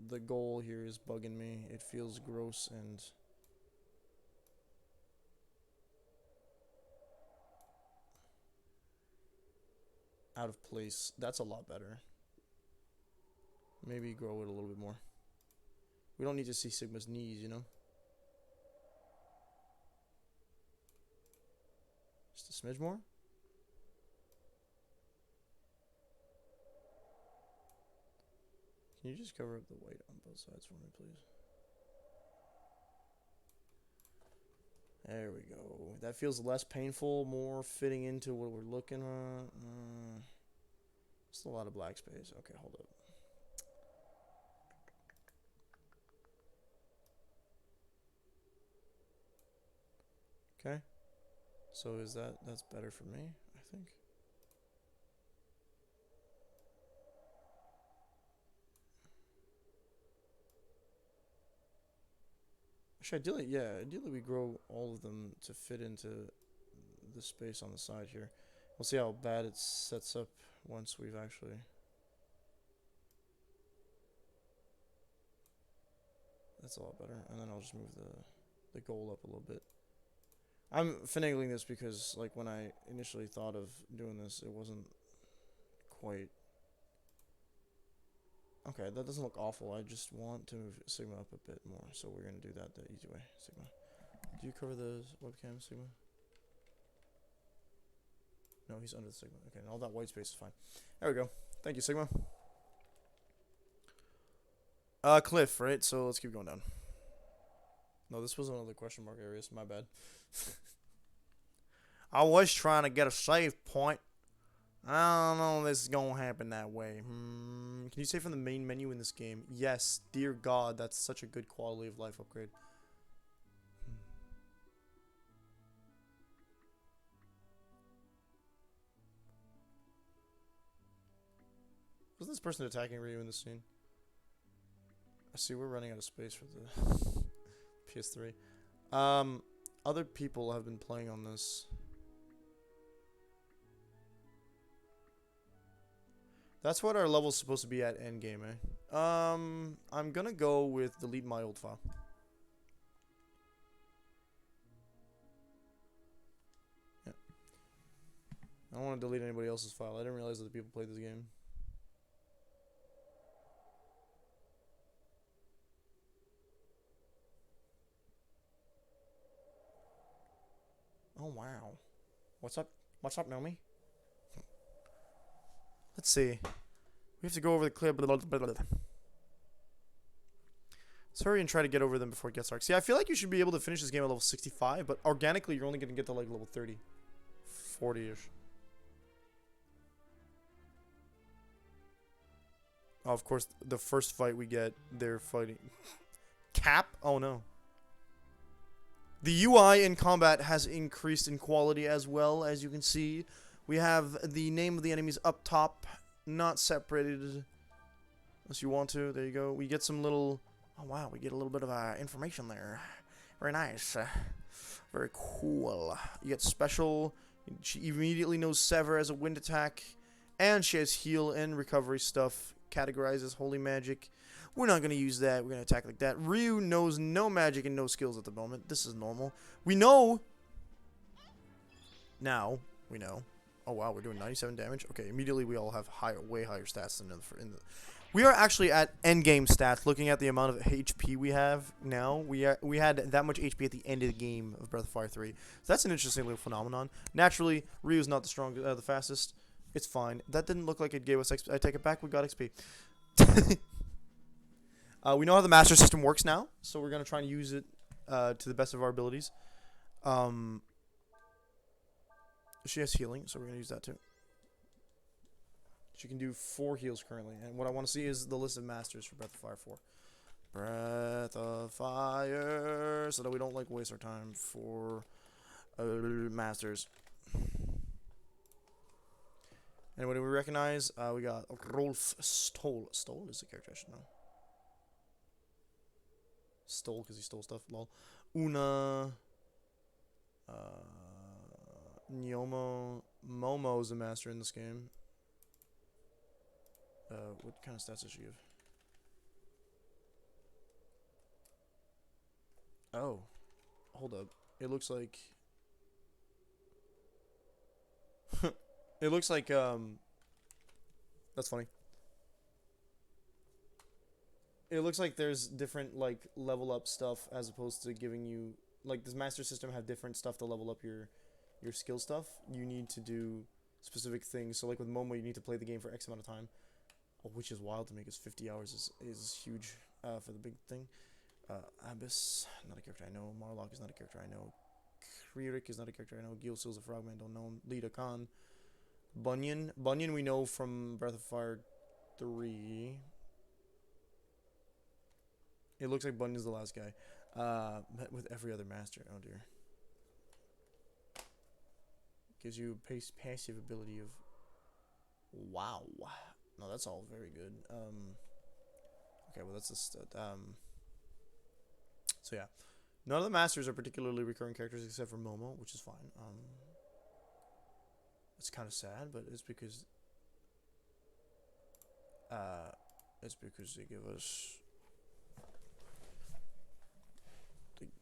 The goal here is bugging me. It feels gross and... out of place. That's a lot better. Maybe grow it a little bit more. We don't need to see Sigma's knees, you know? Just a smidge more? Can you just cover up the white on both sides for me, please? There we go. That feels less painful, more fitting into what we're looking at. Just a lot of black space. Okay, hold up. Okay. So is that's better for me, I think. Actually, ideally we grow all of them to fit into the space on the side here. We'll see how bad it sets up once we've actually... That's a lot better. And then I'll just move the goal up a little bit. I'm finagling this because, like, when I initially thought of doing this, it wasn't quite... Okay, that doesn't look awful. I just want to move Sigma up a bit more, so we're going to do that the easy way. Sigma. Do you cover the webcam, Sigma? No, he's under the Sigma. Okay, and all that white space is fine. There we go. Thank you, Sigma. Cliff, right? So let's keep going down. No, this was one of the question mark areas. My bad. I was trying to get a save point. I don't know if this is going to happen that way. Can you save from the main menu in this game? Yes. Dear God, that's such a good quality of life upgrade. Wasn't this person attacking Ryu in this scene? I see we're running out of space for the PS3. Other people have been playing on this. That's what our level's supposed to be at endgame, eh? I'm gonna go with delete my old file. Yeah. I don't want to delete anybody else's file. I didn't realize that the people played this game. Oh, wow. What's up? What's up, Nomi? Let's see. We have to go over the clear. Let's hurry and try to get over them before it gets dark. See, I feel like you should be able to finish this game at level 65, but organically you're only going to get to like level 30. 40-ish. Oh, of course, the first fight we get, they're fighting. Cap? Oh no. The UI in combat has increased in quality as well, as you can see. We have the name of the enemies up top, not separated unless you want to. There you go. We get some little... Oh, wow. We get a little bit of information there. Very nice. Very cool. You get special. She immediately knows Sever as a wind attack. And she has heal and recovery stuff. Categorizes holy magic. We're not going to use that. We're going to attack like that. Ryu knows no magic and no skills at the moment. This is normal. We know. Now, we know. Oh, wow. We're doing 97 damage. Okay, immediately we all have way higher stats than in the... We are actually at endgame stats. Looking at the amount of HP we have now, we had that much HP at the end of the game of Breath of Fire 3. So that's an interesting little phenomenon. Naturally, Ryu's not the strongest, the fastest. It's fine. That didn't look like it gave us XP. I take it back. We got XP. We know how the master system works now, so we're gonna try and use it to the best of our abilities. She has healing, so we're gonna use that too. She can do 4 heals currently, and what I want to see is the list of masters for Breath of Fire 4. Breath of Fire, so that we don't like waste our time for masters. And what do we recognize? We got Rolf Stoll. Stoll is the character I should know. Stole because he stole stuff. Lol. Una. Nyomo. Momo is the master in this game. What kind of stats does she give? Oh. Hold up. It looks like... it looks like, that's funny. It looks like there's different, like, level up stuff as opposed to giving you... Like, this master system have different stuff to level up your skill stuff. You need to do specific things. So, like, with Momo, you need to play the game for X amount of time. Which is wild to make us 50 hours is huge for the big thing. Abyss, not a character I know. Marlock is not a character I know. Kririk is not a character I know. Gilsil's a frogman, don't know him. Lita Khan. Bunyan. Bunyan we know from Breath of Fire 3. It looks like Bunyan's the last guy. Met with every other master. Oh dear. Gives you passive ability of... Wow. No, that's all very good. Okay, well that's just so yeah, none of the masters are particularly recurring characters except for Momo, which is fine. It's kind of sad, but it's because they give us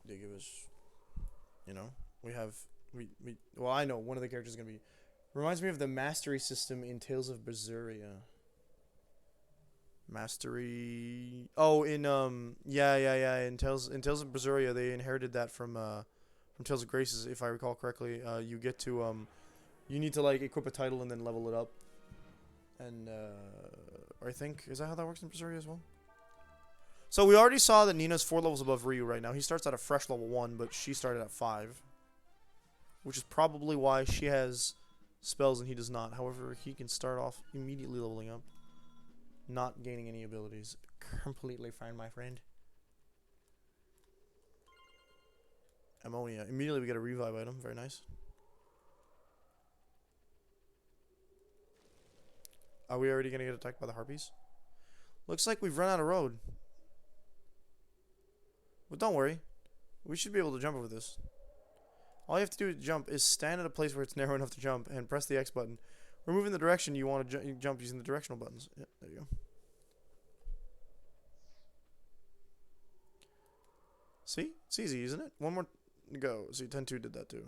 they give us, you know, we well, I know one of the characters is gonna be reminds me of the mastery system in Tales of Berseria. Mastery. Oh, in yeah. In Tales of Berseria, they inherited that from Tales of Graces, if I recall correctly. You get to you need to like equip a title and then level it up. And I think is that how that works in Berseria as well? So we already saw that Nina's 4 levels above Ryu right now. He starts at a fresh level 1, but she started at 5, which is probably why she has spells and he does not. However, he can start off immediately leveling up. Not gaining any abilities. Completely fine, my friend. Ammonia. Immediately we get a revive item. Very nice. Are we already gonna get attacked by the harpies? Looks like we've run out of road. But don't worry. We should be able to jump over this. All you have to do to jump is stand at a place where it's narrow enough to jump and press the X button. Or move in the direction you want to jump using the directional buttons. Yeah, there you go. See? It's easy, isn't it? One more to go. See, 10-2 did that too.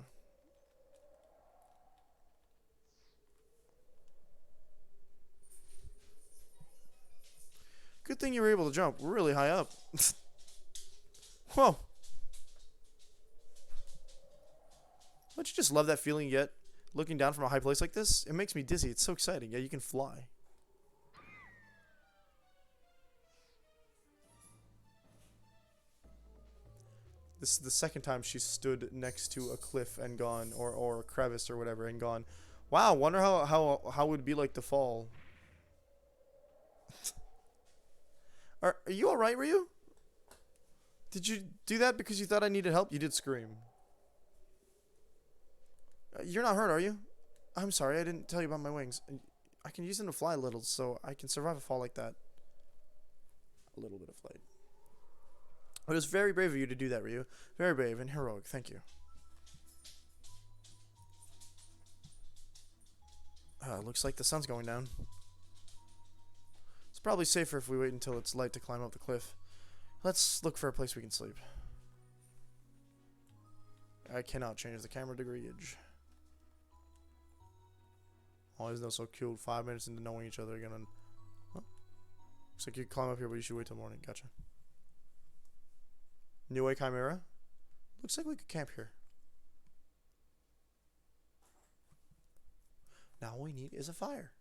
Good thing you were able to jump. We're really high up. Whoa. Don't you just love that feeling you get looking down from a high place like this? It makes me dizzy. It's so exciting. Yeah, you can fly. This is the second time she stood next to a cliff and gone, or a crevice or whatever, and gone, wow, wonder how it would be like to fall. Are you alright, Ryu? Did you do that because you thought I needed help? You did scream. You're not hurt, are you? I'm sorry, I didn't tell you about my wings. I can use them to fly a little, so I can survive a fall like that. A little bit of flight. It was very brave of you to do that, Ryu. Very brave and heroic. Thank you. Looks like the sun's going down. It's probably safer if we wait until it's light to climb up the cliff. Let's look for a place we can sleep. I cannot change the camera degreeage. Always know so cute. 5 minutes into knowing each other again. And, huh? Looks like you can climb up here, but you should wait till morning. Gotcha. New Way Chimera. Looks like we could camp here. Now all we need is a fire.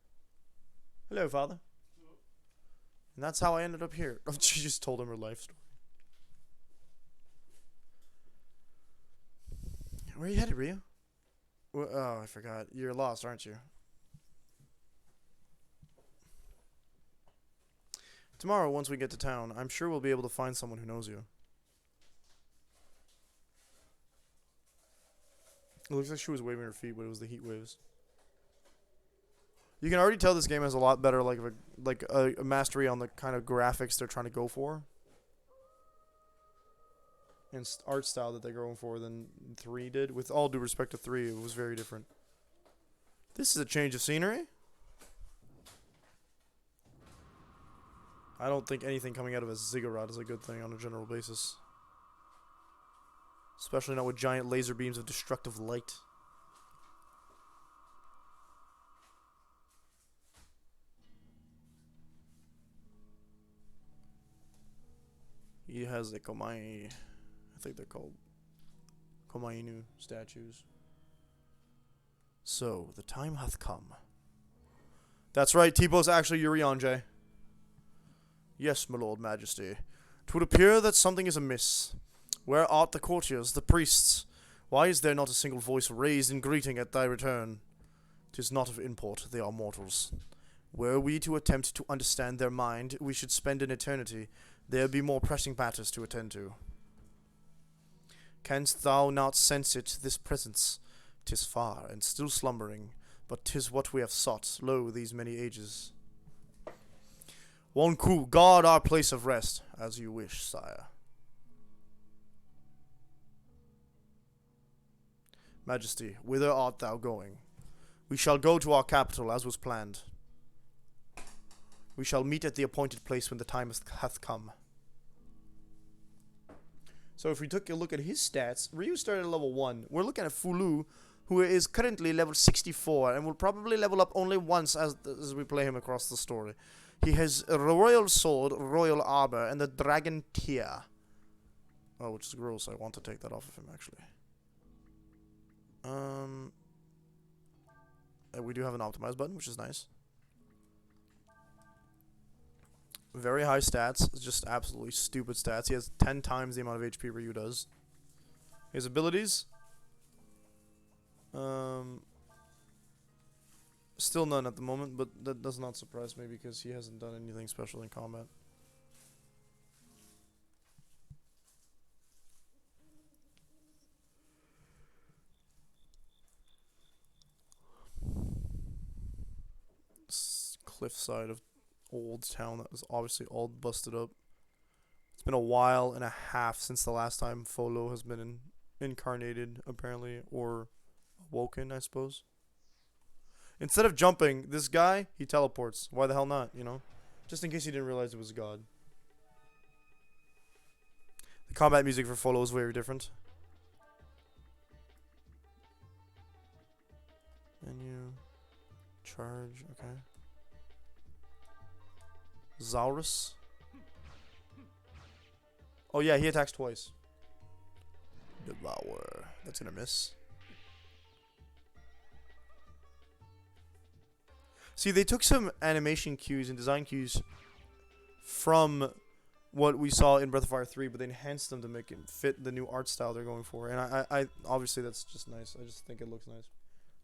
Hello, Father. Hello. And that's how I ended up here. She just told him her life story. Where are you headed, Ryu? Oh, I forgot. You're lost, aren't you? Tomorrow, once we get to town, I'm sure we'll be able to find someone who knows you. It looks like she was waving her feet, but it was the heat waves. You can already tell this game has a lot better, like a mastery on the kind of graphics they're trying to go for, and art style that they're going for than 3 did. With all due respect to 3, it was very different. This is a change of scenery. I don't think anything coming out of a ziggurat is a good thing on a general basis. Especially not with giant laser beams of destructive light. He has the Komai, I think they're called Komainu statues. So, the time hath come. That's right, T-Po's actually Urianger. Yes, my lord majesty. 'Twould appear that something is amiss. Where art the courtiers, the priests? Why is there not a single voice raised in greeting at thy return? 'Tis not of import, they are mortals. Were we to attempt to understand their mind, we should spend an eternity. There be more pressing matters to attend to. Canst thou not sense it, this presence? 'Tis far, and still slumbering, but 'tis what we have sought, lo, these many ages. Wonku, guard our place of rest, as you wish, sire. Majesty, whither art thou going? We shall go to our capital, as was planned. We shall meet at the appointed place when the time hath come. So if we took a look at his stats, Ryu started at level 1. We're looking at Fulu, who is currently level 64, and will probably level up only once as we play him across the story. He has a royal sword, royal armor, and the dragon tear. Oh, which is gross. I want to take that off of him, actually. We do have an optimize button, which is nice. Very high stats, just absolutely stupid stats. He has 10 times the amount of HP Ryu does. His abilities, still none at the moment, but that does not surprise me because he hasn't done anything special in combat. cliffside of old town that was obviously all busted up. It's been a while and a half since the last time Folo has been incarnated, apparently, or awoken, I suppose. Instead of jumping, this guy, he teleports. Why the hell not, you know? Just in case you didn't realize it was God. The combat music for Folo is very different. Menu. Charge, okay. Zaurus. Oh yeah, he attacks twice. Devour. That's gonna miss. See, they took some animation cues and design cues from what we saw in Breath of Fire 3, but they enhanced them to make it fit the new art style they're going for. And I obviously that's just nice. I just think it looks nice.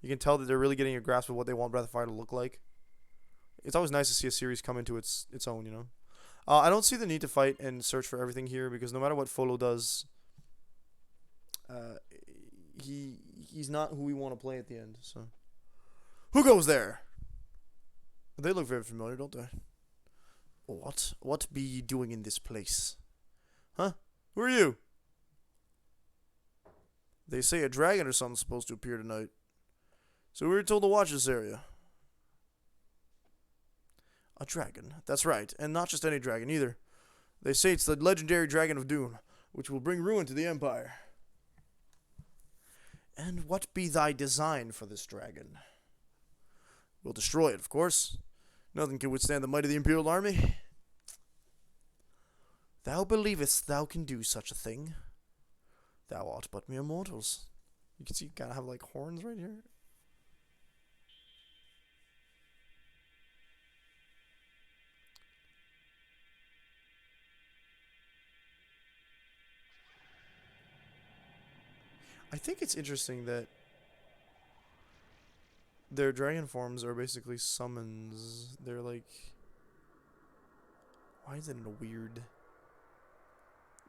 You can tell that they're really getting a grasp of what they want Breath of Fire to look like. It's always nice to see a series come into its own, you know. I don't see the need to fight and search for everything here because no matter what Folo does, he's not who we want to play at the end. So, who goes there? They look very familiar, don't they? What be ye doing in this place? Huh? Who are you? They say a dragon or something's supposed to appear tonight. So we were told to watch this area. A dragon. That's right. And not just any dragon either. They say it's the legendary Dragon of Doom, which will bring ruin to the Empire. And what be thy design for this dragon? We'll destroy it, of course. Nothing can withstand the might of the Imperial Army. Thou believest thou can do such a thing? Thou art but mere mortals. You can see you gotta have like horns right here. I think it's interesting that their dragon forms are basically summons. They're like... Why is it in a weird...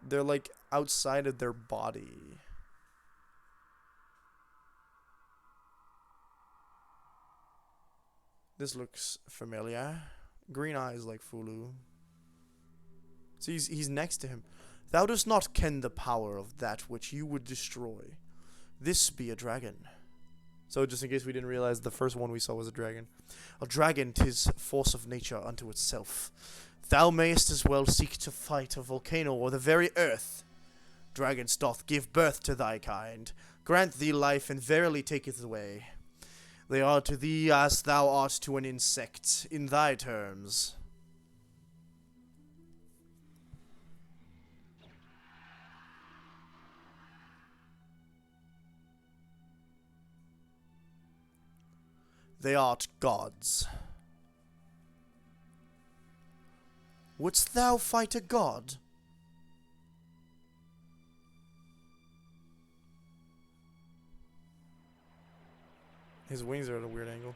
They're like outside of their body. This looks familiar. Green eyes like Fulu. See, he's next to him. Thou dost not ken the power of that which you would destroy. This be a dragon. So just in case we didn't realize, the first one we saw was a dragon. A dragon 'tis force of nature unto itself. Thou mayest as well seek to fight a volcano or the very earth. Dragons doth give birth to thy kind, grant thee life, and verily taketh away. They are to thee as thou art to an insect, in thy terms. They art gods. Wouldst thou fight a god? His wings are at a weird angle.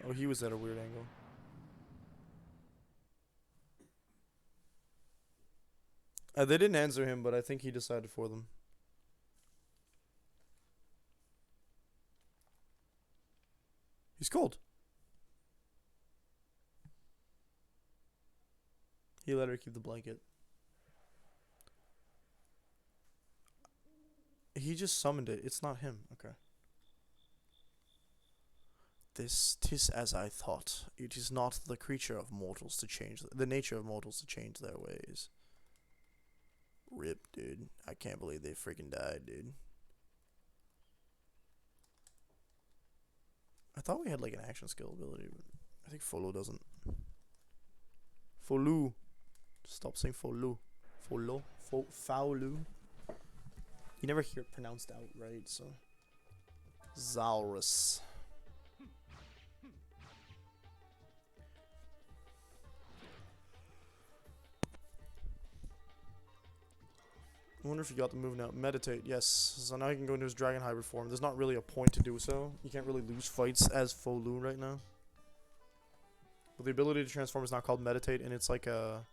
Oh, he was at a weird angle. They didn't answer him, but I think he decided for them. He's cold. He let her keep the blanket. He just summoned it. It's not him. Okay. Tis as I thought. It is not the creature of mortals to change the nature of mortals to change their ways. Rip, dude. I can't believe they freaking died, dude. I thought we had like an action skill ability, but I think Folo doesn't. Folu. Stop saying Folu. Folo. Faulu. You never hear it pronounced out right, so. Zaurus. I wonder if he got the move now. Meditate, yes. So now he can go into his dragon hybrid form. There's not really a point to do so. You can't really lose fights as Folu right now. But the ability to transform is not called meditate, and it's like a...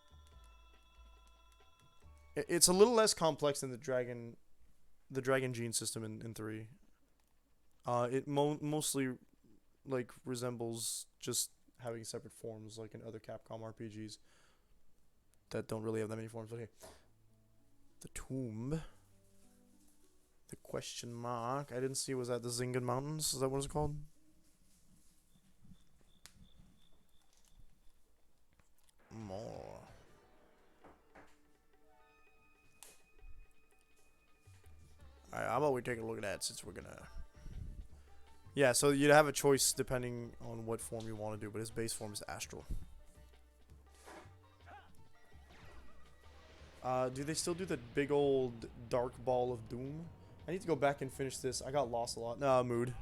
It's a little less complex than the dragon gene system in 3. It mostly like resembles just having separate forms like in other Capcom RPGs that don't really have that many forms. But hey, the tomb, the question mark. I didn't see. Was that the Zingan Mountains? Is that what it's called? More. Alright, how about we take a look at that since we're gonna. Yeah, so you'd have a choice depending on what form you want to do, but his base form is Astral. Do they still do the big old dark ball of doom? I need to go back and finish this. I got lost a lot. Nah, mood.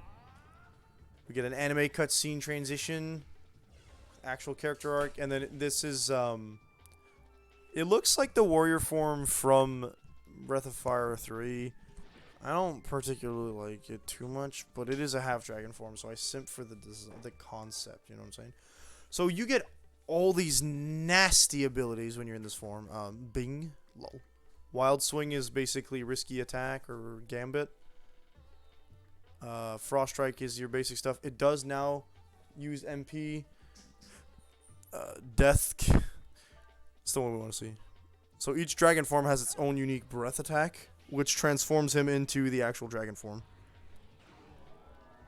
We get an anime cutscene transition, actual character arc, and then this is it looks like the warrior form from Breath of Fire 3. I don't particularly like it too much, but it is a half dragon form, so I simp for the concept. You know what I'm saying? So you get all these nasty abilities when you're in this form. Bing, lol. Wild Swing is basically risky attack or gambit. Frost Strike is your basic stuff. It does now use MP. Death. It's the one we want to see. So each dragon form has its own unique breath attack, which transforms him into the actual dragon form.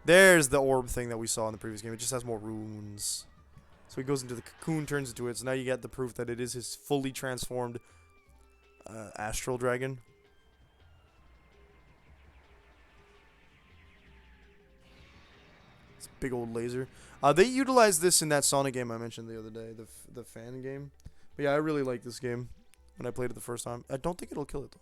There's the orb thing that we saw in the previous game. It just has more runes. So he goes into the cocoon, turns into it. So now you get the proof that it is his fully transformed astral dragon. It's a big old laser. They utilized this in that Sonic game I mentioned the other day, the fan game. But yeah, I really like this game when I played it the first time. I don't think it'll kill it though.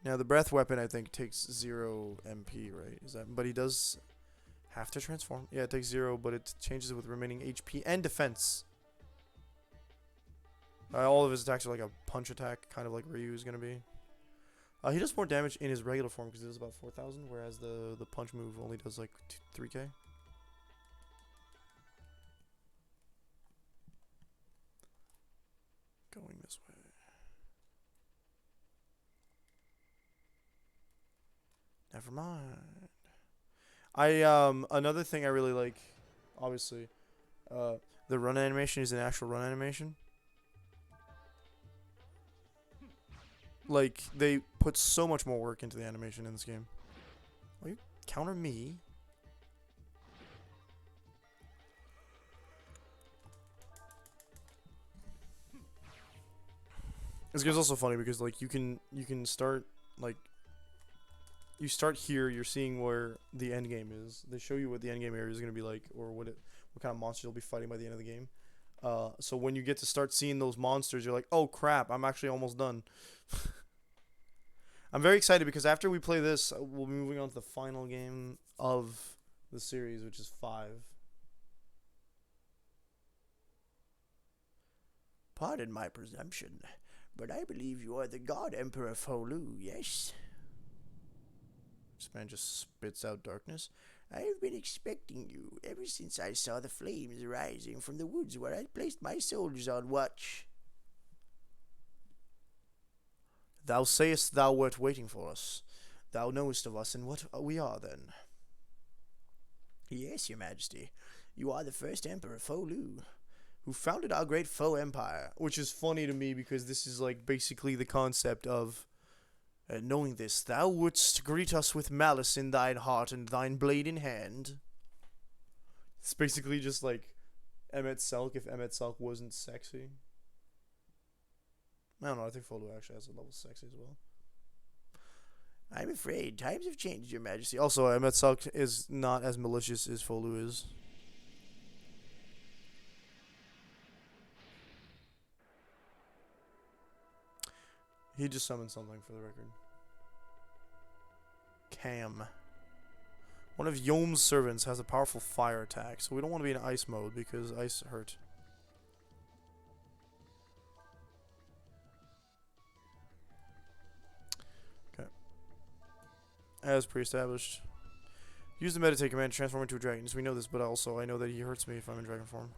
Now the breath weapon I think takes 0 MP, right? Is that? But he does have to transform. Yeah, it takes 0, but it changes it with remaining HP and defense. All of his attacks are like a punch attack, kind of like Ryu is gonna be. He does more damage in his regular form because it does about 4,000, whereas the punch move only does like 3k. Going this way. Never mind. Another thing I really like, obviously, the run animation is an actual run animation. Like, they put so much more work into the animation in this game. Will you counter me? This game's also funny because like you can start like you start here, you're seeing where the end game is. They show you what the end game area is gonna be like, or what kind of monster you'll be fighting by the end of the game. So when you get to start seeing those monsters, you're like, oh crap, I'm actually almost done. I'm very excited because after we play this, we'll be moving on to the final game of the series, which is 5. Pardon my presumption, but I believe you are the God Emperor Folu, yes? This man just spits out darkness. I have been expecting you ever since I saw the flames rising from the woods where I placed my soldiers on watch. Thou sayest thou wert waiting for us. Thou knowest of us and what we are, then. Yes, your majesty. You are the first Emperor Folu, who founded our great foe empire. Which is funny to me because this is like basically the concept of knowing this, thou wouldst greet us with malice in thine heart and thine blade in hand. It's basically just like Emmet Selk if Emmet Selk wasn't sexy. I don't know, I think Folu actually has a level sexy as well. I'm afraid times have changed, your majesty. Also, Emmet Selk is not as malicious as Folu is. He just summoned something for the record. Cam. One of Yom's servants has a powerful fire attack, so we don't want to be in ice mode because ice hurt. Okay. As pre-established. Use the meditate command to transform into a dragon. So we know this, but also I know that he hurts me if I'm in dragon form.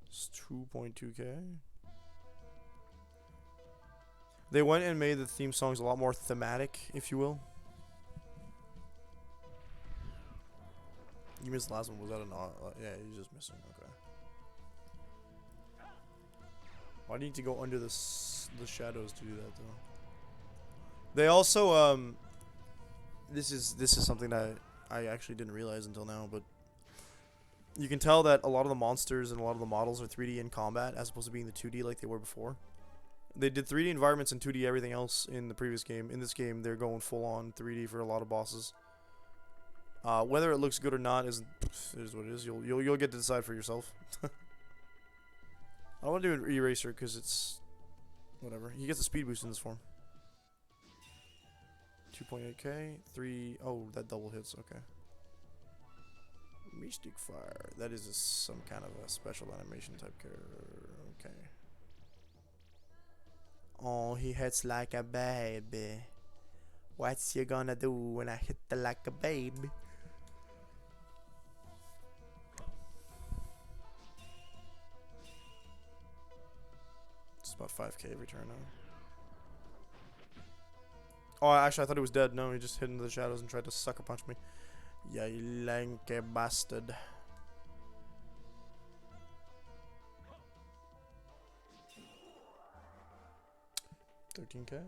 It's 2.2k. They went and made the theme songs a lot more thematic, if you will. You missed the last one. Was that yeah, you're just missing. Okay. Why do you need to go under the shadows to do that though? They also this is something that I actually didn't realize until now, but you can tell that a lot of the monsters and a lot of the models are 3D in combat as opposed to being the 2D like they were before. They did 3D environments and 2D everything else in the previous game. In this game, they're going full on 3D for a lot of bosses. Whether it looks good or not is what it is. You'll get to decide for yourself. I don't want to do an eraser because it's whatever. He gets a speed boost in this form. 2.8k, 3. Oh, that double hits. Okay. Mystic Fire. That is some kind of a special animation type character. Okay. Oh, he hits like a baby. What's you gonna do when I hit the like a baby? It's about 5k every turn now. Oh, actually, I thought he was dead. No, he just hid into the shadows and tried to sucker punch me. Yeah, you lanky bastard. $13k.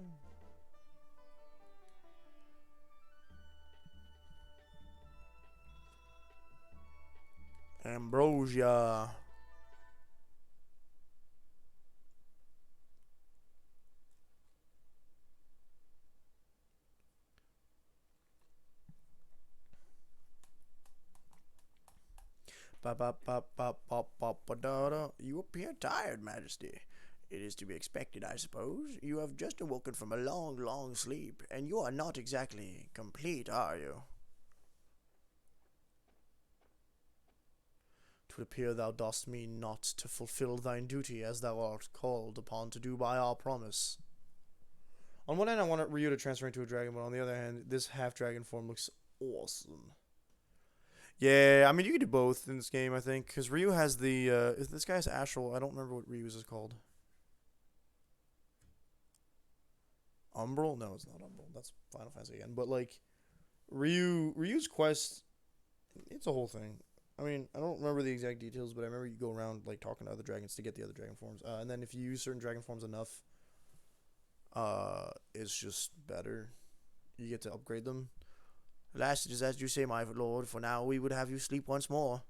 Ambrosia. You appear tired, Majesty. It is to be expected, I suppose. You have just awoken from a long, long sleep, and you are not exactly complete, are you? Twould appear thou dost mean not to fulfill thine duty as thou art called upon to do by our promise. On one hand, I want Ryu to transfer into a dragon, but on the other hand, this half-dragon form looks awesome. Yeah, I mean, you can do both in this game, I think, because Ryu has the, this guy's astral. I don't remember what Ryu's is called. Umbral? No, it's not Umbral. That's Final Fantasy again. But, like, Ryu's quest, it's a whole thing. I mean, I don't remember the exact details, but I remember you go around, like, talking to other dragons to get the other dragon forms. And then if you use certain dragon forms enough, it's just better. You get to upgrade them. Alas, it is as you say, my lord, for now we would have you sleep once more.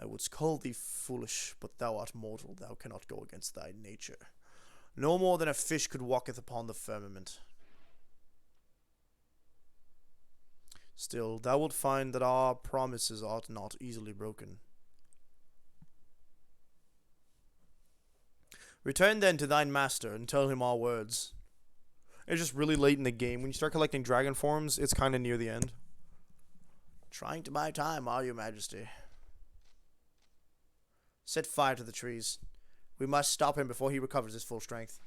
I would call thee foolish, but thou art mortal, thou cannot go against thy nature. No more than a fish could walketh upon the firmament. Still, thou wilt find that our promises are not easily broken. Return then to thine master, and tell him our words. It's just really late in the game. When you start collecting dragon forms, it's kind of near the end. Trying to buy time, are you, Majesty? Set fire to the trees. We must stop him before he recovers his full strength.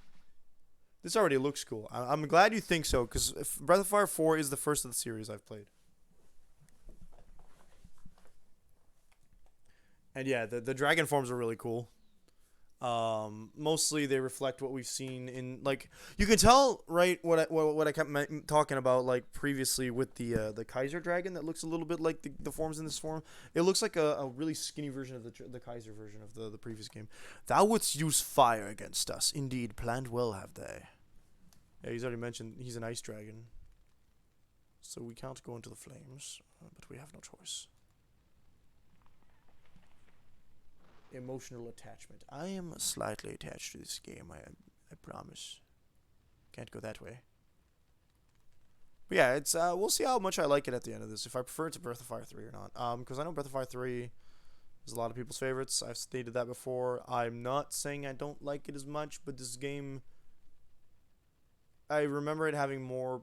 This already looks cool. I'm glad you think so, because Breath of Fire 4 is the first of the series I've played. And yeah, the dragon forms are really cool. Mostly they reflect what we've seen in, like, you can tell, right, what I kept talking about, like, previously with the Kaiser dragon that looks a little bit like the forms in this form. It looks like a really skinny version of the Kaiser version of the previous game. Thou wouldst use fire against us. Indeed, planned well have they. Yeah, he's already mentioned he's an ice dragon. So we can't go into the flames, but we have no choice. Emotional attachment. I am slightly attached to this game, I promise. Can't go that way. But yeah, it's we'll see how much I like it at the end of this. If I prefer it to Breath of Fire 3 or not. Because I know Breath of Fire 3 is a lot of people's favorites. I've stated that before. I'm not saying I don't like it as much, but this game, I remember it having more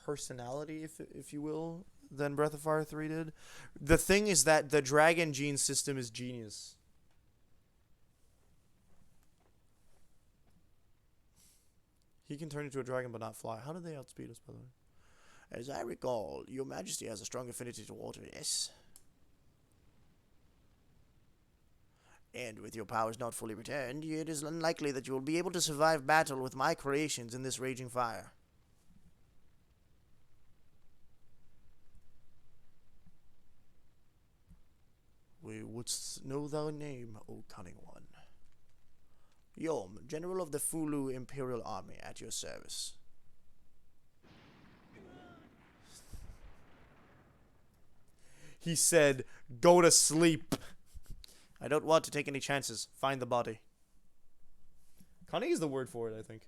personality, if you will, than Breath of Fire 3 did. The thing is that the Dragon Gene system is genius. He can turn into a dragon but not fly. How did they outspeed us, by the way? As I recall, your majesty has a strong affinity to water, yes? And with your powers not fully returned, it is unlikely that you will be able to survive battle with my creations in this raging fire. We would know thy name, O cunning one. Yom, General of the Fulu Imperial Army, at your service. He said, "Go to sleep." I don't want to take any chances. Find the body. Cunning is the word for it, I think.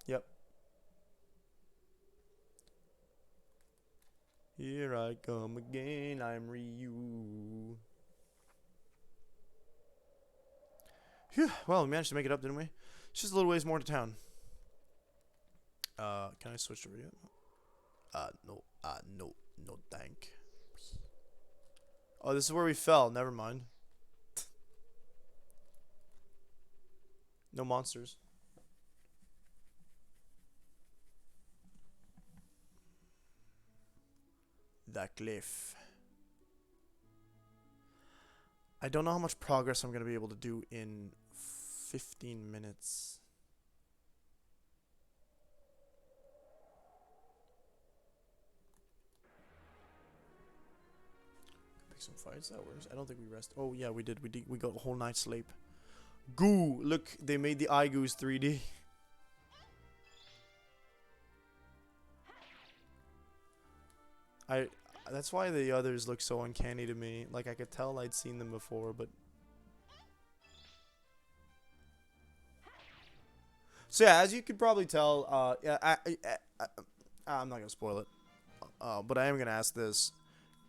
Yep. Here I come again, I'm Ryu. Phew, well, we managed to make it up, didn't we? It's just a little ways more to town. Can I switch to radio? No, no thank. Oh, this is where we fell, never mind. No monsters. The cliff. I don't know how much progress I'm going to be able to do in 15 minutes. Pick some fights, that works. I don't think we rest. Oh, yeah, we did. We got a whole night's sleep. Goo! Look, they made the eye goos 3D. That's why the others look so uncanny to me. Like, I could tell I'd seen them before, but... So, yeah, as you could probably tell, yeah, I'm not going to spoil it. But I am going to ask this.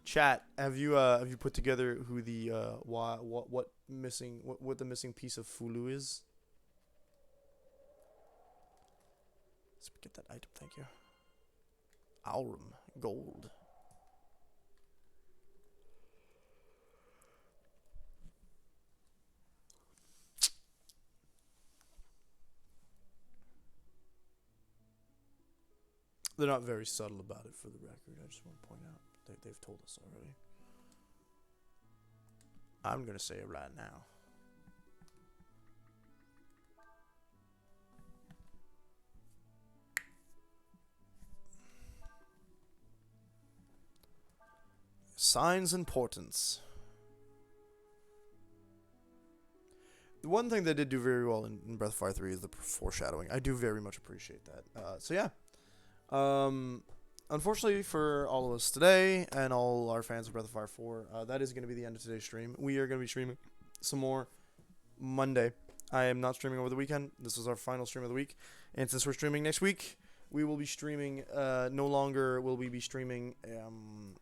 Chat, have you put together who the, what the missing piece of Fulu is? Let's get that item, thank you. Aurum, gold. They're not very subtle about it, for the record. I just want to point out. They've told us already. I'm going to say it right now. Signs and portents. The one thing they did do very well in Breath of Fire 3 is the foreshadowing. I do very much appreciate that. So yeah. Unfortunately for all of us today and all our fans of Breath of Fire 4, that is going to be the end of today's stream. We are going to be streaming some more Monday. I am not streaming over the weekend. This is our final stream of the week. And since we're streaming next week, we will be streaming, no longer will we be streaming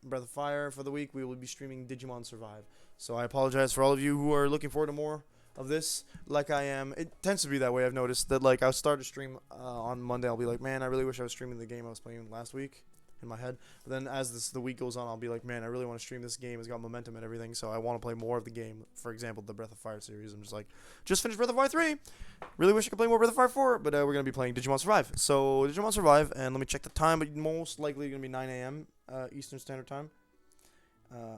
Breath of Fire for the week. We will be streaming Digimon Survive. So I apologize for all of you who are looking forward to more of this, like I am. It tends to be that way. I've noticed that, like, I'll start a stream on Monday. I'll be like, man, I really wish I was streaming the game I was playing last week in my head. But then as the week goes on, I'll be like, man, I really want to stream this game. It's got momentum and everything, so I want to play more of the game. For example, the Breath of Fire series. I'm just like, just finished Breath of Fire 3. Really wish I could play more Breath of Fire 4, but we're going to be playing Digimon Survive. So, Digimon Survive, and let me check the time, but most likely going to be 9 a.m. Eastern Standard Time.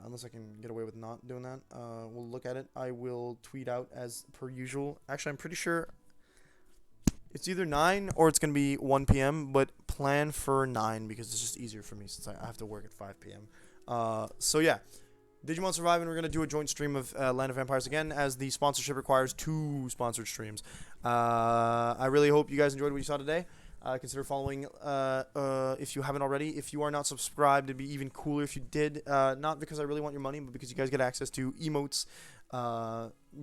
Unless I can get away with not doing that. We'll look at it. I will tweet out as per usual. Actually, I'm pretty sure it's either 9 or it's going to be 1 p.m., but plan for 9 because it's just easier for me since I have to work at 5 p.m. So, yeah. Digimon Survive, and we're going to do a joint stream of Land of Vampires again, as the sponsorship requires 2 sponsored streams. I really hope you guys enjoyed what you saw today. Consider following if you haven't already. If you are not subscribed, it'd be even cooler if you did. Not because I really want your money, but because you guys get access to emotes,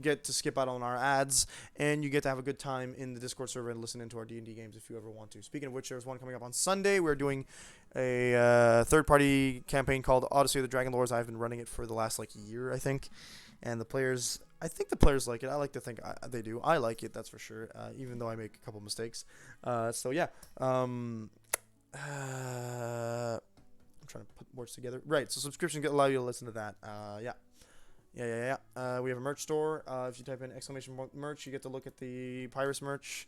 get to skip out on our ads, and you get to have a good time in the Discord server and listen into our D&D games if you ever want to. Speaking of which, there's one coming up on Sunday. We're doing a third-party campaign called Odyssey of the Dragon Lords. I've been running it for the last, year, I think. And I think the players like it. I like to think they do. I like it, that's for sure, even though I make a couple mistakes. So, yeah. I'm trying to put words together. Right, so subscription allow you to listen to that. Yeah. We have a merch store. If you type in !merch, you get to look at the Pyrus merch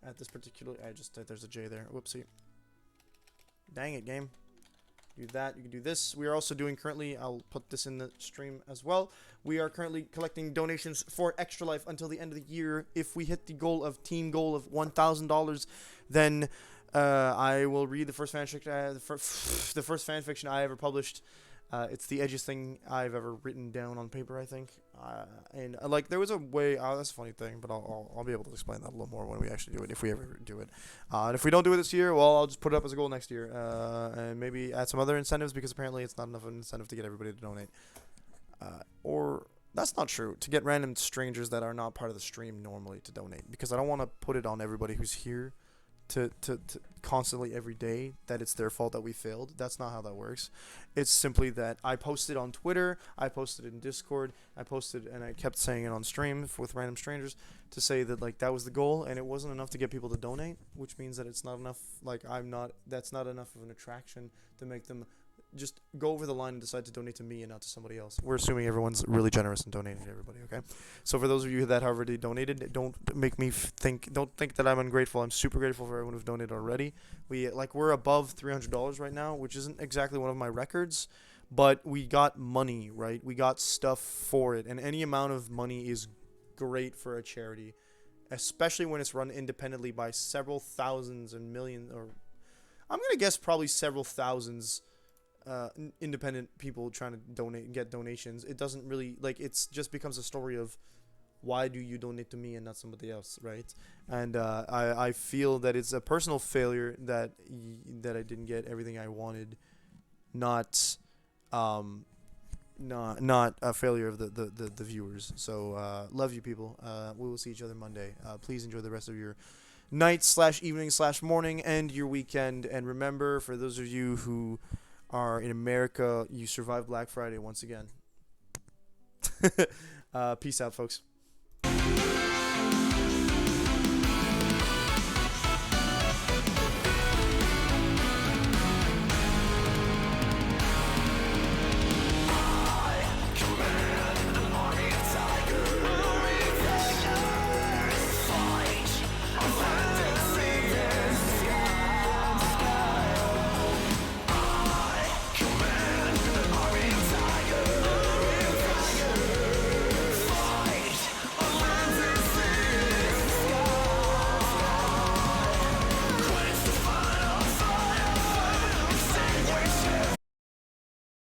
at this particular... there's a J there. Whoopsie. Dang it, game. do that. You can do this. We are also doing currently, I'll put this in the stream as well. We are currently collecting donations for Extra Life until the end of the year. If we hit the team goal of $1,000, then I will read the first fanfiction, the first fanfiction I ever published. It's the edgiest thing I've ever written down on paper, I think. And like there was a way. That's a funny thing, but I'll be able to explain that a little more when we actually do it, if we ever do it. And if we don't do it this year, well, I'll just put it up as a goal next year, and maybe add some other incentives, because apparently it's not enough of an incentive to get everybody to donate. Or that's not true. To get random strangers that are not part of the stream normally to donate, because I don't want to put it on everybody who's here. To constantly every day that it's their fault that we failed. That's not how that works. It's simply that I posted on Twitter, I posted in Discord, I posted and I kept saying it on stream with random strangers to say that like that was the goal, and it wasn't enough to get people to donate, which means that it's not enough. Like that's not enough of an attraction to make them just go over the line and decide to donate to me and not to somebody else. We're assuming everyone's really generous in donating to everybody, okay? So for those of you that have already donated, don't think that I'm ungrateful. I'm super grateful for everyone who's donated already. We're above $300 right now, which isn't exactly one of my records, but we got money, right? We got stuff for it, and any amount of money is great for a charity, especially when it's run independently by several thousands and millions, or I'm gonna guess probably several thousands independent people trying to donate and get donations. It doesn't really it's just becomes a story of why do you donate to me and not somebody else, right? And I feel that it's a personal failure that I didn't get everything I wanted, not a failure of the viewers. So love you people. We will see each other Monday. Please enjoy the rest of your night/evening/morning and your weekend. And remember, for those of you who are in America, you survived Black Friday once again. Peace out, folks.